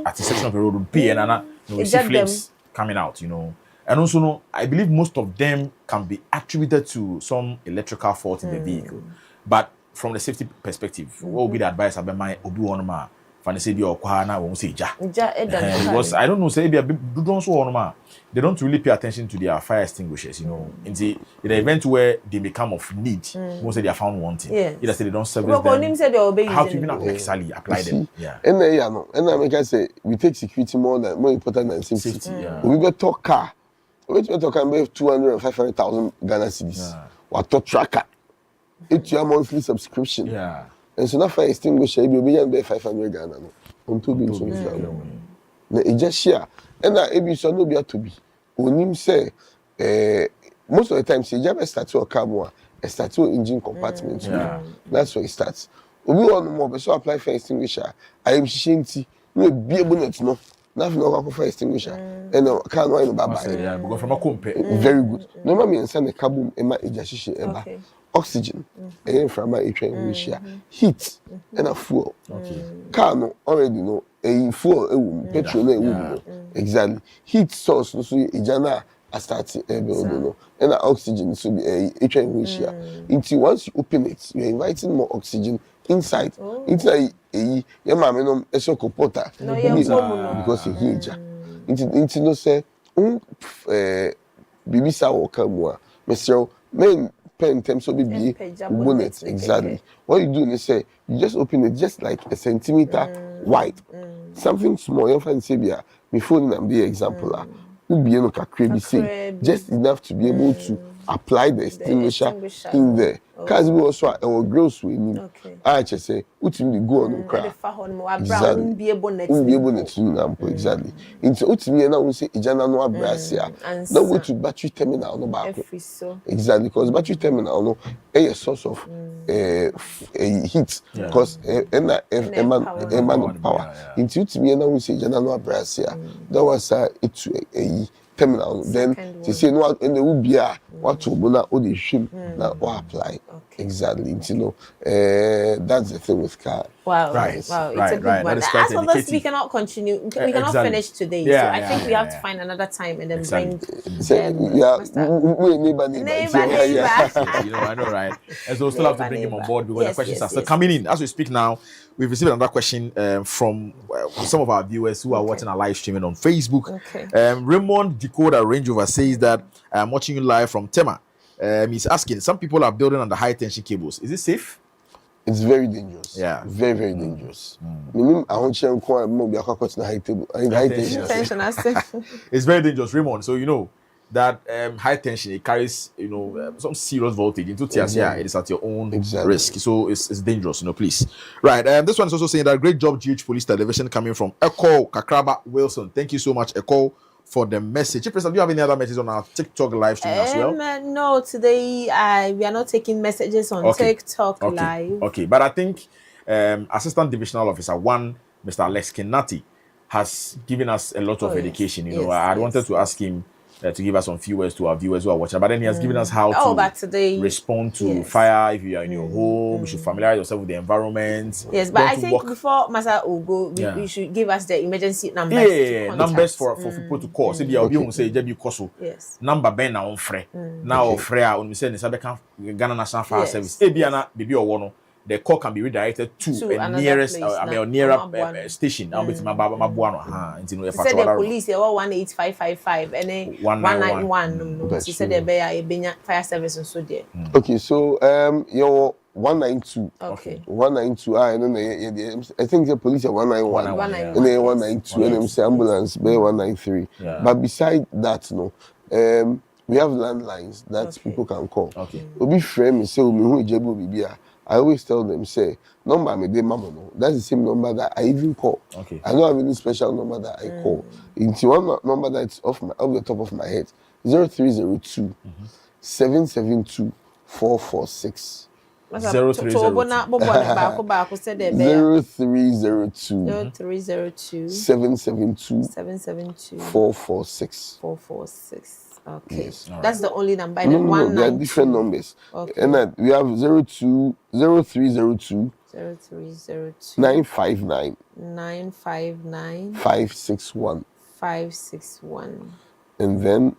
at the section of the road would pay and you see flames coming out, you know. And also, no, I believe most of them can be attributed to some electrical fault in the vehicle. But from the safety perspective, what would be the advice about my Obi Onoma? Fancy or Kwana won't say ja. Because I don't know, say they don't really pay attention to their fire extinguishers, you know. In the event where they become of need, most say they are found wanting. Either say they don't service them. How to even actually apply them. Yeah. And I say we take security more important than safety. We got talk car. We talk about 200 and 500,000 Ghana cedis. What talk tracker? It's your monthly subscription. Yeah. And so now fire extinguisher, you be 500 Ghana. On 2 billion. Na it just share. And now if you no be to be. Onim say most of the time say just start to a car a start to engine compartment. That's where it starts. Obi on more so apply fire extinguisher. I am shinty. No be able to know. Nothing no fire extinguisher. And can't why no baba. Yeah, because from a compare. Very good. No me send the carbon ema ejashishe eba. Oxygen, from my heat, and a fuel. Car no already know a fuel, petrol, exactly. Heat source, no so ejana a starting and oxygen so be a train until once you open it, you're inviting more oxygen inside. Into a yamamenum a so porter because you hear into no say baby saw come Mr. Men pen terms so be bonnet exactly. What you do is say you just open it just like a centimeter wide. Something small, your friend say me phone and be example who be no crazy say just enough to be able to apply the extinguisher in there. Cause we also our gross we need. I just say ultimately go on crack. Exactly. Be able to exactly. Into ultimately now we say ijana no abrasia. Now go to battery terminal no back. Exactly, because battery terminal no a source of heat because eman power. Into ultimately now we say ijana no abrasia. That was it a terminal. Then they say no and the will be what to bona or the shim that or apply. Exactly. You know, that's the thing with car. Wow. Right. Wow. It's Right. a good Right. one. That is As quite for this, we indicative. cannot continue. We cannot Exactly. finish today. Yeah, So I yeah, think we yeah, have yeah. to find another time and then Exactly. bring. So, yeah, neighbor. Neighbor. You know, I know, right? And so we still have to bring him on board because the questions are still coming in. As we speak now, we've received another question from some of our viewers who are watching our live streaming on Facebook. Okay. Raymond Decoder Range Rover says that I'm watching you live from Tema. He's asking, some people are building on the high tension cables. Is it safe? It's very dangerous. Yeah. Very, very dangerous. I want you to be a high table. High tension. It's very dangerous, Raymond. So you know that high tension, it carries, you know, some serious voltage into TSI. Exactly. It is at your own Exactly. risk. So it's dangerous, you know, please. Right. This one is also saying that great job, GH Police Television, coming from Echo Kakraba Wilson. Thank you so much, Echo, for the message. Chief President, do you have any other messages on our TikTok live stream as well? No, today we are not taking messages on TikTok live. Okay, but I think Assistant Divisional Officer 1, Mr. Alex Kenati, has given us a lot of education. You know, I wanted to ask him to give us some few words to our viewers who are watching, but then he has given us how to respond to fire if you are in your home. You should familiarize yourself with the environment. Yes, but I think before Masa will go, we should give us the emergency numbers. Yeah, numbers for people to call. So they will be say JB Koso. Yes. Number ben na on frɛ. Now frɛ on we say the Ghana National Fire Service. Ebiana baby or one. The call can be redirected to a nearest, nearer station. I'll be to my Mabuano. He said the police, 18555 and then 191. She said the fire service and so there. Okay, so your 192. Okay. 192. I don't know. I think the police are 191. And then 192. And then say ambulance, 193. But beside that, no. We have landlines that people can call. Okay. Obi frame me say who Ijebu Bibia. I always tell them, say, number me de mama no. That's the same number that I even call. Okay. I don't have any special number that I call. Into one number that's off the top of my head. 0302 772 446. 0302 772 446. Okay. Yes. That's the only number. No, there are different numbers. Okay. And we have 0302 959 561. And then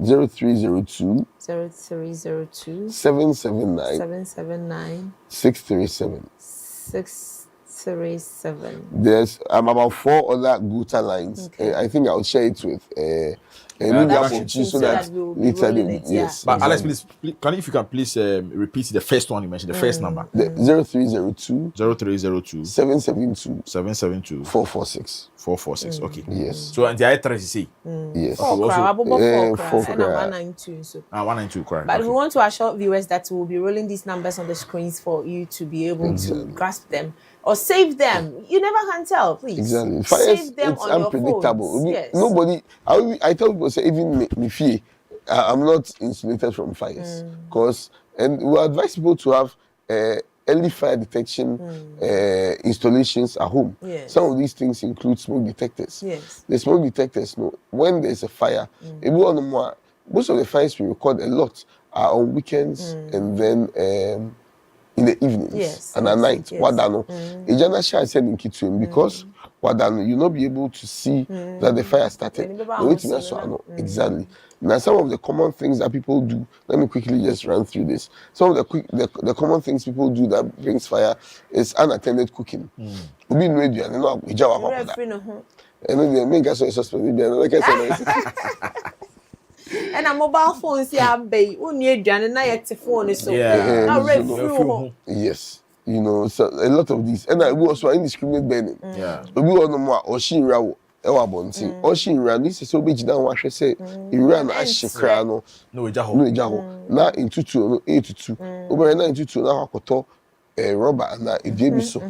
0302 779 637. There's about 4 other Guta lines. Okay. I think I'll share it with so that later yes. But Alex, please, if you can please repeat the first one you mentioned, the first number. The 0302 772 446. 446. Okay. Yes. So and the other three see. Yes. 192. 192, correct. But we want to assure viewers that we will be rolling these numbers on the screens for you to be able to grasp them or save them. You never can tell, please. Exactly. Save them it's on unpredictable. Your phones. Yes. Nobody. I tell people say even me fear. I'm not insulated from fires because and we advise people to have early fire detection installations at home. Yes. Some of these things include smoke detectors. Yes. The smoke detectors know when there's a fire. Most of the fires we record a lot are on weekends and then in the evenings and at night. Wadano. Ejana Shah said in Kitchen because Wadano, you'll not be able to see that the fire started. Exactly. Now, some of the common things that people do, let me quickly just run through this. Some of the common things people do that brings fire is unattended cooking. Ubi no edu ane no ejawa kwa. Eno dey make us suspect bi ane like I said. And a mobile phone see a bay, only aduane na yet phone so. Now red through. Yes. You know, so a lot of these. And I was also indiscriminate burning. Obi ono mo or she rawo ewa bonti. Or she ran this so be jina wa hwe say iran ashikra no ejaho. Na intutu no 82. Obi na intutu na akoto rubber na ebi so.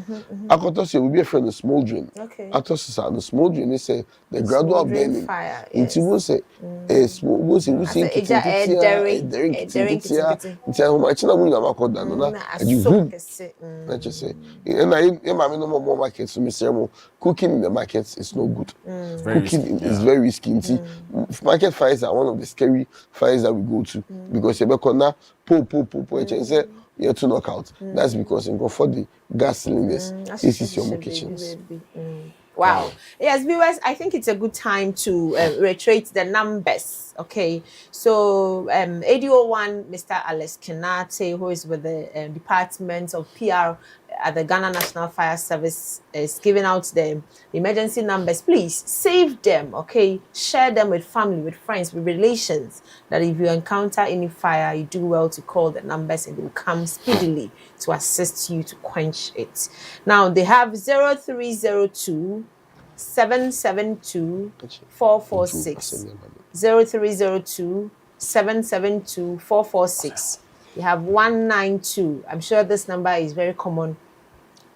Akoto say we be a friend of smoldering. Akoto no smoldering is say the gradual burning. Inti won say we say na just say and I no more markets so me cooking in the markets is no good. Cooking is very risky. Market fires are one of the scary fires that we go to because you be corner po say you have to knock out. That's because in for the gas cylinders, this is your kitchens. Wow. Yes, viewers, I think it's a good time to reiterate the numbers. Okay. So, AD01, Mr. Alex Kenate, who is with the Department of PR at the Ghana National Fire Service, is giving out the emergency numbers. Please save them. Okay. Share them with family, with friends, with relations. That if you encounter any fire, you do well to call the numbers and they will come speedily to assist you to quench it. Now, they have 0302 772 446. 0302 772 446. You have 192. I'm sure this number is very common.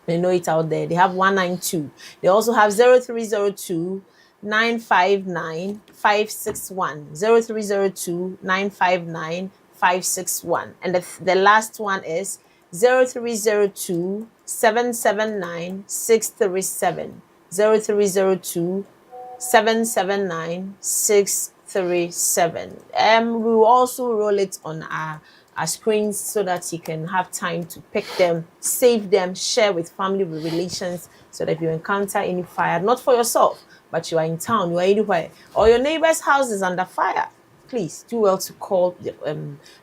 They know it out there. They have 192. They also have 0302 959 561. 0302 959 561. And the last one is 0302 779 637. 0302 779 637. We will also roll it on our screens so that you can have time to pick them, save them, share with family, with relations, so that if you encounter any fire, not for yourself, but you are in town, you are anywhere, or your neighbor's house is under fire, please do well to call the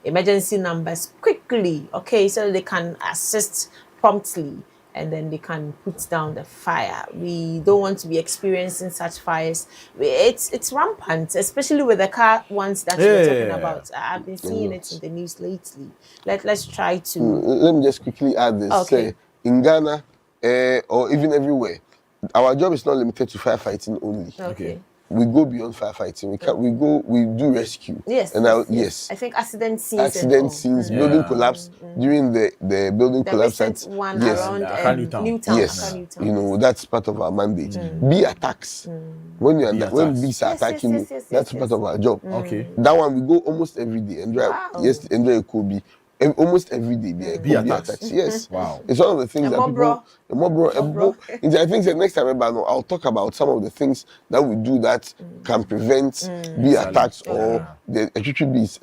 emergency numbers quickly, okay, so that they can assist promptly and then they can put down the fire. We don't want to be experiencing such fires. It's rampant, especially with the car ones that we're talking about. I've been seeing it in the news lately. Let's try to... Let me just quickly add this. Okay. In Ghana, or even everywhere, our job is not limited to firefighting only. Okay. We go beyond firefighting. We do rescue. Yes. And yes. I think accident scenes. Building collapse during the building collapse at one around Newtown. Yes. You know, that's part of our mandate. Bee attacks. When bees are attacking you, that's part of our job. Okay. That one we go almost every day and drive. Wow. Yes, and drive Kobe. Almost every day there bee attacks. Yes. Wow. It's one of the things that people. I think the next time I'll talk about some of the things that we do that can prevent bee attacks or the actually bees.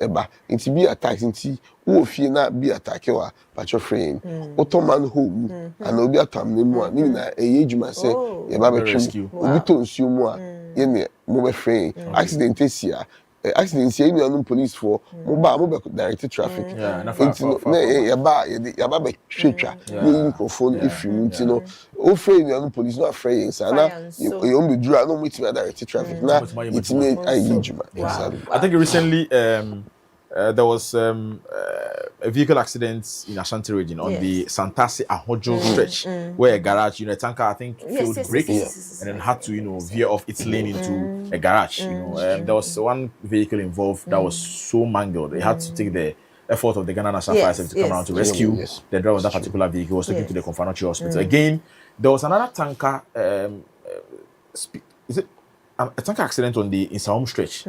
Into bee attacks, into who fear not bee attack you but your friend. Ottoman home and obi atam nemu ni na ejuma say ye ba betwem obi to nsuo mu a ye ne mo be friend accident here. Accident here, you police for mobile directed traffic. Microphone if you know. Afraid you police not afraid. You only draw no meet directed traffic. Now it's made exactly. I think recently there was a vehicle accident in Ashanti region on the Santasi Ahojo stretch where a garage, a tanker, I think, failed brakes and then had to, veer off its lane into a garage. There was one vehicle involved that was so mangled. They had to take the effort of the Ghana National Fire Service to come around to rescue the driver of that particular vehicle. He was taken to the Confanochi Hospital. Again, there was another tanker. Is it? A tanker accident on the Insaum stretch,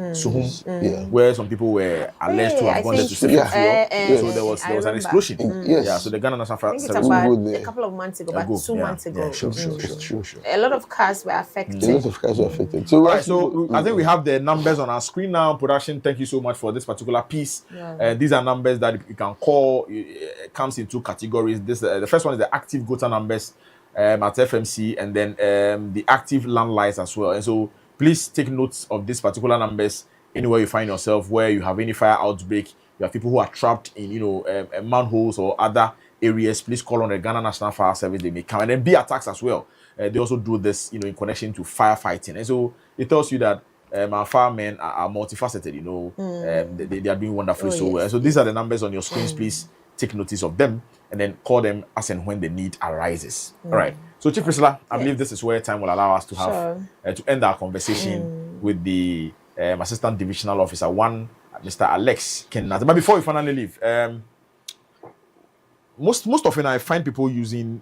where some people were alleged to have gone there to save fuel. So there was an explosion. So the Ghana National Fire Service a couple of months ago, about 2 months ago. Sure. A lot of cars were affected. So I think we have the numbers on our screen now. Production, thank you so much for this particular piece. These are numbers that you can call. It comes in two categories. The first one is the active GOTA numbers at FMC, and then the active landlines as well. And so please take notes of these particular numbers anywhere you find yourself, where you have any fire outbreak, you have people who are trapped in, manholes or other areas. Please call on the Ghana National Fire Service. They may come. And then bee attacks as well. They also do this, in connection to firefighting. And so it tells you that our firemen are multifaceted, they are doing wonderfully well. So these are the numbers on your screens. Please take notice of them and then call them as and when the need arises. All right. So, Chief Priscilla, I believe this is where time will allow us to have to end our conversation with the Assistant Divisional Officer 1, Mr. Alex Kenate. But before we finally leave, most often I find people using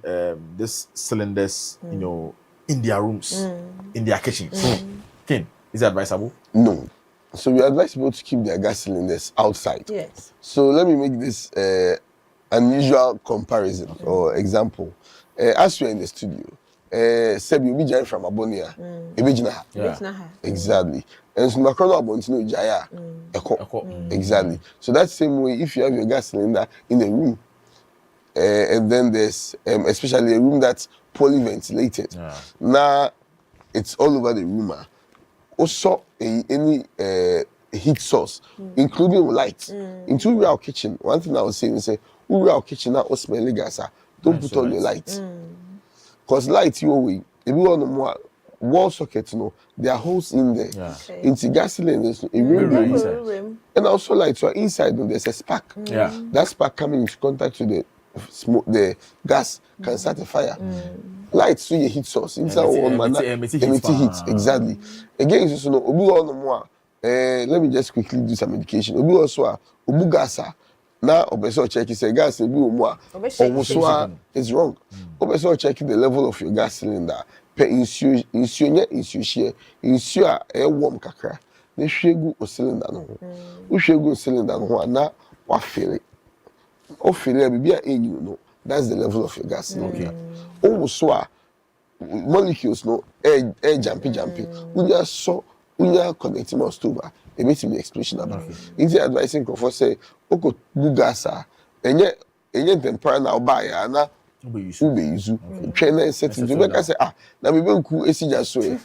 these cylinders, in their rooms, in their kitchens. Ken, is it advisable? No. So we advise people to keep their gas cylinders outside. Yes. So let me make this unusual comparison or example. As you're in the studio, Sebi will be Jaya from Abonia, exactly. And so Macron Abontino Jaya, exactly. So that same way, if you have your gas cylinder in a room, and then there's especially a room that's poorly ventilated. Yeah. Now it's all over the room. Also, any heat source, including light, into our kitchen. One thing I was saying is, we our kitchen now smelly gas. Don't put on the lights, because light you away. If you want more wall sockets, there are holes in there. Yeah. Into gas cylinders, and also lights are inside. There's a spark. Yeah. That spark coming into contact with the smoke, the gas can start a fire. Lights so your heat source inside heat exactly. Again, so no obi on more. Let me just quickly do some medication. Obi also obu gasa. Now obeso check say gas obi more. Almost is wrong. Obeso check the level of your gas cylinder. Per insure warm kakra. Ne hwegu o cylinder no. Wo hwegu cylinder no na wa feel it. O feel it bibia enyu no. That's the level of your gas cylinder. Also molecules no air jumpy. Unya connecting my stove. It makes me explosion about. Into advising for say oko bugasa enye tempera na oba na ube yuzu train and set to make say na me benku esija so e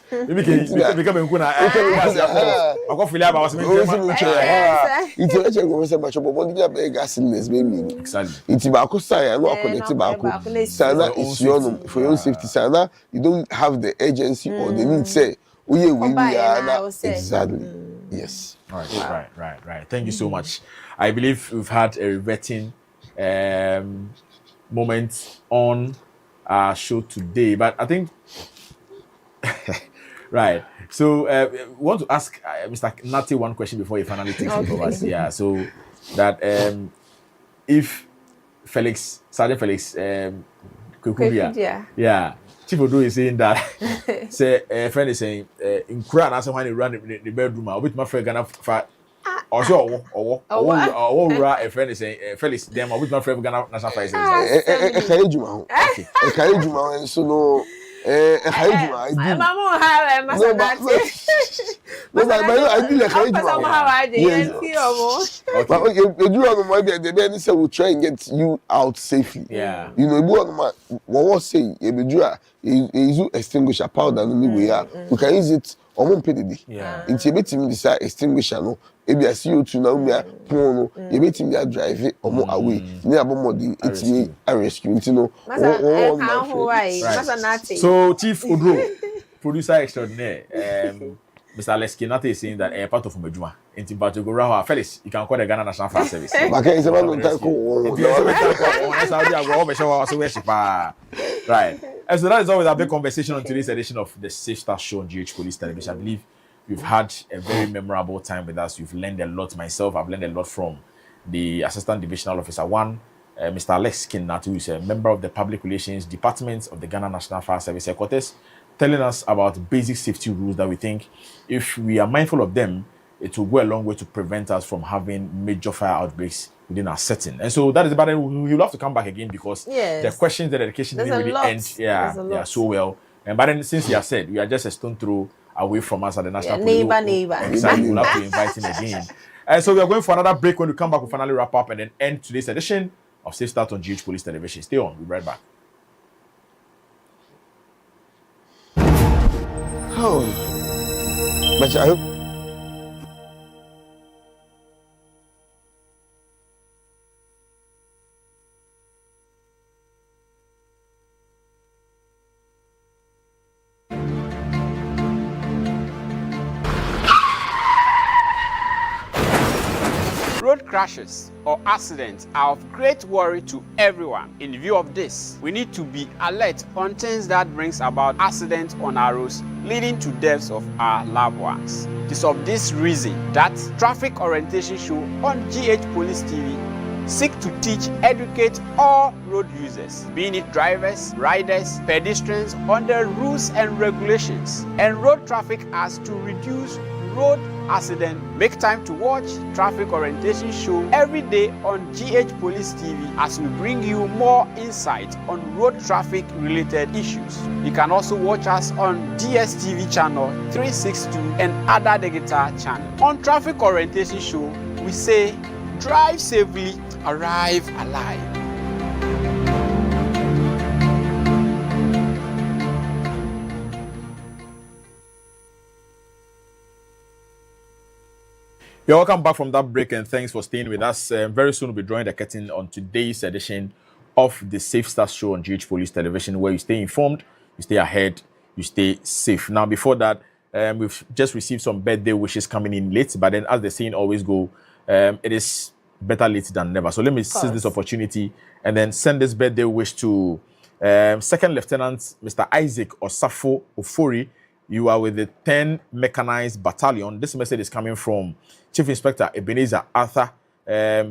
become benku na akofili aba was me into eche go say macho bobo dia be gas illness be me exactly into ba ko say no connect ba ko sana is your for your safety sana you don't have the urgency or the need say we exactly yes right thank you so much. I believe we've had a riveting moment on our show today, but I think right. So we want to ask Mr. Nati one question before he finally takes it over. Yeah. So that if Sergeant Felix Kukudia, yeah, Chief Odo is saying that say a friend is saying in Quran as when he run the bedroom, I with my friend gonna also a friend is saying Felix them with my friend gonna national fire so no I will try and get you out safely. Yeah. You know, what was saying, you extinguisher powder anyway. You can use it on PD. Yeah. Intimate him this extinguisher no. Maybe I see you to now me a pono. You meet him there drive it or more away. Near Bomodi, it's me a rescue. You know. So Chief Odro, producer extraordinaire, Mr. Leskinate is saying that a part of Majuma in Timbatu go round. Felix, you can call the Ghana National Fire Service. Okay, it's about right. And so that is always a big conversation on today's edition of the Safe Start Show on GH Police Television. I believe you've had a very memorable time with us. You've learned a lot. Myself, I've learned a lot from the Assistant Divisional Officer 1, Mr. Alex Kinnatu, who is a member of the Public Relations Department of the Ghana National Fire Service Headquarters, telling us about basic safety rules that we think, if we are mindful of them, it will go a long way to prevent us from having major fire outbreaks within our setting. And so that is about it. You'll have to come back again because the questions, the dedication didn't really end so well. And but then since you have said, we are just a stone throw away from us at the National neighbor. Exactly. We'll have to invite him again. And so we are going for another break. When we come back, we'll finally wrap up and then end today's edition of Safe Start on GH Police Television. Stay on. We'll be right back. Oh, but I hope. Road crashes or accidents are of great worry to everyone. In view of this, we need to be alert on things that brings about accidents on our roads, leading to deaths of our loved ones. It is of this reason that Traffic Orientation Show on GH Police TV seek to teach, educate all road users, being it drivers, riders, pedestrians, on the rules and regulations and road traffic as to reduce road accident. Make time to watch Traffic Orientation Show every day on GH Police TV as we bring you more insight on road traffic related issues. You can also watch us on DSTV channel 362 and other digital channels. On Traffic Orientation Show, we say drive safely, arrive alive. You're welcome back from that break, and thanks for staying with us. Very soon we'll be drawing the curtain on today's edition of the Safe Start Show on GH Police Television, where you stay informed, you stay ahead, you stay safe. Now, before that, we've just received some birthday wishes coming in late, but then as the saying always go, it is better late than never. So let me seize this opportunity and then send this birthday wish to Second Lieutenant Mr. Isaac Osafo Ofori. You are with the 10 Mechanized Battalion. This message is coming from Chief Inspector Ebenezer Arthur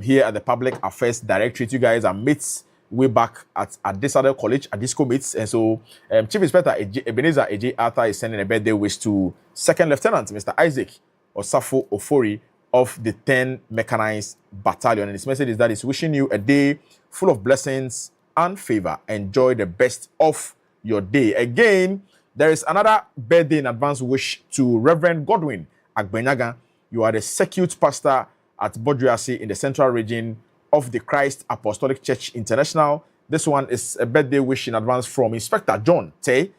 here at the Public Affairs Directorate. You guys are mates way back at Adesado College, Adisco mates. And so Chief Inspector Ebenezer A.J. Arthur is sending a birthday wish to Second Lieutenant Mr. Isaac Osafo Ofori of the 10 Mechanized Battalion. And his message is that he's wishing you a day full of blessings and favor. Enjoy the best of your day. Again, there is another birthday in advance wish to Reverend Godwin Agbenyaga. You are the circuit pastor at Bodriasi in the central region of the Christ Apostolic Church International. This one is a birthday wish in advance from Inspector John Tay,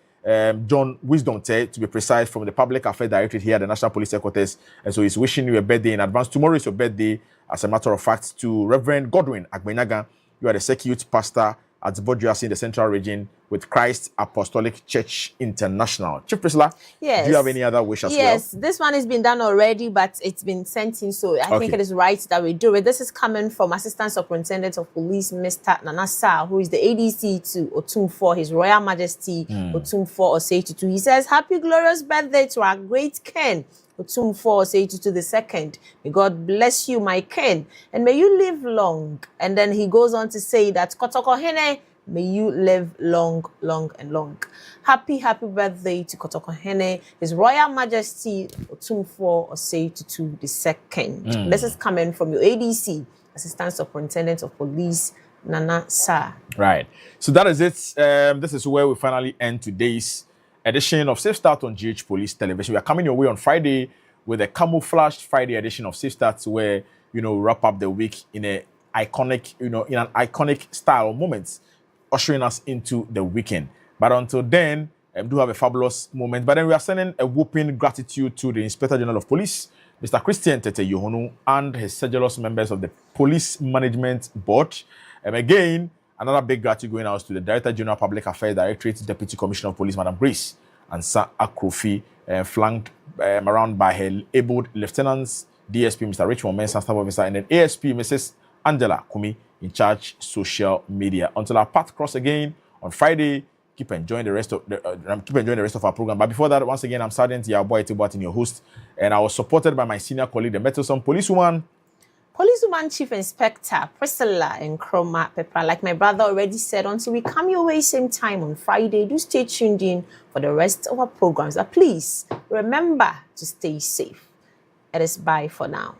John Wisdom Tay, to be precise, from the Public Affairs Directorate here at the National Police Headquarters. And so he's wishing you a birthday in advance. Tomorrow is your birthday, as a matter of fact, to Reverend Godwin Agbenyaga. You are the circuit pastor at Bodriasi in the central region with Christ Apostolic Church International. Chief Priscilla, yes. Do you have any other wish as well? Yes, this one has been done already, but it's been sent in, so I think it is right that we do it. This is coming from Assistant Superintendent of Police, Mr. Nanasa, who is the ADC to Otumfor, His Royal Majesty Otumfor Osei Tutu. He says, happy glorious birthday to our great Ken, Otumfor Osei Tutu II. May God bless you, my Ken, and may you live long. And then he goes on to say that Kotoko Hene, may you live long, long, and long. Happy birthday to Kotoko Hene, His Royal Majesty Otumfor Osei Tutu II. This is coming from your ADC, Assistant Superintendent of Police, Nana Sa. Right. So that is it. This is where we finally end today's edition of Safe Start on GH Police Television. We are coming your way on Friday with a camouflaged Friday edition of Safe Start, where we wrap up the week in an iconic style or moments, ushering us into the weekend. But until then, do have a fabulous moment. But then we are sending a whooping gratitude to the Inspector General of Police, Mr. Christian Tete Yohonu, and his sedulous members of the Police Management Board. And again, another big gratitude going out to the Director General Public Affairs Directorate, Deputy Commissioner of Police, Madam Grace Ansa Akrofi, flanked around by her able lieutenants, DSP Mr. Richmond Mensah, Staff Officer, and then ASP Mrs. Angela Kumi, in charge social media. Until our path cross again on Friday, keep enjoying the rest of our program. But before that, once again, I'm Sergeant Yaboy Etibuatin, your host, and I was supported by my senior colleague, the Metrosom Policewoman Chief Inspector Priscilla Nkrumah Pepper. Like my brother already said, until we come your way same time on Friday, do stay tuned in for the rest of our programs. But please remember to stay safe. It is bye for now.